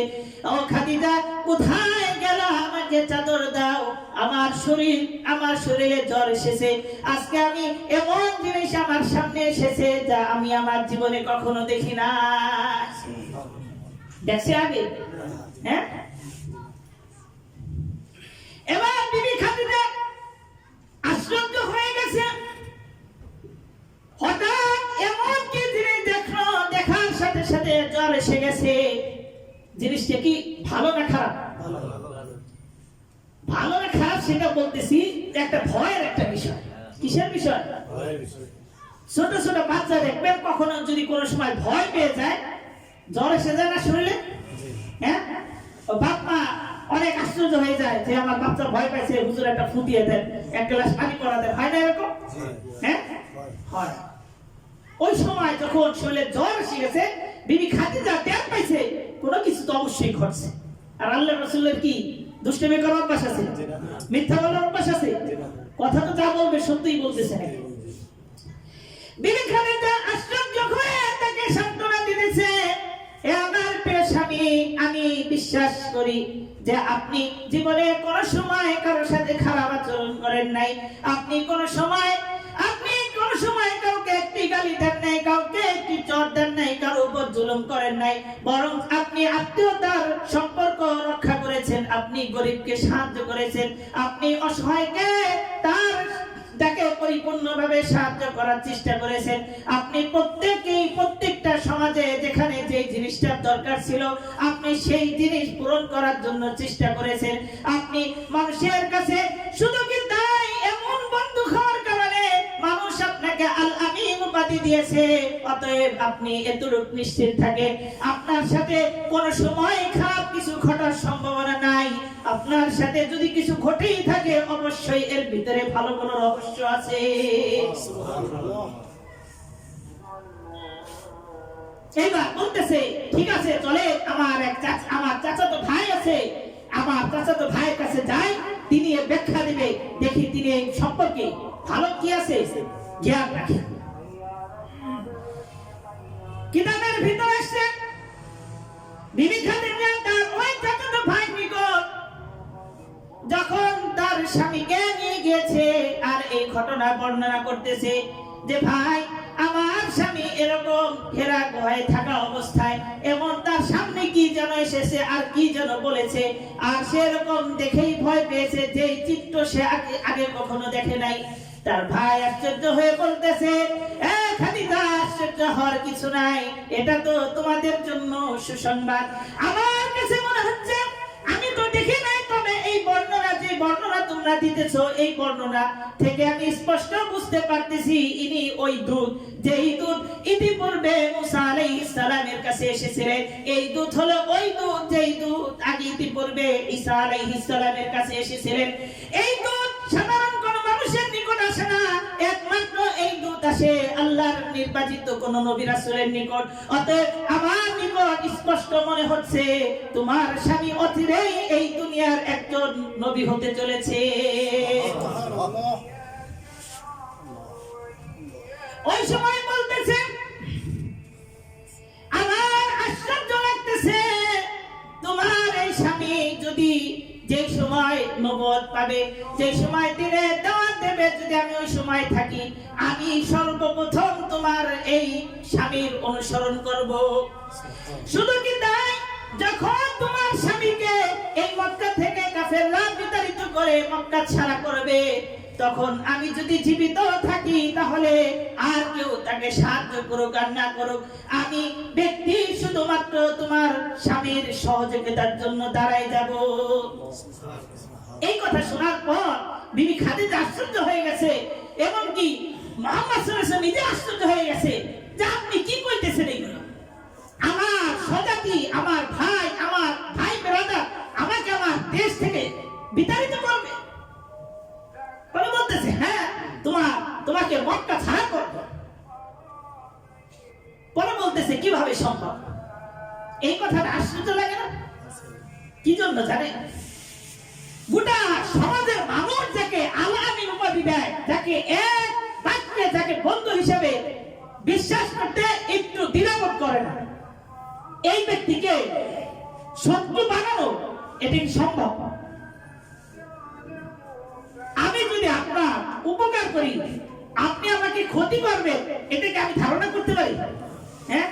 Speaker 3: ও খাদিজা, কোথায় গেল? আমাকে চাদর দাও, আমার শরীরে জ্বর এসেছে। আজকে আমি এমন জিনিস আমার সামনে এসেছে যা আমি আমার জীবনে কখনো দেখি না। দেখছে আগে? হ্যাঁ। এবার বিবি খাদিজা আশ্চর্য হয়ে গেছে। হঠাৎ এমন কি জিনিস দেখলো, দেখার সাথে সাথে জ্বর এসে গেছে। জিনিসটা কি ভালো না খারাপ? ভালো না খারাপ সেটা বলতেছি, একটা ভয়ের একটা বিষয়। কিসের বিষয়? ছোট ছোট বাচ্চা দেখবেন কখনো যদি কোনো সময় ভয় পেয়ে যায়, জ্বর এসে যায় না শরীরে, হ্যাঁ, বাপ মা অনেক আশ্চর্য হয়ে যায় যে আমার বাচ্চা ভয় পাইছে, হুজুর একটা ফু দিয়ে দেন, এক গ্লাস পানি পড়া দেন, হয় না এরকম? হ্যাঁ, হয়। ওই সময় যখন শরীরে জ্বর এসে গেছে, বিবি খাদিজা টের পাইছে কোনো কিছু তো অবশ্যই ঘটছে। আর আল্লাহর রাসূলের কি দুষ্টামি করার অভ্যাস আছে? মিথ্যা বলার অভ্যাস আছে? কথা তো যা বলবে সত্যিই বলতেছে না। বিবি খাদিজা আশ্চর্য হয়ে তাকে সান্ত্বনা দিতেছে, এ আমার প্রিয় স্বামী, আমি বিশ্বাস করি যে আপনি জীবনে কোনো সময় কারোর সাথে খারাপ আচরণ করেন নাই। আপনি কোনো সময় কাউকে একটি গালি দেন নাই, কাউকে একটি চর দেন নাই, কারো উপর জুলুম করেন নাই। বরং আপনি আত্মীয়তার সম্পর্ক রক্ষা করেছেন, আপনি গরিবকে সাহায্য করেছেন, আপনি অসহায়কে তাকে পরিপূর্ণভাবে সাহায্য করার চেষ্টা করেছেন। আপনি প্রত্যেকটা সমাজে যেখানে যে জিনিসটার দরকার ছিল, আপনি সেই জিনিস পূরণ করার জন্য চেষ্টা করেছেন। আপনি মানুষের কাছে শুধু কি তাই, এমন বন্ধু হওয়ার কারণে মানুষ আপনাকে আল আমিন উপাধি দিয়েছে। অতএব আপনি এতটুকু নিশ্চিত থাকেন, আপনার সাথে কোনো সময় খারাপ কিছু ঘটার সম্ভাবনা নাই। আপনার সাথে যদি কিছু ঘটেই থাকে, অবশ্যই এর ভিতরে ভালো কোনো রহস্য আছে। এবার বলতেছে, ঠিক আছে, চলে আমার চাচাতো ভাই আছে, আমার চাচাতো ভাইয়ের কাছে যাই, তিনি এর ব্যাখ্যা দিবে, দেখি তিনি এই সম্পর্কে ভালো কি আছে জ্ঞান রাখেন। কিতাবের ভিতরে আসছে বিবি খাদিজা তার ওই চাচাতো ভাই নিকট যখন তার স্বামীকে নিয়ে গিয়েছে আর এই ঘটনা বর্ণনা করতেছে যে, ভাই, আমার স্বামী এরকম হেরা গুহায় থাকা অবস্থায় এমন তার সামনে কি যেন এসেছে আর কি যেন বলেছে, আর সেরকম দেখেই ভয় পেয়েছে, যে চিত্র সে আগে কখনো দেখে নাই। তার ভাই আশ্চর্য হয়ে বলতেছে, খাদিজা, আশ্চর্য হওয়ার কিছু নাই, এটা তো তোমাদের জন্য সুসংবাদ। আমার কাছে মনে হচ্ছে আমি তো দেখি নাই, তবে এই বর্ণনা তোমরা দিতেছো, এই বর্ণনা থেকে আমি স্পষ্ট বুঝতে পারতেছি ইনি ওই দূত, যেই দূত ইতিপূর্বে মুসা আলাইহিস সালামের কাছে এসেছিলেন। এই দূত হলো ওই দূত যেই দূত আগে ইতিপূর্বে ঈসা আলাইহিস সালামের কাছে এসেছিলেন। এই দূত সাধারণ কোন মানুষের নিকট আসে না, একমাত্র এই দূত আসে আল্লাহর নির্বাচিত কোন নবী রাসূলের নিকট। অতএব আমার নিকট স্পষ্ট মনে হচ্ছে তোমার স্বামী অচিরেই এই দুনিয়ার একজন নবী হতে চলেছে। ওই সময় বলতেছে, আমার আশ্চর্য লাগতেছে, তোমার এই স্বামী যদি যে সময় নবুয়ত পাবে, যে সময় দিনে দাওয়াত দেবে, যদি আমি ওই সময় থাকি, আমি সর্বপ্রথম তোমার এই স্বামীর অনুসরণ করব। শুধু কি তাই, যখন তোমার স্বামীকে এই মক্কা থেকে কাফেররা বিতাড়িত করে মক্কা ছাড়া করবে, তখন আমি যদি জীবিত থাকি, তাহলে আর কেউ তাকে সাহায্য করুক আর না করুক, আমি ব্যক্তি শুধুমাত্র তোমার স্বামীর সহযোগিতার জন্য দাঁড়াই যাব। এই কথা শোনার পর বিবি খাদিজা আশ্চর্য হয়ে গেছে, এমনকি মুহাম্মদ সাল্লাল্লাহু আলাইহি ওয়াসাল্লাম নিজে আশ্চর্য হয়ে গেছে যে আপনি কি কইতেছেন এগুলো? আমার স্বজাতি, আমার ভাই ব্রাদার আমাকে আমার দেশ থেকে বিতাড়িত করবে? আগে মক্কা ছাড়া করব। পরে বলতেছে কিভাবে সম্ভব? এই কথাটা আশ্চর্য লাগে না? কি জন্য জানেন? গোটা সমাজের মানুষ যাকে আল আমিন উপাধি দেয়, যাকে এক বাক্যে যাকে বন্ধু হিসেবে বিশ্বাস করতে একটু দ্বিধাবোধ করে না, এই ব্যক্তিকে শত্রু বানানো এটি সম্ভব? আমি যদি আপনার উপকার করি, আপনি আমাকে ক্ষতি করবেন, এটাকে আমি ধারণা করতে পারি? হ্যাঁ,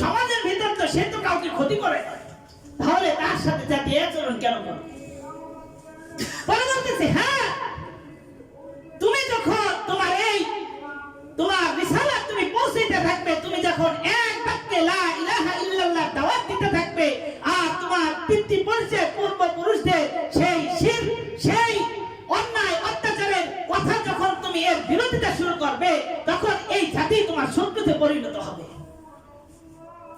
Speaker 3: সমাজের ভিতর তো সে তো কাউকে ক্ষতি করে না, তাহলে তার সাথে জাতি আচরণ কেন করে? পরে বলতেছে, হ্যাঁ, তুমি যখন তোমার রিসালাত তুমি পৌঁছাইতে থাকবে, তুমি যখন এক বাক্যে লা ইলাহা ইল্লাল্লাহ দাওয়াত দিতে থাকবে, আর তোমার পিতৃপুরুষের পূর্বপুরুষদের সেই অন্যায় অত্যাচারের কথা যখন তুমি এর বিরোধিতা শুরু করবে, তখন এই জাতি তোমার শত্রুতে পরিণত হবে।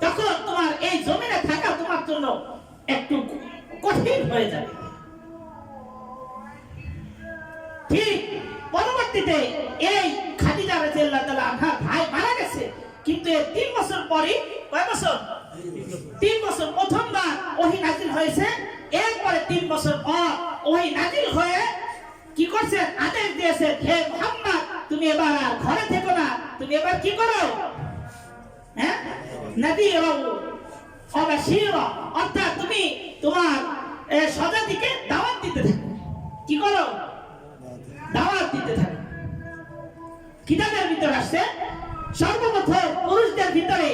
Speaker 3: তখন তোমার এই জমিনে থাকা তোমার জন্য একটু কঠিন হয়ে যাবে। ঠিক পরবর্তীতে এই খাদিজা রাদিয়াল্লাহু তাআলা আনহা ভাই মারা গেছে, কিন্তু এর 3 বছর পরে, কয় বছর? 3 বছর প্রথমবার ওহী নাযিল হয়েছে। এরপরে 3 বছর পর ওহী নাযিল হয়ে কি করছে? আদেশ দিয়েছে, হে মুহাম্মদ, তুমি এবার আর ঘরে থেকো না, তুমি এবার কি করো? হ্যাঁ, নাযীরা ওয়া বাশীরা, অর্থাৎ তুমি তোমার স্বজাতিকে দাওয়াত দিতে থাকো। কি করো? দাওয়াত দিতে থাকে। কিতাবের ভিতর আসছে সর্বপ্রথম পুরুষদের ভিতরে,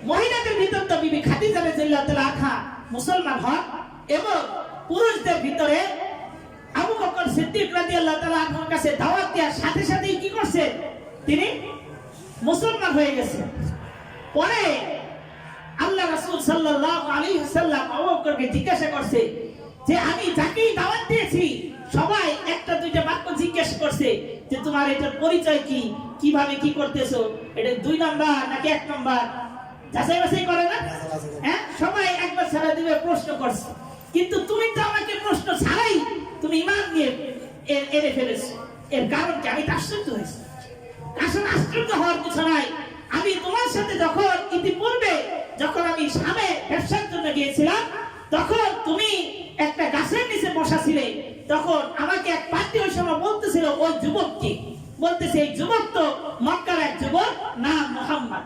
Speaker 3: মহিলাদের ভিতর তো বিবি খাদিজা রাদিয়াল্লাহু তাআলা আনহা মুসলমান হন, এবং পুরুষদের ভিতরে আবু বকর সিদ্দিক রাদিয়াল্লাহু তাআলা আনহুর কাছে দাওয়াত দেওয়ার সাথে সাথেই কি করছে? তিনি মুসলমান হয়ে গেছেন। পরে আল্লাহ রাসূল সাল্লাল্লাহু আলাইহি ওয়াসাল্লাম আবু বকরকে জিজ্ঞাসা করছে যে, আমি যাকেই দাওয়াত দিয়েছি সবাই একটা দুইটা বাক্য জিজ্ঞেস করছে যে তোমার এটার পরিচয় কি, কিভাবে কি করতেছো, এটা 2 নাম্বার নাকি 1 নাম্বার, যাচাই বাছাই করে না? হ্যাঁ, সবাই একবার ছাড়া দিবে প্রশ্ন করছে, কিন্তু তুমি তো আমাকে প্রশ্ন ছাড়াই তুমি ঈমান নিয়ে এনে ফেলেছো। এর কারণ কি? আমি আশ্চর্য হয়েছি। আসলে আশ্চর্য হওয়ার কিছু নাই। আমি তোমার সাথে যখন ইতিপূর্বে যখন আমি শামে ব্যবসার জন্য গিয়েছিলাম, তখন তুমি একটা গাছের নিচে বসা ছিলে, তখন আমাকে এক পার্টি ওই সময় বলতেছিল ওই যুবককে, বলতেছে এই যুবক তো মক্কার এক যুবক, নাম মুহাম্মদ।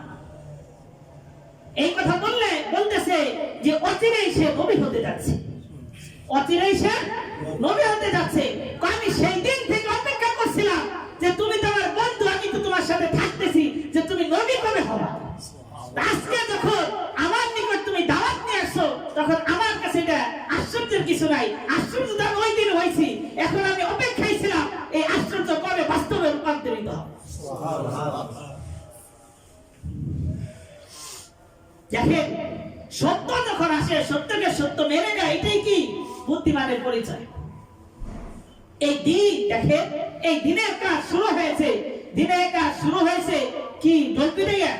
Speaker 3: এই কথা বললে বলতেছে যে অচিরেই সে নবী হতে যাচ্ছে, অচিরেই সে নবী হতে যাচ্ছে। আমি সেই দিন থেকে অপেক্ষা করছিলাম যে তুমি তো আমার বন্ধু, আমি তো তোমার সাথে থাকতেছি, যে তুমি নবী কবে হবা। আজকে যখন আমার নিকট তুমি দাওয়াত নিয়ে আসছো, তখন আমার কাছে এটা আশ্চর্যের কিছু নাই। আশ্চর্য তো ওই দিন হয়েছি, এখন আমি অপেক্ষায় ছিলাম এই আশ্চর্য কবে বাস্তবে রূপান্তরিত হবে। দেখেন, সত্য যখন আসে, সত্যকে সত্য মেনে নেয়, এটাই কি বুদ্ধিমানের পরিচয়। এই দিন দেখেন, এই দিনের কাজ শুরু হয়েছে, দিনের কাজ শুরু হয়েছে কি বলতে দেয়া,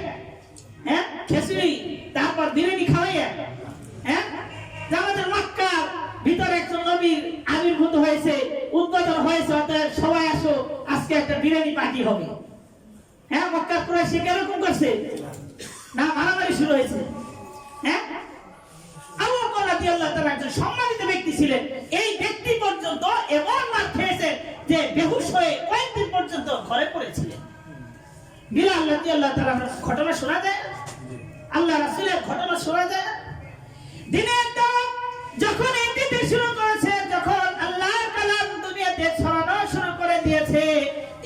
Speaker 3: হ্যাঁ, খিচুড়ি, তারপর বিরিয়ানি খাওয়াইয়া, হ্যাঁ, আমাদের মক্কার ভিতরে একজন নবীর আবির্ভূত হয়েছে, উদ্বোধন হয়েছে, অতএব সবাই আসো, আজকে একটা বিরিয়ানি পার্টি হবে। হ্যাঁ, মক্কার কুরাইশি কিরকম করছে না, মারামারি শুরু হয়েছে। হ্যাঁ, আবু বকর রাদিয়াল্লাহু তাআলা একজন সম্মানিত ব্যক্তি ছিলেন। এই ব্যক্তি পর্যন্ত এমন মার খেয়েছেন যে বেহুশ হয়ে কয়েকদিন পর্যন্ত ঘরে পড়েছিলেন। বিলাল রাদিয়াল্লাহু তাআলা ঘটনা শোনা যায়, আল্লাহ রাসূলের ঘটনা শোনা যায়। দিনের দাওয়াত যখন এই দিতে শুরু করেছে, যখন আল্লাহর কালাম দুনিয়াতে ছড়ানো শুরু করে দিয়েছে,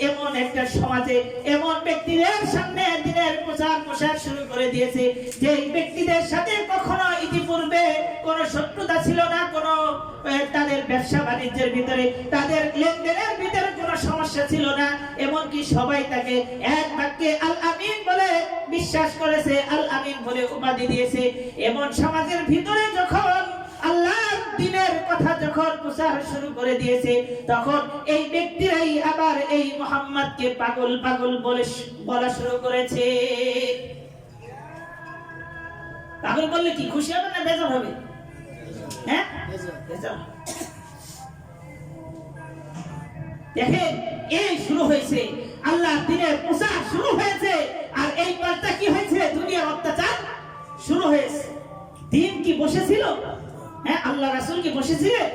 Speaker 3: এমন একটা সমাজে এমন ব্যক্তিদের সামনে দিনের প্রচার প্রসার শুরু করে দিয়েছে, যে ব্যক্তিদের সাথে কখনো ইতিপূর্বে কোনো শত্রুতা ছিল না, কোনো তাদের ব্যবসা বাণিজ্যের ভিতরে, তাদের লেনদেনের ভিতরে কোনো সমস্যা ছিল না। এমনকি সবাই তাকে এক বাক্যে আল আমিন বলে বিশ্বাস করেছে, আল আমিন বলে উপাধি দিয়েছে। এমন সমাজের ভিতরে যখন আল্লাহর দ্বীনের কথা যখন প্রচার শুরু করে দিয়েছে, তখন এই ব্যক্তিরাই আবার এই মুহাম্মদকে পাগল পাগল বলে বলা শুরু করেছে। পাগল বললে কি খুশি হবে না বেজার হবে? হ্যাঁ, বেজার। দেখেন, এই শুরু হয়েছে। আল্লাহ দিনের প্রচার শুরু হয়েছে, আর এই পাল্টা কি হয়েছে, দুনিয়ার অত্যাচার শুরু হয়েছে। দিন কি বসেছিল? হ্যাঁ, আল্লাহ রাসূল কি বসেছিলেন?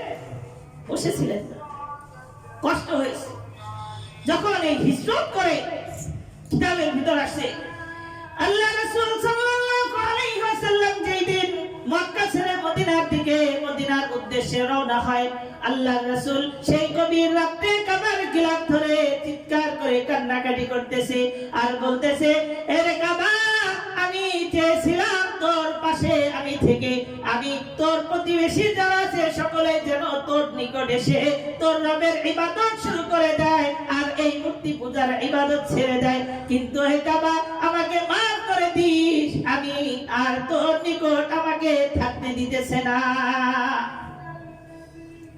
Speaker 3: বসেছিলেন না। কষ্ট হয়েছে যখন এই হিজরত করে কিতাবের ভিতর আসে আল্লাহ রাসূল সাল্লাল্লাহু আলাইহি ওয়াসাল্লাম যেই দিন মক্কা ছেড়ে মদিনার দিকে, মদিনার উদ্দেশ্যে রওনা হয়, আল্লাহ রাসূল সেই গভীর রাতে কাবার গিলাফ ধরে চিৎকার করে কান্নাকাটি করতেছে আর বলতেছে, এরে কাবা, আমি চেয়েছিলাম তোর পাশে আমি থেকে, আমি তোর প্রতিবেশী যারা আছে সকলে যেন তোর নিকট এসে তোর রবের ইবাদত শুরু করে দেয় আর এই মূর্তি পূজার ইবাদত ছেড়ে দেয়, কিন্তু হে কাবা, আমাকে মাফ করে দিস, আমি আর তোর নিকট আমাকে থাকতে দিতেছে না।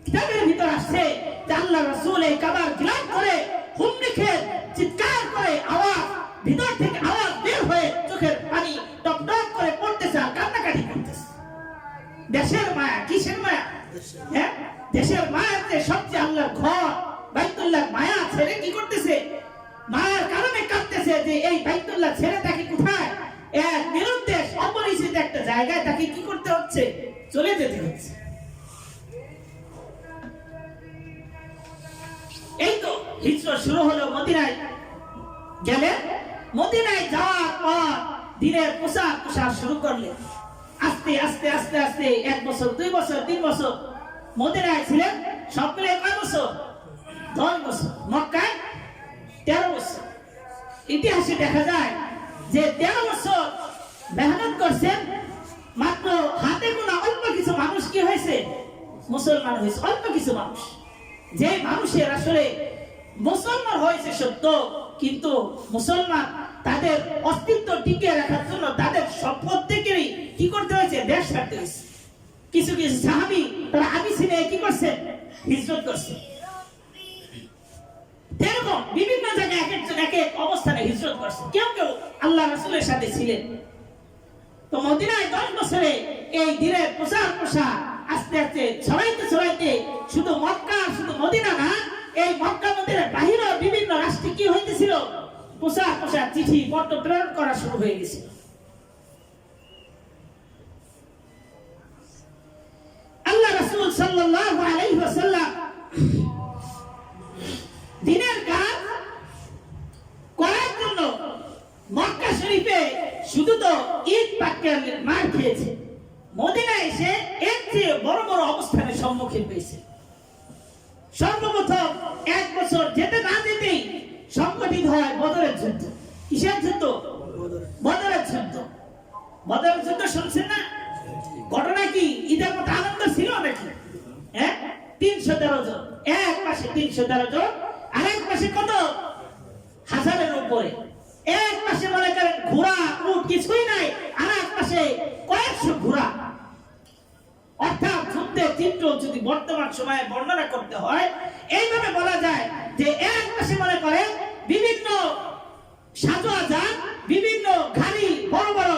Speaker 3: কিতাবের ভিতর আসছে যে আল্লাহ রাসূল এই কাবার গিলাফ করে হুমড়ি খেয়ে চিৎকার করে আওয়াজ, ভিতর থেকে আওয়াজ বের হয়ে চোখের পানি টপ টপ করে পড়তেছে আর কান্নাকাটি করতেছে। দেশের মায়া, কিসের মায়া? হ্যাঁ, দেশের মায়াতে সবচেয়ে আল্লাহর ঘর বাইতুল্লাহ মায়া ছেড়ে কি করতেছে? মায়ার কারণে কাঁদতেছে যে এই বাইতুল্লাহ ছেড়ে তাকে কোথায়, এক নিরুদ্দেশ অপরিচিত একটা জায়গায় তাকে কি করতে হচ্ছে? চলে যেতে হচ্ছে। এই তো হিজরত শুরু হলো, মদিনায় গেলে, মদিনায় যাওয়ার পর দিনের প্রচার শুরু করলেন। আস্তে আস্তে আস্তে আস্তে 1 বছর, 2 বছর, 3 বছর মদিনায় ছিলেন। সব মিলে কয় বছর? 10 বছর। মক্কায় 13 বছর। ইতিহাসে দেখা যায় যে 13 বছর মেহনত করছেন, মাত্র হাতে গোনা অল্প কিছু মানুষ কি হয়েছে? মুসলমান হয়েছে। অল্প কিছু মানুষ, যে মানুষের আসলে মুসলমান হয়েছে সত্য, কিন্তু মুসলমান তাদের অস্তিত্ব টিকিয়ে রাখার জন্য তাদের সব প্রত্যেকেরই কি করতে হয়েছে? দেশ ছাড়তে হয়েছে। কিছু কিছু সাহাবী তারা আবিসিনে কি করছে? হিজরত করছে। এরকম বিভিন্ন জায়গায় এক একজন এক এক অবস্থানে হিজরত করছে। কেউ কেউ আল্লাহ রাসূলের সাথে ছিলেন। তো মদিনায় 10 বছরে এই দিনের প্রচার আস্তে আস্তে ছড়াইতে শুধু মক্কা, শুধু মদিনা না, এই মক্কা মদিনার বাহিরেও বিভিন্ন রাষ্ট্রে কি হইতেছিল? প্রচার চিঠি পত্র প্রেরণ করা শুরু হয়ে গেছিল। আল্লাহ রাসূল সাল্লাল্লাহু আলাইহি ওয়াসাল্লাম দিনের কাজ করার জন্য মক্কা শরীফে শুধু তো ঈদ পাকের মার খেয়েছে, মদিনায় এসে এর চেয়ে বড় বড় অবস্থানের সম্মুখীন হয়েছে। সর্বপ্রথম 1 বছর যেতে না যেতেই সংগঠিত হয় বদরের যুদ্ধ। কিসের যুদ্ধ? বদরের যুদ্ধ। বদরের যুদ্ধ শুনছেন না? ঘটনা কি ঈদের মতো আনন্দ ছিল নাকি? হ্যাঁ, 313 জন, এক পাশে 313 জন, আরেক পাশে কত? 1000-এর উপরে। এক পাশে মনে করেন ঘোড়া উট কিছুই নাই, আর এক পাশে কয়েকশো ঘোড়া। অর্থাৎ যুদ্ধের চিত্র যদি বর্তমান সময়ে বর্ণনা করতে হয়, এইভাবে বলা যায় যে এক পাশে মনে করেন বিভিন্ন সাজোয়াজান, বিভিন্ন গাড়ি, বড় বড়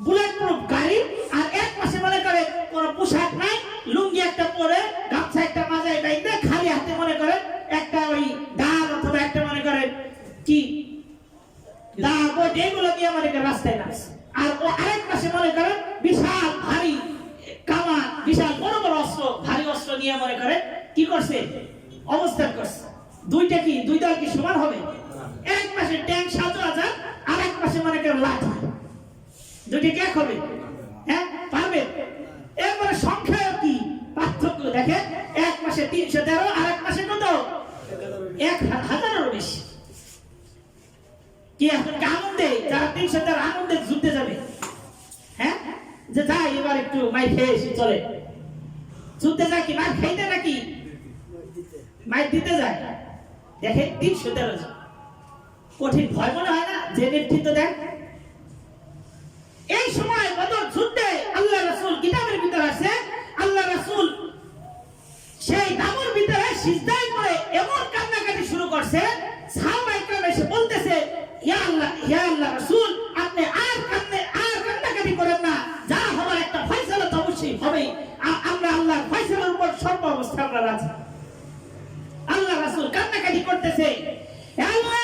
Speaker 3: বুলেট প্রুফ গাড়ি, আর এক পাশে মনে করেন কোনো পোশাক নাই, লুঙ্গি একটা পরে, গামছা একটা মাথায় বাইন্ধে, খালি হাতে মনে করেন একটা ওই ডাল অথবা একটা মনে করেন কি দা বই, এগুলো নিয়ে মনে করেন রাস্তায় নামছে। আর আরেক পাশে মনে করেন বিশাল ভারী কামান, বিশাল বড় বড় অস্ত্র, ভারী অস্ত্র নিয়ে মনে করেন কি করছে? অবস্থান করছে। দুইটা কি, দুই দল কি সমান হবে? এক পাশে ট্যাঙ্ক সাজোয়াজান, আর এক পাশে মনে করেন লাঠি, দুটি কে হবে? হ্যাঁ, পারবে? এরপরে সংখ্যা কি পার্থক্য দেখেন, এক পাশে 313, আর এক পাশে কত? 1000-এরও বেশি। কি এখন আনন্দে যারা 313 আনন্দে যুদ্ধে যাবে? হ্যাঁ, যে যাই এবার একটু মাই খেয়ে এসে চলে যুদ্ধে যায়, কি মার খাইতে নাকি মাই দিতে যায়? দেখেন 313 জন, কঠিন ভয় মনে হয় না? যে নেতৃত্ব দেন এই সময় বদর যুদ্ধে আল্লাহ রাসূল কিতাবের ভিতর আছে, আল্লাহ রাসূল সেই দামুর ভিতরে সিজদায় পড়ে এমন কান্নাকাটি শুরু করছে, সাহাবায়ে কেরাম এসে বলতেছে, ইয়া আল্লাহ রাসূল, আপনি আর কান্নাকাটি করেন না, যা হবার একটা ফয়সালা তো অবশ্যই হবে, আমরা আল্লাহর ফয়সালার উপর সর্ব অবস্থা আমরা রাজি। আল্লাহ রাসূল কান্নাকাটি করতেছে, হে আল্লাহ,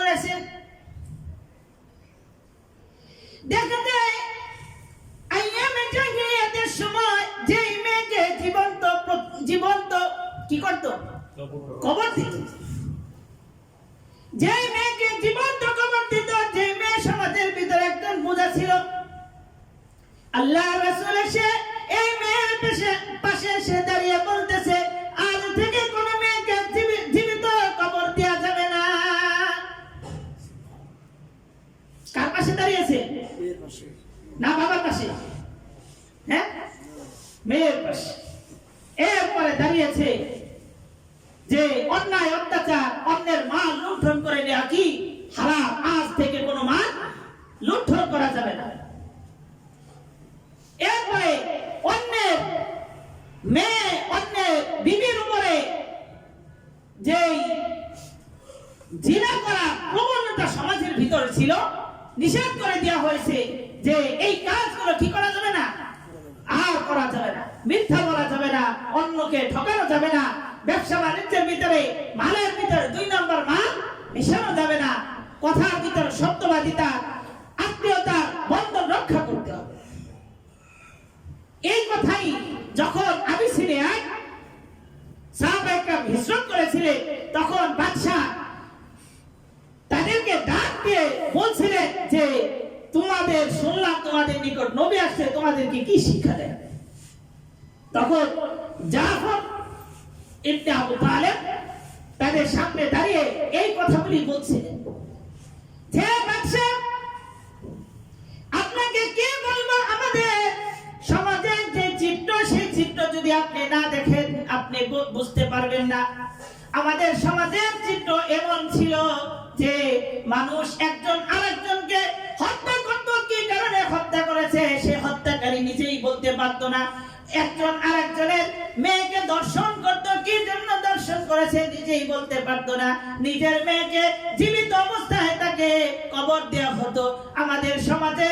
Speaker 3: করেছেন। দেখা যায় আইয়ামে জাহিলিয়াতের সময় যেই মেয়েকে জীবন্ত কি করত? কবর দিত। যেই মেয়েকে জীবন্ত কবর দিত, যেই মেয়ে সমাজের ভিতরে একজন বোঝা ছিল, আল্লাহ রাসূল এসে এই মেয়ের পাশে এসে দাঁড়িয়ে বলতেছে, আজ থেকে কোন মেয়েকে জীবিত কবর দেওয়া যাবে না। কার পাশে দাঁড়িয়েছে? না বাবার পাশে, হ্যাঁ, মেয়ের পাশে। এরপরে দাঁড়িয়েছে যে অন্যায় অত্যাচার, অন্যের মাল লুণ্ঠন করে নেওয়া কি হারাম, আজ থেকে কোনো মাল লুণ্ঠন করা যাবে না। এরপরে অন্যের মেয়ে, অন্যের বিবির উপরে যে জিনা করা প্রবণতা সমাজের ভিতরে ছিল, নিষেধ করে দেওয়া হয়েছে যে এই কাজগুলো কি করা যাবে না, আর করা যাবে না। মিথ্যা বলা যাবে না, অন্যকে ঠকানো যাবে না, ব্যবসা বাণিজ্যের ভিতরে মালের ভিতরে 2 নম্বর মাল মেশানো যাবে না, কথার ভিতরে সত্যবাদিতা, আত্মীয়তার বন্ধন রক্ষা করতে হবে। এই কথাই যখন আবিসিনিয়ায় সাহাবায়ে কেরাম হিজরত করেছিলেন, তখন বাদশা তাদেরকে ডাক দিয়ে বলছিলেন যে তোমাদের শুনলাম তোমাদের নিকট নবী আসছে, তোমাদেরকে কি শিক্ষা দেন? তখন জাফর ইবনে আবু তালেব তাদের সামনে দাঁড়িয়ে এই কথাগুলি বলছিলেন যে বাদশা, আপনাকে কে বলবো, আমাদের সমাজের যে চিত্র, সেই চিত্র যদি আপনি না দেখেন আপনি বুঝতে পারবেন না। আমাদের সমাজের চিত্র এমন ছিল যে মানুষ একজন আরেকজনকে হত্যা করত, কি কারণে হত্যা করেছে সে হত্যাকারী নিজেই বলতে পারতো না। একজন আরেকজনের মেয়েকে দর্শন করত, কি জন্য দর্শন করেছে নিজেই বলতে পারতো না। নিজের মেয়েকে জীবিত অবস্থায় তাকে কবর দেওয়া হতো। আমাদের সমাজে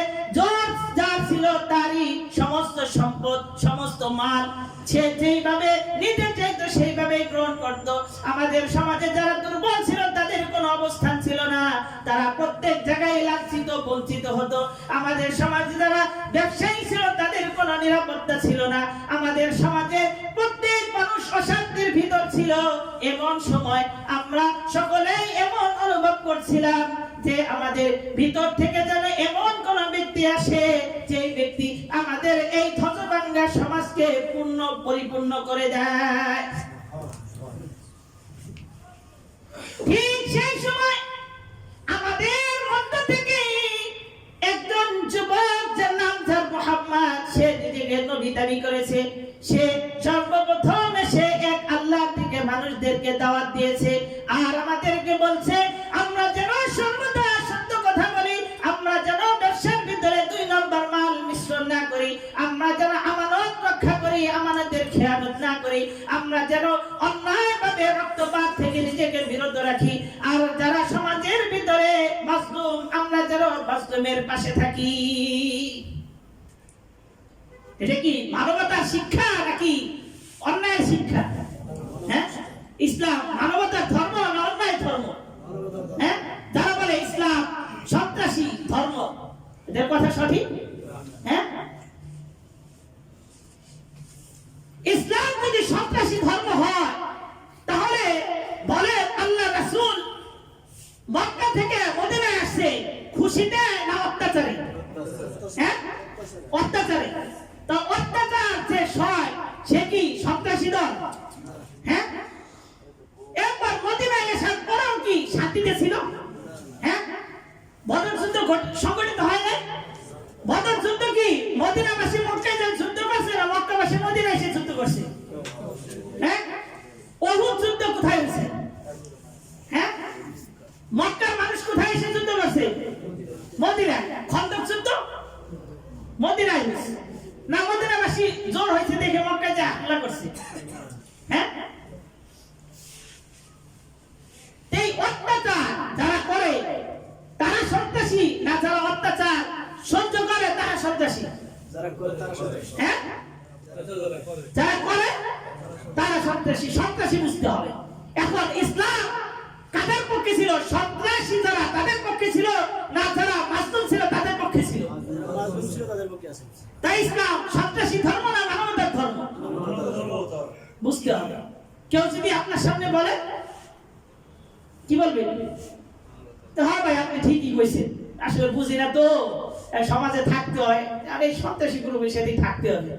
Speaker 3: যার ছিল তারই সমস্ত সম্পদ, সমস্ত মাল সে যেইভাবে নিজে চাইতো সেইভাবেই গ্রহণ করত। আমাদের সমাজে যারা দুর্বল ছিল তাদের কোনো অবস্থান ছিল না, তারা প্রত্যেক জায়গায় লাঞ্ছিত বঞ্চিত হতো। আমাদের সমাজে যারা ব্যবসায়ী ছিল তাদের কোনো নিরাপত্তা ছিল না। আমাদের সমাজে প্রত্যেক মানুষ অশান্তির ভিতর ছিল। এমন সময় আমরা সকলেই এমন অনুভব করছিলাম যে আমাদের ভিতর থেকে যেন এমন কোন ব্যক্তি আসে যে ব্যক্তি আমাদের এই ধ্বজভাঙ্গা সমাজকে পরিপূর্ণ করে দেয়। ঠিক সেই সময় আমাদের মধ্য থেকে একজন যুবক, যার নাম মুহাম্মদ, সে নিজেকে নবী দাবি করেছে। সে সর্বপ্রথম এসে এক আল্লাহর দিকে মানুষদেরকে দাওয়াত দিয়েছে, আর আমাদেরকে বলছে আমরা যেন সর্বদা সত্য কথা বলি, আমরা যেন ব্যবসার ভিতরে 2 নম্বর মাল মিশ্রণ না করি, আমরা যেন আমানত রক্ষা করি, আমানতের খেয়ানত না করি, আমরা যেন অন্যায়ভাবে রক্তপাত থেকে নিজেকে বিরত রাখি, আর যারা সমাজের ভিতরে মাজলুম আমরা যেন মাজলুমের পাশে থাকি। এটা কি মানবতার শিক্ষা নাকি অন্যায় শিক্ষা? হ্যাঁ, ইসলাম মানবতার ধর্ম না অন্যায় ধর্ম? হ্যাঁ, যারা বলে ইসলাম সন্ত্রাসী ধর্ম, এদের কথা সঠিক? হ্যাঁ, ইসলাম যদি সন্ত্রাসী ধর্ম হয় তাহলে বলে আল্লাহ রাসূল মক্কা থেকে মদিনায় আসছে খুশিতে না অত্যাচারে? হ্যাঁ, অত্যাচারে। তো অত্যাচার যে সয় সে কি সন্ত্রাসী দল? হ্যাঁ, একবার মদিনায় আসার পরেও কি শান্তিতে ছিল? হ্যাঁ, বদর যুদ্ধ সংগঠিত হয় নাই? বদর যুদ্ধ কি মদিনাবাসী মক্কায় যে যুদ্ধ করছে না মক্কাবাসী মদিনায় এসে যুদ্ধ করছে? হ্যাঁ, উহুদ যুদ্ধ কোথায় হয়েছে? হ্যাঁ, মক্কার মানুষ কোথায় এসে যুদ্ধ করছে? মদিনায়। খন্দক যুদ্ধ মদিনায় হয়েছে না মদিনাবাসী জোর হয়েছে দেখে মক্কায় যে হামলা করছে? হ্যাঁ, এই অত্যাচার যারা করে তারা সন্ত্রাসী না যারা অত্যাচার সহ্য করে তারা সন্ত্রাসী? হ্যাঁ, যারা করে তারা সন্ত্রাসী। সন্ত্রাসী বুঝতে হবে। এখন ইসলাম কাদের পক্ষে ছিল? সন্ত্রাসী যারা ইসলাম সন্ত্রাসী ধর্ম না মানবতার ধর্ম? বুঝতে হবে। কেউ যদি আপনার সামনে বলে, কি বলবেন? তো হ্যাঁ ভাই আপনি ঠিকই কইছেন, আসলে বুঝি না তো, সমাজে থাকতে হয় আর এই সন্ত্রাসী গ্রুপের সাথেই থাকতে হবে,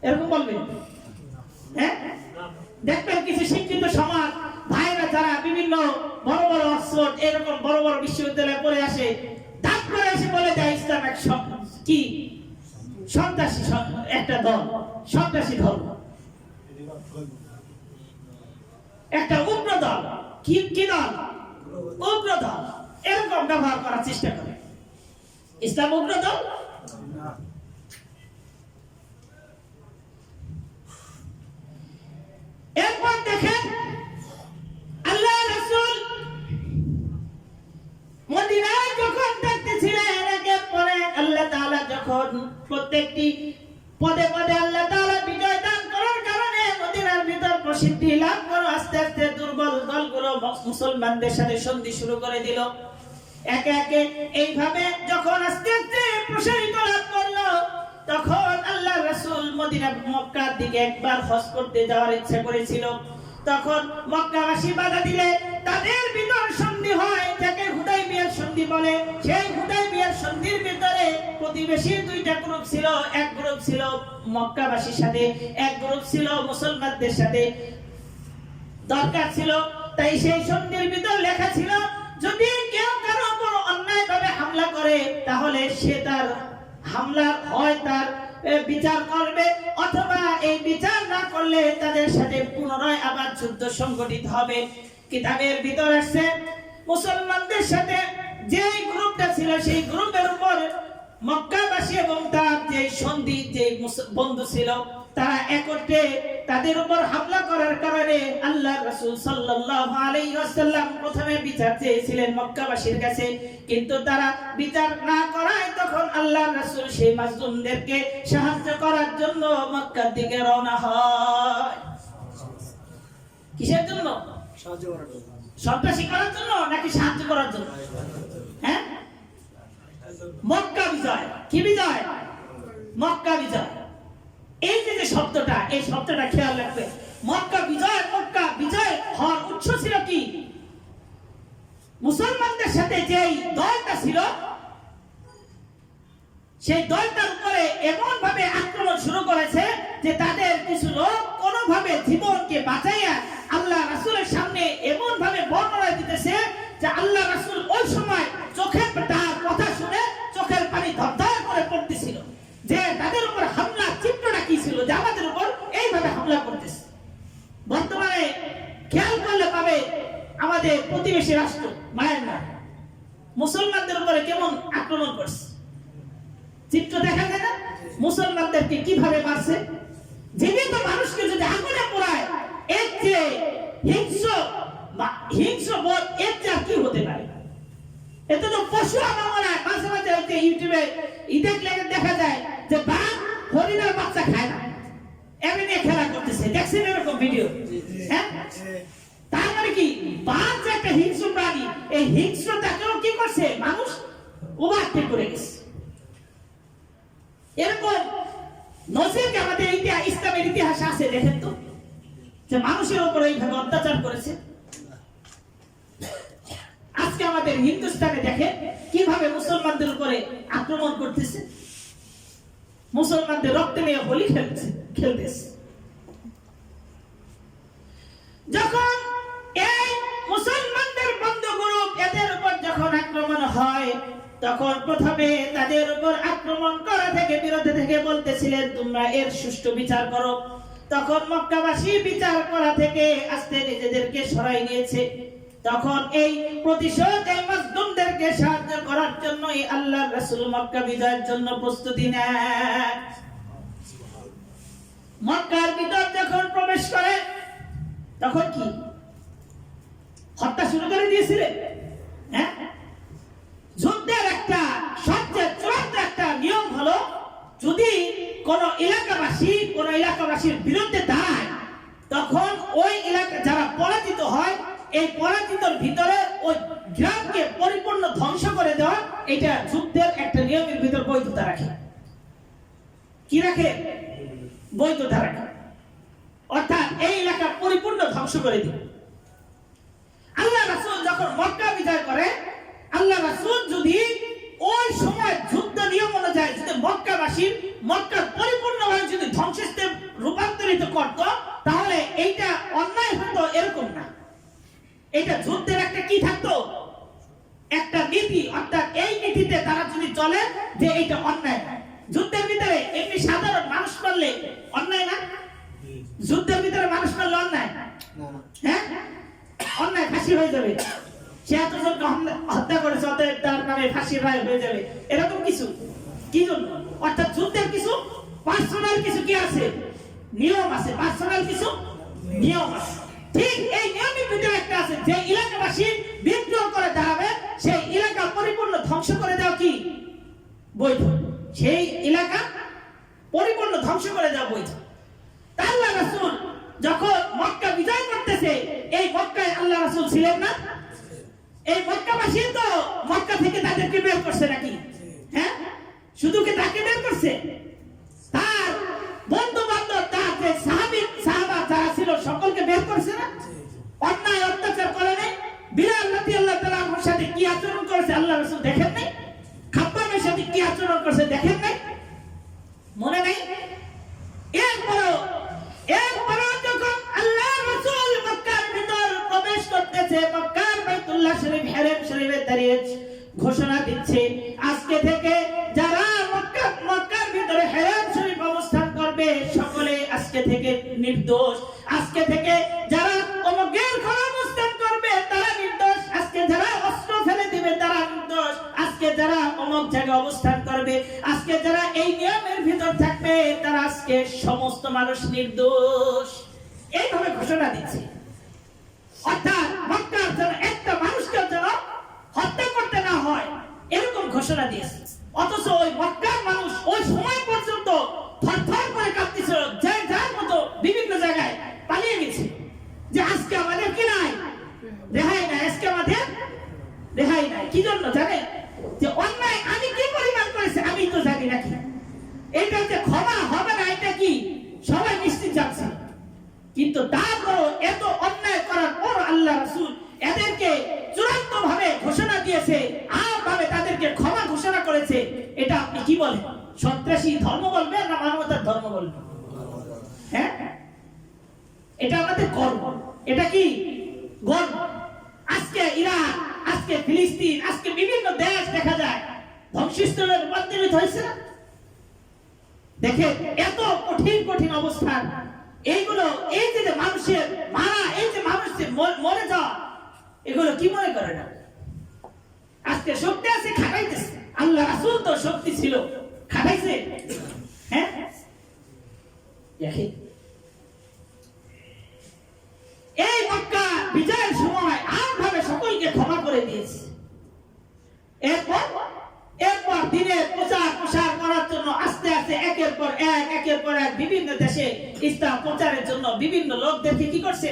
Speaker 3: এরকম বলবেন? হ্যাঁ, দেখবেন কিছু শিক্ষিত সমাজ ভাইরা যারা বিভিন্ন বড় বড় অক্সফোর্ড এরকম বড় বড় বিশ্ববিদ্যালয়ে পড়ে আসে, দাঁত করে এসে বলে দেয় ইসলাম এক কি সন্ত্রাসী একটা দল, সন্ত্রাসী ধর্ম, একটা উগ্র দল, কি কি দল? উগ্র দল, এরকম ব্যবহার করার চেষ্টা করে। ইসলাম উগ্র দল? এরপর দেখেন আল্লাহ রাসূল মদিনায় যখন থাকতেছিলেন, একের পর এক আল্লাহ তাআলা যখন প্রত্যেকটি পদে পদে আল্লাহ তাআলা বিজয় দান করার কারণে মদিনার ভিতর প্রসিদ্ধি লাভ করে আস্তে আস্তে দুর্বল দলগুলো মুসলমানদের সাথে সন্ধি শুরু করে দিল। একে একে এইভাবে যখন আস্তে আস্তে প্রসারিত লাভ করলো, তখন আল্লাহ রাসূল মদিনা মক্কার দিকে একবার হজ করতে যাওয়ার ইচ্ছা করেছিল। তখন মক্কাবাসী বাধা দিলে তাদের ভিতর সন্ধি হয়, যাকে হুদাইবিয়ার সন্ধি বলে। সেই হুদাইবিয়ার সন্ধির ভিতরে প্রতিবেশী দুইটা গ্রুপ ছিল, এক গ্রুপ ছিল মক্কাবাসীর সাথে, এক গ্রুপ ছিল মুসলমানদের সাথে। দরকার ছিল, তাই সেই সন্ধির ভিতর লেখা ছিল যদি কেউ কারো উপর অন্যায়ভাবে হামলা করে তাহলে সে তার হামলার হয় তার বিচার করবে, অথবা এই বিচার না করলে তাদের সাথে পুনরায় আবার যুদ্ধ সংগঠিত হবে। কিতাবের ভিতর আছে মুসলমানদের সাথে যে গ্রুপটা ছিল সেই গ্রুপের উপর মক্কাবাসী এবং তার যে সন্ধি যে বন্ধু ছিল তারা একত্রে তাদের উপর হামলা করার কারণে আল্লাহ রাসূল সাল্লাল্লাহু আলাইহি ওয়াসাল্লাম প্রথমে বিচার চেয়েছিলেন মক্কাবাসীর কাছে, কিন্তু তারা বিচার না করায় তখন আল্লাহ রাসূল সেই মাজলুমদেরকে সাহায্য করার জন্য মক্কার দিকে রওনা হয়। কিসের জন্য?
Speaker 2: সাহায্য করার জন্য।
Speaker 3: সন্ত্রাসী করার জন্য নাকি সাহায্য করার জন্য? হ্যাঁ, মক্কা বিজয়। কি বিজয়? মক্কা বিজয়। এই যে শব্দটা, এই শব্দটা খেয়াল রাখবে। মক্কা বিজয় হওয়ার উৎস ছিল কি? মুসলমানদের সাথে যেই দলটা ছিল সেই দলটার উপরে এমন ভাবে আক্রমণ শুরু করেছে যে তাদের কিছু লোক কোনোভাবে জীবনকে বাঁচাইয়া আল্লাহ রাসূলের সামনে এমন ভাবে বর্ণনা দিতেছে যে আল্লাহ রাসূল ওই সময় চোখের তার কথা শুনে চোখের পানি ধরধর করে পড়তেছিল, যে তাদের উপর হামলার চিত্রটা কি ছিল, যে আমাদের উপর এইভাবে হামলা করতেছে। বর্তমানে খেয়াল করলে পাবে আমাদের প্রতিবেশী রাষ্ট্র মায়ানমার মুসলমানদের উপরে কেমন আক্রমণ করছে, চিত্র দেখা যায় না? মুসলমানদেরকে কিভাবে মারছে। জীবিত মানুষকে যদি আগুনে পোড়ায়, এর চেয়ে হিংস্র বোধ এর চেয়ে কি হতে পারে? এতে তো পশু আমারা মাঝে মাঝে ইউটিউবে দেখলে দেখা যায় যে বাঘ হরিণের বাচ্চা খায় না, এমনি নিয়ে খেলা করতেছে, দেখছেন এরকম ভিডিও? হ্যাঁ, তার মানে কি বাঘ যে একটা হিংস্র প্রাণী, এই হিংস্রতাকেও কি করছে মানুষ ওভারটেক করে গেছে। এরকম নজির আমাদের ইসলামের ইতিহাসে আছে, দেখেন তো, যে মানুষের উপর এইভাবে অত্যাচার করেছে। আজকে আমাদের হিন্দুস্তানে দেখেন কিভাবে মুসলমানদের উপরে আক্রমণ করতেছে, মুসলমানদের রক্ত নিয়ে হোলি খেলতেছে। যখন এই মুসলমানদের বন্ধু গ্রুপ এদের উপর যখন আক্রমণ হয়, তখন প্রথমে তাদের উপর আক্রমণ করা থেকে বিরত থেকে বলতেছিলেন তোমরা এর সুষ্ঠু বিচার করো। তখন মক্কাবাসী বিচার করা থেকে আস্তে নিজেদেরকে সরাই নিয়েছে। তখন এই প্রতিশোধ এই মাজলুমদেরকে সাহায্য করার জন্য আল্লাহর রাসূল মক্কা বিজয়ের জন্য প্রস্তুতি নেন। মক্কার ভিতর যখন প্রবেশ করে তখন কি হত্যা শুরু করে দিয়েছিলেন? হ্যাঁ, যুদ্ধের একটা সবচেয়ে চূড়ান্ত একটা নিয়ম হলো যদি কোন এলাকাবাসীর বিরুদ্ধে দাঁড়ায়, তখন ওই এলাকা যারা পরাজিত হয়, এই পরাজিতর ভিতরে ওই গ্রামকে পরিপূর্ণ ধ্বংস করে দেওয়া, এটা যুদ্ধের একটা নিয়মের ভিতর বৈধতা রাখে। কি রাখে? বৈধতা রাখে, অর্থাৎ এই এলাকা পরিপূর্ণ ধ্বংস করে দিবে। আল্লাহ রাসূল যখন মক্কা বিজয় করে, আল্লাহ রাসূল যদি ওই সময় যুদ্ধ নিয়ম অনুযায়ী যদি মক্কাবাসীর মক্কা পরিপূর্ণভাবে যদি ধ্বংসস্থানে রূপান্তরিত করত, তাহলে এইটা অন্যায় হতো এরকম না। এটা যুদ্ধের একটা কি থাকতো? একটা নীতি, অর্থাৎ এই নীতিতে তারা যদি চলে যে এটা অন্যায় না। যুদ্ধের ভিতরে এমনি সাধারণ মানুষ মারলে অন্যায় না? যুদ্ধের ভিতরে মানুষ মারলে অন্যায়? হ্যাঁ, অন্যায়, ফাঁসি হয়ে যাবে। সে এতজনকে হত্যা করেছে, অতএব তার নামে ফাঁসির রায় হয়ে যাবে, এরকম কিছু। কি জন্য? অর্থাৎ যুদ্ধের কিছু পার্সোনাল কিছু কি আছে? নিয়ম আছে, পার্সোনাল কিছু নিয়ম আছে। ঠিক এই নিয়মের ভিতরে একটা আছে, যে এলাকাবাসী বিদ্রোহ করে দাঁড়াবে সেই এলাকা পরিপূর্ণ ধ্বংস করে দেওয়া কি বৈধ? সেই এলাকা পরিপূর্ণ ধ্বংস করে দেওয়া বৈধ। আল্লাহ রাসূল যখন মক্কা বিজয় করতেছে, এই মক্কায় আল্লাহ রাসূল ছিলেন না? এই মক্কাবাসী তো মক্কা থেকে তাদেরকে বের করছে নাকি? হ্যাঁ, শুধু কি তাকে বের করছে? তার বন্ধু বান্ধব, তার যে সাহাবা যারা ছিল সকলকে বের করছে না? অন্যায় অত্যাচার করে নাই? বিলাল রাদিয়াল্লাহু তাআলা আনহুর সাথে কি আচরণ করেছে আল্লাহ রাসূল দেখেন নাই? খাব্বাবের সাথে কি আচরণ করেছে দেখেন নাই? মনে নাই? এরপরও যখন আল্লাহ রাসূল মক্কার ভিতর প্রবেশ করতেছে, মক্কার বাইতুল্লাহ শরীফ হারাম শরীফে দাঁড়িয়ে ঘোষণা দিচ্ছে, আজকে থেকে যারা মক্কার ভিতরে হারাম শরীফ অবস্থান করবে সকলে আজকে থেকে নির্দোষ। আজকে থেকে যারা অমুকের ঘরে অবস্থান করবে তারা নির্দোষ। আজকে যারা অস্ত্র ফেলে দিবে তারা নির্দোষ। আজকে যারা অমুক জায়গায় অবস্থান করবে, আজকে যারা এই নিয়মের ভিতর থাকবে তারা আজকে সমস্ত মানুষ নির্দোষ। এইভাবে ঘোষণা দিচ্ছে। অর্থাৎ মক্কার যেন একটা মানুষকে যেন হত্যা করতে না হয় এরকম ঘোষণা দিয়েছে। অথচ ওই মক্কার মানুষ ওই সময় পর্যন্ত থরথর করে কাঁপতেছিল, যে যার মতো বিভিন্ন জায়গায় পালিয়ে গেছে, যে আজকে আমাদের কি নাই, রেহাই নাই, আজকে আমাদের রেহাই নাই। কি জন্য জানেন? যে অন্যায় আমি কি পরিমাণ করেছি আমি তো জানি নাকি, এটা যে ক্ষমা হবে না এটা কি সবাই নিশ্চিত জানছে। কিন্তু তারপরও এত অন্যায় করার পর আল্লাহ রাসূল এদেরকে চূড়ান্ত ভাবে ঘোষণা দিয়েছে, আমভাবে তাদেরকে ক্ষমা ঘোষণা করেছে। এটা আপনি কি বলেন? সন্ত্রাসী ধর্ম বলবেন না মানবতার ধর্ম বলবেন? হ্যাঁ, এটা আমাদের গর্ব। এটা কি গর্ব? আজকে ইরাক, আজকে ফিলিস্তিন, আজকে বিভিন্ন দেশ দেখা যায় ধ্বংসস্তূপে রূপান্তরিত হয়েছে না? দেখেন এত কঠিন কঠিন অবস্থান, এইগুলো, এই যে মানুষের মারা, এই যে মানুষের মরে যাওয়া, এগুলো কি মনে করে না? আজকে শক্তি আছে খাটাইতেছে। আল্লাহ রাসূল তো শক্তি ছিল, খাটাইছে। হ্যাঁ, দেখেন এই মক্কা বিজয়ের সময় আমভাবে সকলকে ক্ষমা করে দিয়েছে। এরপর দিনের প্রচার করার জন্য আস্তে আস্তে একের পর এক বিভিন্ন দেশে ইসলাম প্রচারের জন্য বিভিন্ন লোকদেরকে কি করছে?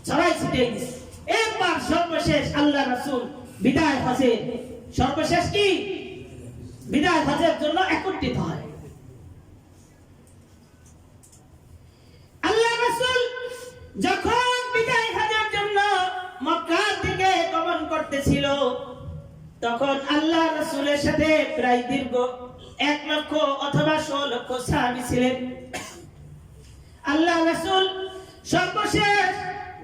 Speaker 3: ছড়াই ছিটিয়ে দিয়েছে। এরপর সর্বশেষ আল্লাহ রাসূল বিদায় হজে, সর্বশেষ কি বিদায় হজের জন্য একত্রিত হয়। আল্লাহ রাসূল যখন বিদায় হজের জন্য মক্কা থেকে গমন করতেছিল, তখন আল্লাহ রাসূলের সাথে প্রায় দীর্ঘ 1 লক্ষ অথবা 100 লক্ষ সাহাবী ছিলেন। আল্লাহ রাসূল সর্বশেষ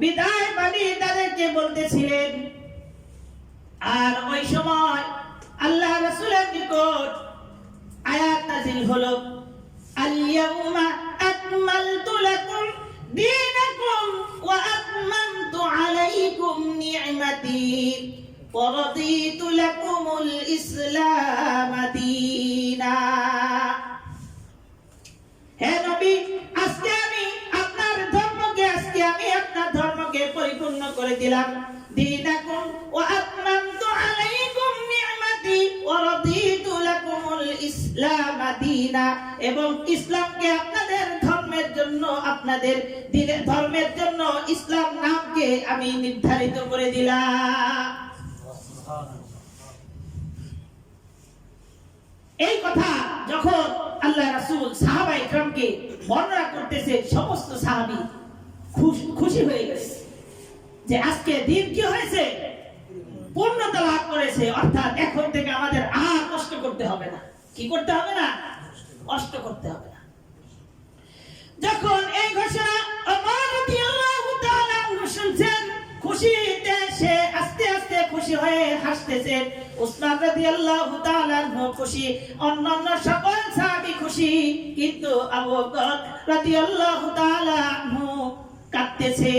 Speaker 3: বিদায় বাণী তাদেরকে বলতেছিলেন। আর ওই সময় আল্লাহ রাসূলের নিকট আয়াত নাযিল হলো, আল-ইয়াউমা আকমালতু লাকুম দীনাকুম ওয়া আতমামতু আলাইকুম নি'মাতি ওয়া রাদিতু লাকুমুল ইসলাম দীনা। হে নবী, আজকে আমি আপনার ধর্মকে পরিপূর্ণ করে দিলাম। দীনাকুম ওয়া আতমামতু আলাইকুম নি'মাতি ওয়া রাদিতু লাকুমুল ইসলাম দীনা, এবং ইসলামকে আপনাদের ধর্মের জন্য, আপনাদের দ্বীনের ধর্মের জন্য ইসলাম নামকে আমি নির্ধারিত করে দিলাম। এই কথা যখন আল্লাহ রাসূল সাহাবায়ে ইকরামকে বর্ণনা করতেছে, সমস্ত সাহাবী খুশি হয়ে গেছে যে আজকে দিন কি হয়েছে, পূর্ণতা লাভ করেছে। অর্থাৎ এখন থেকে আমাদের আর কষ্ট করতে হবে না। কি করতে হবে না? কষ্ট করতে হবে না। যখন এই ঘোষণা ওমর রাদিয়াল্লাহু তাআলা শুনছেন, খুশিতে সে আস্তে আস্তে খুশি হয়ে হাসতেছেন। উসমান রাদিয়াল্লাহু তাআলা খুশি, অন্যান্য সকল সাহাবী খুশি, কিন্তু আবু বকর রাদিয়াল্লাহু তাআলা কাঁদতেছে।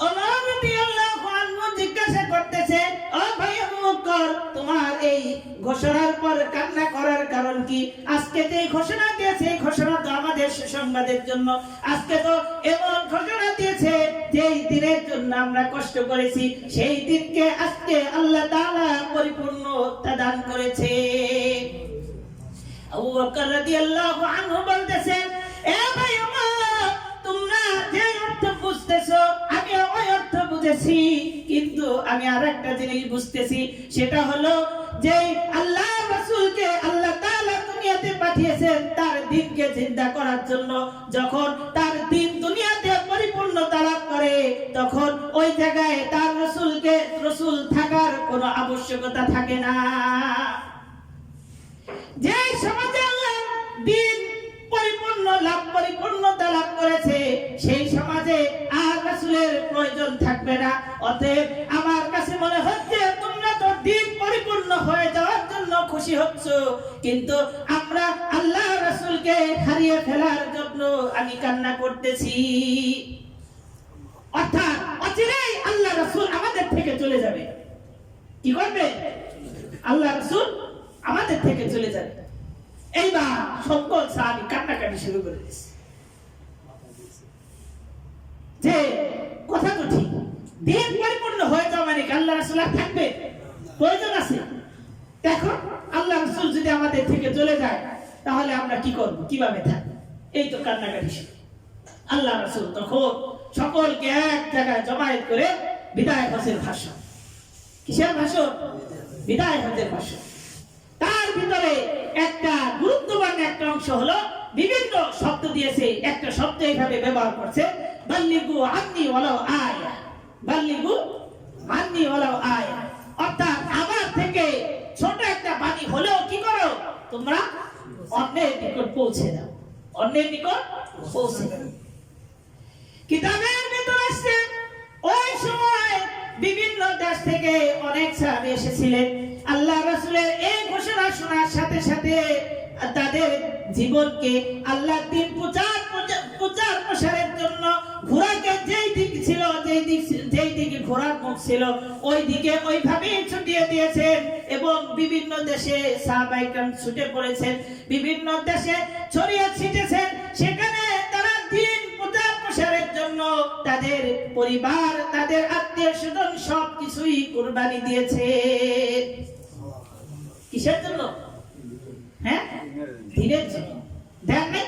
Speaker 3: ওমর রাদিয়াল্লাহু আনহু জিজ্ঞাসা করতেছে, ও ভাই আবু বকর, তোমার এই ঘোষণার পর কান্না করার কারণ কি? আজকে যে ঘোষণা দিয়েছে, ঘোষণা তো আমাদের সুসংবাদের জন্য। আজকে তো এমন ঘোষণা দিয়েছে যেই দিনের জন্য আমরা কষ্ট করেছি, সেই দিনকে আজকে আল্লাহ তাআলা পরিপূর্ণতা দান করেছে। আবু বকর রাদিয়াল্লাহু আনহু বলতেছেন, এ ভাই ওমর, তোমরা যে অর্থ বুঝতেছো আমি ওই অর্থ বুঝেছি, কিন্তু আমি আরেকটা জিনিস বুঝতেছি, সেটা হলো যে আল্লাহ রাসূলকে আল্লাহ তাআলা দুনিয়াতে পাঠিয়েছেন তার দ্বীনকে জিন্দা করার জন্য। যখন তার দ্বীন দুনিয়াতে পরিপূর্ণতা লাভ করে, তখন ওই জায়গায় তার রাসূল থাকার কোনো আবশ্যকতা থাকে না। যে সমাজে আল্লাহ দ্বীন পরিপূর্ণতা লাভ করেছে, সেই সমাজে আর রাসূলের প্রয়োজন থাকবে না। অতএব আমার কাছে মনে হচ্ছে তোমরা তো দ্বীন পরিপূর্ণ হয়ে যাওয়ার জন্য খুশি হচ্ছ, কিন্তু আমরা আল্লাহ রাসূলকে হারিয়ে ফেলার জন্য আমি কান্না করতেছি। অর্থাৎ অচিরেই আল্লাহ রাসূল আমাদের থেকে চলে যাবে। কি করবে? আল্লাহ রাসূল আমাদের থেকে চলে যাবে। এইবার সকল সাহাবী কান্নাকাটি শুরু করে দিয়েছে যে কথা তো ঠিক, দিন পরিপূর্ণ হয়ে যাওয়া মানে আল্লাহ রাসূল থাকবে, প্রয়োজন আছে। দেখো আল্লাহ রাসূল যদি আমাদের থেকে চলে যায় তাহলে আমরা কি করব, কিভাবে থাকব? এই তো কান্নাকাটি শুরু। আল্লাহ রাসূল তখন সকলকে এক জায়গায় জমায়েত করে বিদায় হজের ভাষণ, কিসের ভাষণ? বিদায় হজের ভাষণ। তার ভিতরে একটা গুরুত্বপূর্ণ একটা অংশ হলো বিভিন্ন শব্দ দিয়েছে। একটা শব্দ এইভাবে ব্যবহার করছে, বাল্লিগু আন্নি ওয়ালাউ আয়া, বাল্লিগু আন্নি ওয়ালাউ আয়া। অর্থাৎ আমার থেকে ছোট একটা বাণী হলেও কি করো, তোমরা অন্যের নিকট পৌঁছে দাও, অন্যের নিকট পৌঁছে দাও। কিতাবের ভিতর আসছে ওই সময় বিভিন্ন দেশ থেকে অনেক সাহাবী এসেছিলেন। আল্লাহ রাসূলের এই ঘোষণা শোনার সাথে সাথে তাদের জীবনকে আল্লাহ দ্বীন প্রচার প্রসারের জন্য ঘোড়াকে যেই দিকে ঘোড়ার মুখ ছিল ওই দিকে ওইভাবে ছুটিয়ে দিয়েছেন, এবং বিভিন্ন দেশে সাহাবায়ে কেরাম ছুটে পড়েছেন, বিভিন্ন দেশে ছড়িয়ে ছিটেছেন। সেখানে তারা দ্বীন প্রচার প্রসারের জন্য তাদের পরিবার, তাদের আত্মীয় স্বজন সবকিছুই কুরবানি দিয়েছে। কিসের জন্য? হ্যাঁ, দ্বীনের জন্য। দেখেন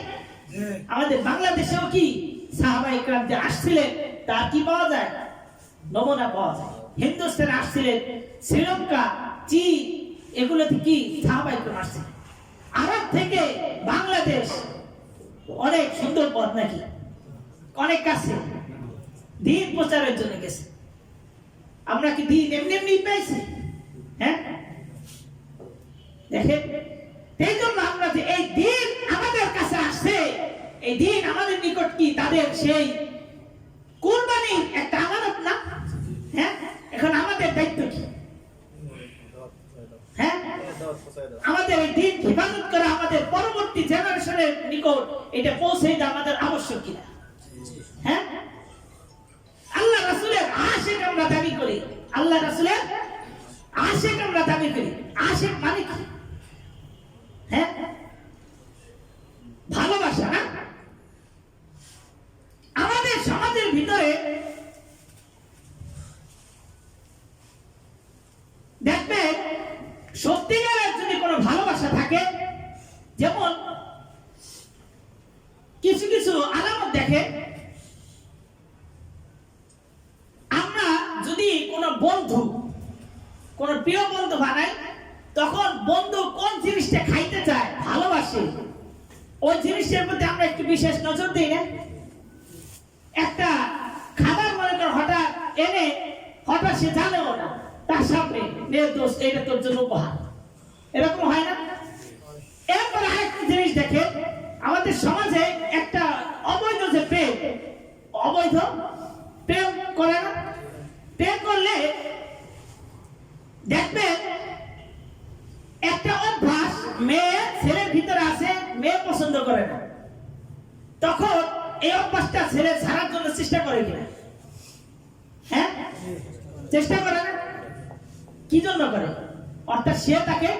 Speaker 3: আমাদের বাংলাদেশেও কি সাহাবায়ে কেরাম যে আসছিলেন তা কি পাওয়া যায়, নমুনা পাওয়া যায়। হিন্দুস্তানে আসছিলেন, শ্রীলঙ্কা, চীন, এগুলোতে কি সাহাবায়ে কেরাম আসছিলেন। আরব থেকে বাংলাদেশ অনেক সুন্দর পথ নাকি, অনেক কাছে, দ্বীন প্রচারের জন্য গেছে। আমরা কি দ্বীন এমনি এমনি পেয়েছি? হ্যাঁ, দেখেন এই জন্য আমরা যে এই দ্বীন আমাদের কাছে আসছে, এই দ্বীন আমাদের নিকট কি তাদের সেই কুরবানির একটা আমানত না? হ্যাঁ, এখন আমাদের দায়িত্ব কি? হ্যাঁ, আমাদের এই দ্বীন হেফাজত করা, আমাদের পরবর্তী জেনারেশনের নিকট এটা পৌঁছে দেওয়া আমাদের আবশ্যক কিনা? হ্যাঁ, আল্লাহ রাসূলের আশিক আমরা দাবি করি, আল্লাহ রাসূলের আশিক আমরা দাবি করি। আশিক মানে কি? হ্যাঁ, ভালোবাসা না? আমাদের সমাজের ভিতরে দেখবেন সত্যিকারের যদি কোনো ভালোবাসা থাকে, যেমন কিছু কিছু আলামত দেখে, আমরা যদি কোনো বন্ধু, কোনো প্রিয় বন্ধু বানাই, তখন বন্ধু কোন জিনিসটা খাইতে চায়, ভালোবাসে, ওই জিনিসের প্রতি আমরা একটু বিশেষ নজর দিই না? একটা খাবার মনে কর হঠাৎ এনে হঠাৎ সে জানেও না, তার সামনে নে দোস্ত এটা তোর জন্য উপহার, এরকম হয় না? এরপরে আরেকটা জিনিস দেখেন, আমাদের সমাজে একটা অবৈধ যে প্রেম, অবৈধ প্রেম করে না? প্রেম করলে দেখবেন একটা অভ্যাস মেয়ে ছেলের ভিতরে আছে, মেয়ে পছন্দ করে না, তখন এই অভ্যাসটা ছেলে ছাড়ার জন্য চেষ্টা করে কিনা? হ্যাঁ, চেষ্টা করে না? কি জন্য করে? অর্থাৎ সে তাকে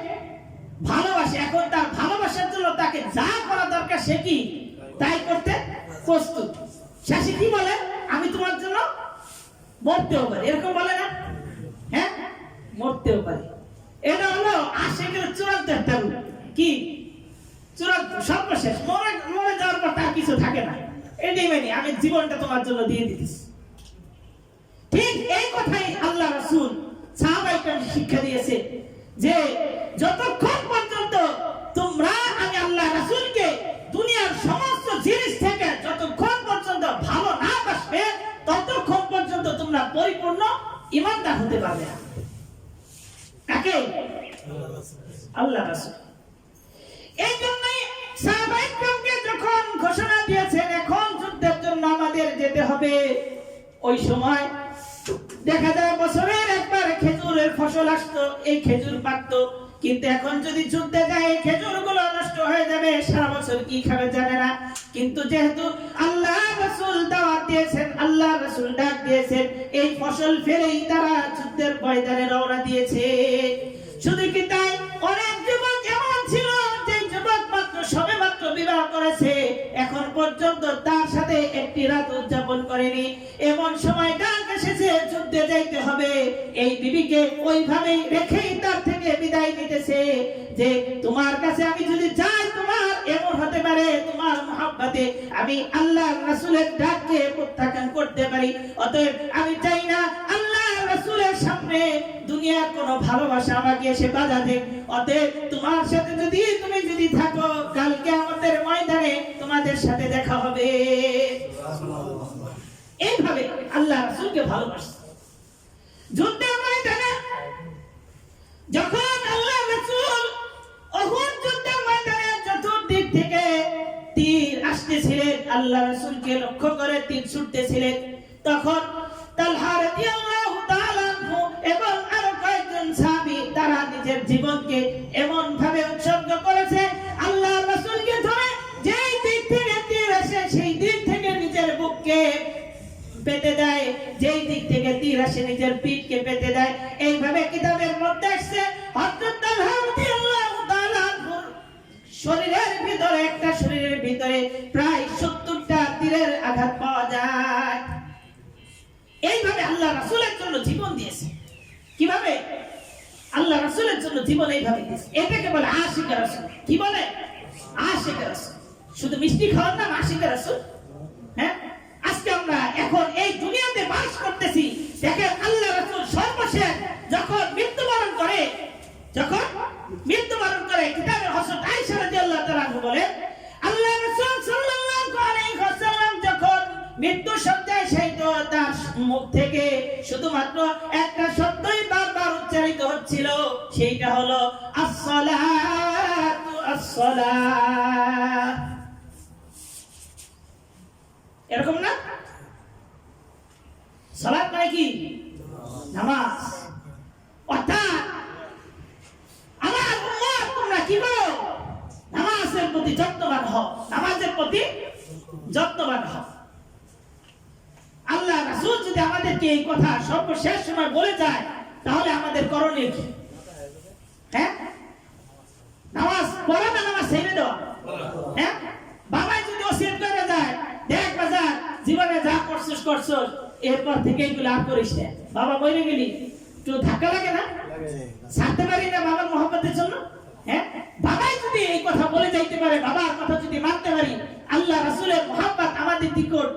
Speaker 3: ভালোবাসে, এখন তার ভালোবাসার জন্য তাকে যা করা দরকার সে কি তাই করতে প্রস্তুত। শেষে কি বলে? আমি তোমার জন্য মরতেও পারি, এরকম বলে না? হ্যাঁ, মরতেও পারি। এটা হলো আশিকের চূড়ান্ত একটা রূপ। কি চূড়ান্ত? সর্বশেষ মরে যাওয়ার পর তার কিছু থাকে না, এটাই মানে আমি জীবনটা তোমার জন্য দিয়ে দিতেছি। ঠিক এই কথাই আল্লাহ রাসূল সাহাবায়ে শিক্ষা দিয়েছে যে যতক্ষণ পর্যন্ত তোমরা আমি আল্লাহ রাসূলকে দুনিয়ার সমস্ত জিনিস থেকে যতক্ষণ পর্যন্ত ভালো না বাসবে ততক্ষণ পর্যন্ত তোমরা পরিপূর্ণ ঈমানদার হতে পারবে না। কাকে? আল্লাহ রাসূল। এই জন্যই সাহাবায়ে কেরামকে যখন ঘোষণা দিয়েছেন এখন যুদ্ধের জন্য আমাদের যেতে হবে, ওই সময় দেখা যায় বছরের একবার খেজুরের ফসল আসতো, এই খেজুর পাকতো, কিন্তু এখন যদি যুদ্ধে যায় খেজুরগুলো নষ্ট হয়ে যাবে, সারা বছর কি খাবে জানে না। কিন্তু যেহেতু আল্লাহ রাসূল দাওয়াত দিয়েছেন, আল্লাহ রাসূল ডাক দিয়েছেন, এই ফসল ফেলেই তারা যুদ্ধের ময়দানে রওনা দিয়েছে। শুধু কি তাই, অনেক যুবক এমন ছিল যে যুবক মাত্র সবেমাত্র বিবাহ করেছে, এখন পর্যন্ত তার সাথে একটি রাত উদযাপন করেনি। এমন সময় ডাক এসেছে যুদ্ধে যাইতে হবে, এই বিবিকে ওইভাবে রেখেই তার থেকে বিদায় নিতেছে যে তোমার কাছে আমি যদি যাই তোমার এমন হতে পারে তোমার মহব্বতে আমি আল্লাহর রাসূলের ডাককে প্রত্যাখ্যান করতে পারি, অতএব আমি চাই না আল্লাহ রাসূলের সামনে দুনিয়ার কোনো ভালোবাসা আমাকে এসে বাধা দেয়। অতএব তোমার সাথে তুমি যদি থাকো কালকে আমাদের ময়দানে তোমাদের সাথে দেখা হবে। এইভাবে আল্লাহ রাসূলকে ভালোবাসে। যুদ্ধের ময়দানে যখন আল্লাহ রাসূল উহুদ যুদ্ধের ময়দানে চতুর্দিক থেকে তীর আসতেছিলেন, আল্লাহ রাসূলকে লক্ষ্য করে তীর ছুটতেছিলেন, তখন তালহা রাদিয়াল্লাহু তাআলা আনহু এবং আরো কয়েকজন সাহাবী তারা নিজের জীবনকে এমন ভাবে উৎসর্গ করেছে আল্লাহ রাসূলকে ধরে যেই দিক থেকে তীর আসে সেই দিক থেকে নিজের বুককে পেতে দেয়, যেই দিক থেকে তীর আসে নিজের পিঠকে পেতে দেয়। এইভাবে কিতাবের মধ্যে আসছে হযরত তালহা রাদিয়াল্লাহু তাআলা আনহু শরীরের ভিতরে প্রায় 70টা তীরের আঘাত পাওয়া যায়। এইভাবে আল্লাহ রাসূলের জন্য জীবন দিয়েছে। কিভাবে? আল্লাহ রাসূলের জন্য জীবন এইভাবে দিয়েছে। এটাকে বলে আশিক রাসূল। কি বলে? আশিক রাসূল। শুধু মিষ্টি খাওয়ার নাম আশিক রাসূল? হ্যাঁ, আজকে আমরা এখন এই দুনিয়াতে বাস করতেছি, দেখেন আল্লাহ রাসূল সর্বশেষ যখন মৃত্যুবরণ করে কিতাবে হযরত আয়েশা রাদিয়াল্লাহু তাআলা বলে আল্লাহ রাসূল সাল্লাল্লাহু আলাইহি ওয়াসাল্লাম যখন মৃত্যু শয্যায় শায়িত, তার মুখ থেকে শুধুমাত্র একটা শব্দই বারবার উচ্চারিত হচ্ছিল, সেইটা হলো আসসালাতু আসসালাত। এরকম না? সালাত মানে কি? নামাজ। অর্থাৎ আমার উম্মত তোমরা কি করো? নামাজের প্রতি যত্নবান হও, নামাজের প্রতি যত্নবান হও। আল্লাহ রাসূল যদি আমাদেরকে এই কথা সর্বশেষ সময় বলে যায় তাহলে আমাদের করণীয় কি? হ্যাঁ, নামাজ পড়া না নামাজ ছেড়ে দেওয়া? হ্যাঁ, বাবাই যদি ওসিয়ত করে যায়, দেখ বাজার জীবনে যা করছিস এরপর থেকে এগুলো আর করিস না, বাবা মরে গেলি একটু ধাক্কা লাগে না? ছাড়তে পারি না বাবার মহব্বতের জন্য। হ্যাঁ, বাবাই যদি এই কথা বলে যাইতে পারে, বাবার কথা যদি মানতে পারি, আল্লাহ রাসূলের মহব্বত আমাদের নিকট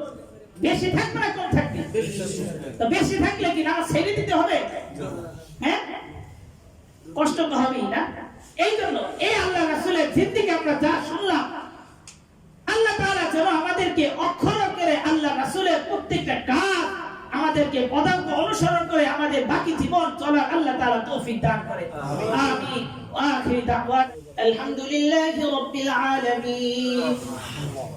Speaker 3: বেশি থাকবে না কম থাকবে? তো বেশি থাকলে কি নামাজ ছেড়ে দিতে হবে? হ্যাঁ, কষ্ট তো হবেই না। এই জন্য এই আল্লাহ রাসূলের জিন্দেগি আমরা যা শুনলাম, যেন আমাদেরকে অক্ষর অক্ষরে আল্লাহ রাসূলের প্রত্যেকটা কাজ আমাদেরকে পদাঙ্ক অনুসরণ করে আমাদের বাকি জীবন চলার আল্লাহ তাআলা তৌফিক দান করে আমিন ওয়া আখির দাওয়াত আলহামদুলিল্লাহি রাব্বিল আলামিন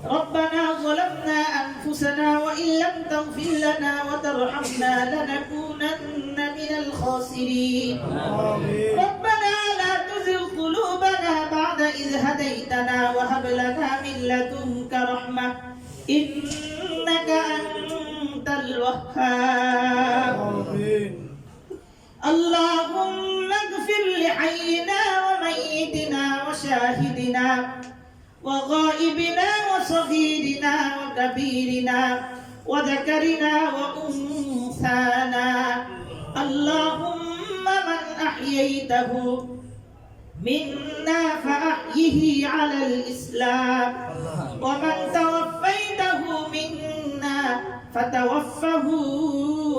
Speaker 3: ربنا ظلمنا أنفسنا وإن لم تغفر لنا وترحمنا لنكونن من الخاسرين ربنا لا تزغ قلوبنا بعد إذ هديتنا وهب لنا من لدنك رحمة إنك أنت الوهاب اللهم اغفر لحينا وميتنا وشاهدنا وغائبنا وصغيرنا وكبيرنا وذكرنا وأنثانا اللهم من أحييته منا فأحيه على الإسلام ومن توفيته منا فتوفه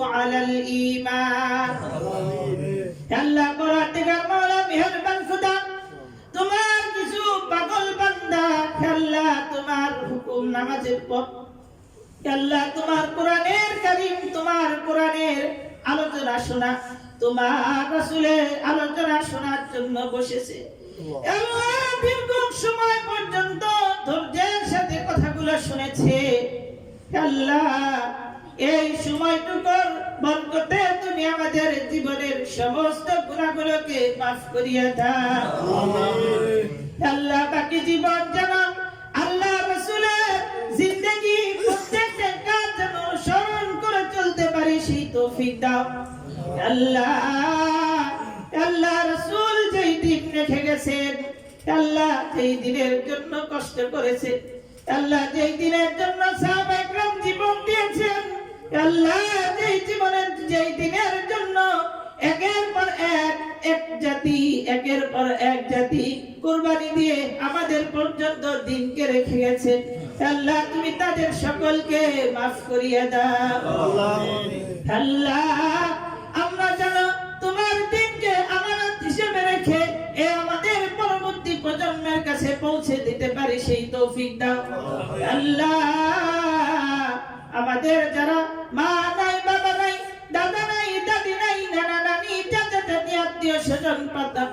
Speaker 3: على الإيمان আল্লাহ পরওয়ারদিগার মাওলা মেহেরবান খুদা তোমার কিছু পাগল বান্দা আল্লাহ তোমার হুকুম নামাজের পর আল্লাহ তোমার কোরআনের কারীম তোমার কোরআনের আলোচনা শোনা তোমার রাসূলের আলোচনা শোনার জন্য বসেছে আল্লাহ দীর্ঘ সময় পর্যন্ত ধৈর্যের সাথে কথাগুলো শুনেছে আল্লাহ এই সময়টুকুর বরকতে তুমি আমাদের জীবনের সমস্ত গুনাহগুলোকে মাফ করিয়া দাও আমিন আল্লাহ বাকি জীবন যেন আল্লাহ রাসূলের জিন্দেগি প্রত্যেকটা কাজ যেন স্মরণ করে চলতে পারি সেই তৌফিক দাও আল্লাহ আল্লাহ রাসূল যেই দিন রেখে গেছেন আল্লাহ যেই দিনের জন্য কষ্ট করেছে আল্লাহ যেই দিনের জন্য সাহাবা একরাম জীবন দিয়েছেন আল্লাহ যেই দিনের জন্য একের পর এক জাতি কুরবানি দিয়ে আমাদের পর্যন্ত দিনকে রেখে গেছেন আল্লাহ তুমি তাদের সকলকে মাফ করিয়ে দাও আল্লাহ আমরা যেন তোমার দিনকে আমানত হিসেবে রেখে আমাদের পরবর্তী প্রজন্মের কাছে পৌঁছে দিতে পারি সেই তৌফিক দাও আল্লাহ আমাদের যারা মা নাই বাবা নাই দাদা নাই দাদি নাই নানা নানি চাচা চাচি আত্মীয় স্বজন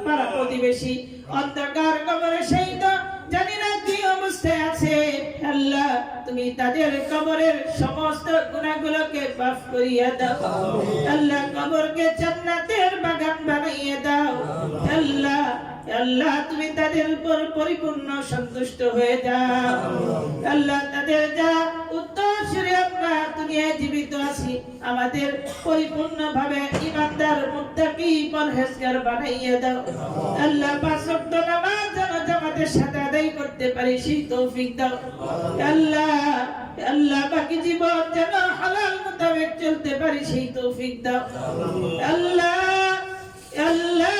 Speaker 3: পাড়া প্রতিবেশী অন্ধকার কবরে শহীদ জানি না কি অবস্থায় আছে আল্লাহ তুমি তাদের কবরের সমস্ত গুনাহগুলোকে মাফ করিয়ে দাও আল্লাহ কবরকে জান্নাতের বাগান বানিয়ে দাও আল্লাহ আল্লাহ তুমি তাদের উপর পরিপূর্ণ সন্তুষ্ট হয়ে যাও আল্লাহ তাদের যা উত্তরসূরি আমরা দুনিয়ায় জীবিত আছি আমাদের পরিপূর্ণভাবে ঈমানদার মুত্তাকি পরহেজগার বানাইয়ে দাও আল্লাহ পাঁচ ওয়াক্ত নামাজ যেন জামাতের সাথে আদায় করতে পারি সেই তৌফিক দাও আল্লাহ আল্লাহ বাকি জীবন যেন হালাল মোতাবেক চলতে পারি সেই তৌফিক দাও আল্লাহ আল্লাহ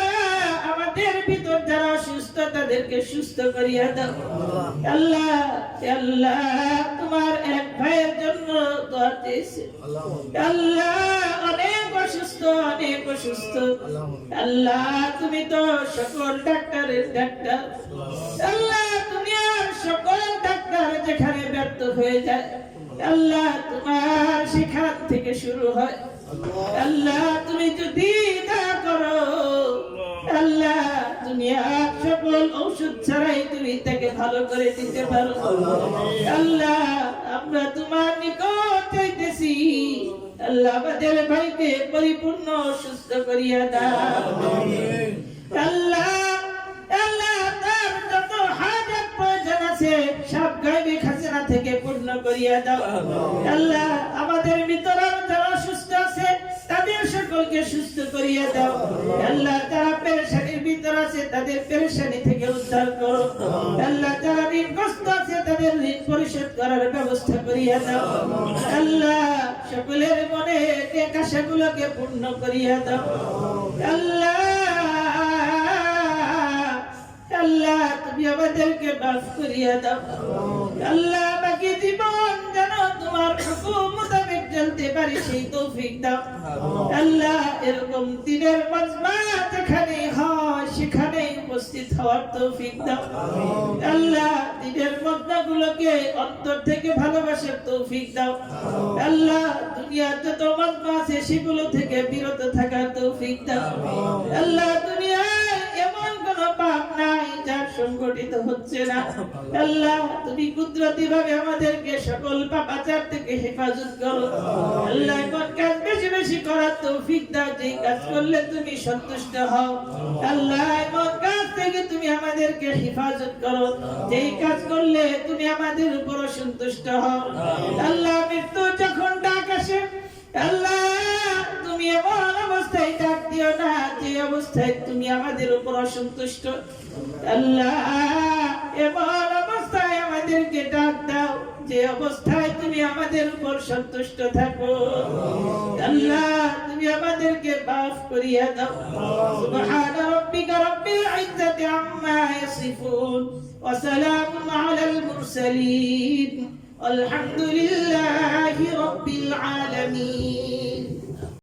Speaker 3: আমাদের ভিতর যারা অসুস্থ তাদেরকে সুস্থ করিয়া দাও আল্লাহ আল্লাহ তোমার এক ভাইয়ের জন্য দোয়া চেয়েছে আল্লাহ অনেক অসুস্থ আল্লাহ তুমি তো সকল ডাক্তারের ডাক্তার আল্লাহ দুনিয়ার সকল ডাক্তার যেখানে ব্যর্থ হয়ে যায় আল্লাহ তোমার সেখান থেকে শুরু হয় আল্লাহ তুমি যদি দয়া করো আল্লাহ দুনিয়ার সকল ঔষধ ছাড়াই তুমি তাকে ভালো করে দিতে পারো আল্লাহ আমরা তোমার নিকট চাইতেছি আল্লাহ আমাদের ভাইকে পরিপূর্ণ সুস্থ করিয়া দাও আল্লাহ আল্লাহ তার যত হাজাত প্রয়োজন আছে সব গায়বী খাজনা থেকে পূর্ণ করিয়া দাও আল্লাহ আমাদের ভিতরে যারা সুস্থ আছে তাদের সকলকে সুস্থ করিয়া দাও আল্লাহ যারা পেরেশানির ভিতর আছে তাদের পেরেশানি থেকে উদ্ধার করো আল্লাহ যারা ঋণগ্রস্ত আছে তাদের ঋণ পরিশোধ করার ব্যবস্থা করিয়া দাও আল্লাহ সকলের মনে নেক আশাগুলোকে পূর্ণ করিয়া দাও আল্লাহ আল্লাহ তুমি আমাদেরকে মাফ করিয়া দাও আল্লাহ বাকি জীবন যেন তোমার হুকুম মোতাবেক চলতে পারি সেই তৌফিক দাও আল্লাহ এরকম দিনের মাজমা যেখানে হয় সেখানে উপস্থিত উপস্থিত হওয়ার তৌফিক দাও আল্লাহ দিনের মধ্যগুলোকে অন্তর থেকে ভালোবাসার তৌফিক দাও আল্লাহ দুনিয়াতে তোমার কাছে সেগুলো থেকে বিরত থাকার তৌফিক দাও আল্লাহ দুনিয়ায় এমন কোন পাপ নাই যার সংগঠিত হচ্ছে না আল্লাহ তুমি কুদরতি ভাবে আমাদেরকে সকল পাপাচার থেকে হেফাজত করো আল্লাহ কোন কাজ বেশি বেশি করার তৌফিক দাও যেই কাজ করলে তুমি সন্তুষ্ট হও আল্লাহ কোন কাজ থেকে তুমি আমাদেরকে হেফাজত করো যেই কাজ করলে তুমি আমাদের উপর সন্তুষ্ট হও আল্লাহ মৃত্যু যখন ডাক আসে আল্লাহ তুমি এমন অবস্থায় ডাক দিও না যে অবস্থায় তুমি আমাদের উপর অসন্তুষ্ট আল্লাহ এমন অবস্থায় আমাদেরকে ডাক দাও যে অবস্থায় তুমি আমাদের উপর সন্তুষ্ট থাকো আল্লাহ তুমি আমাদেরকে মাফ করিয়া দাও সুবহান রাব্বিকা রাব্বিল ইজ্জাতি আম্মা ইয়াসিফুন ওয়া সালামুন আলাল মুরসালিন الحمد لله رب العالمين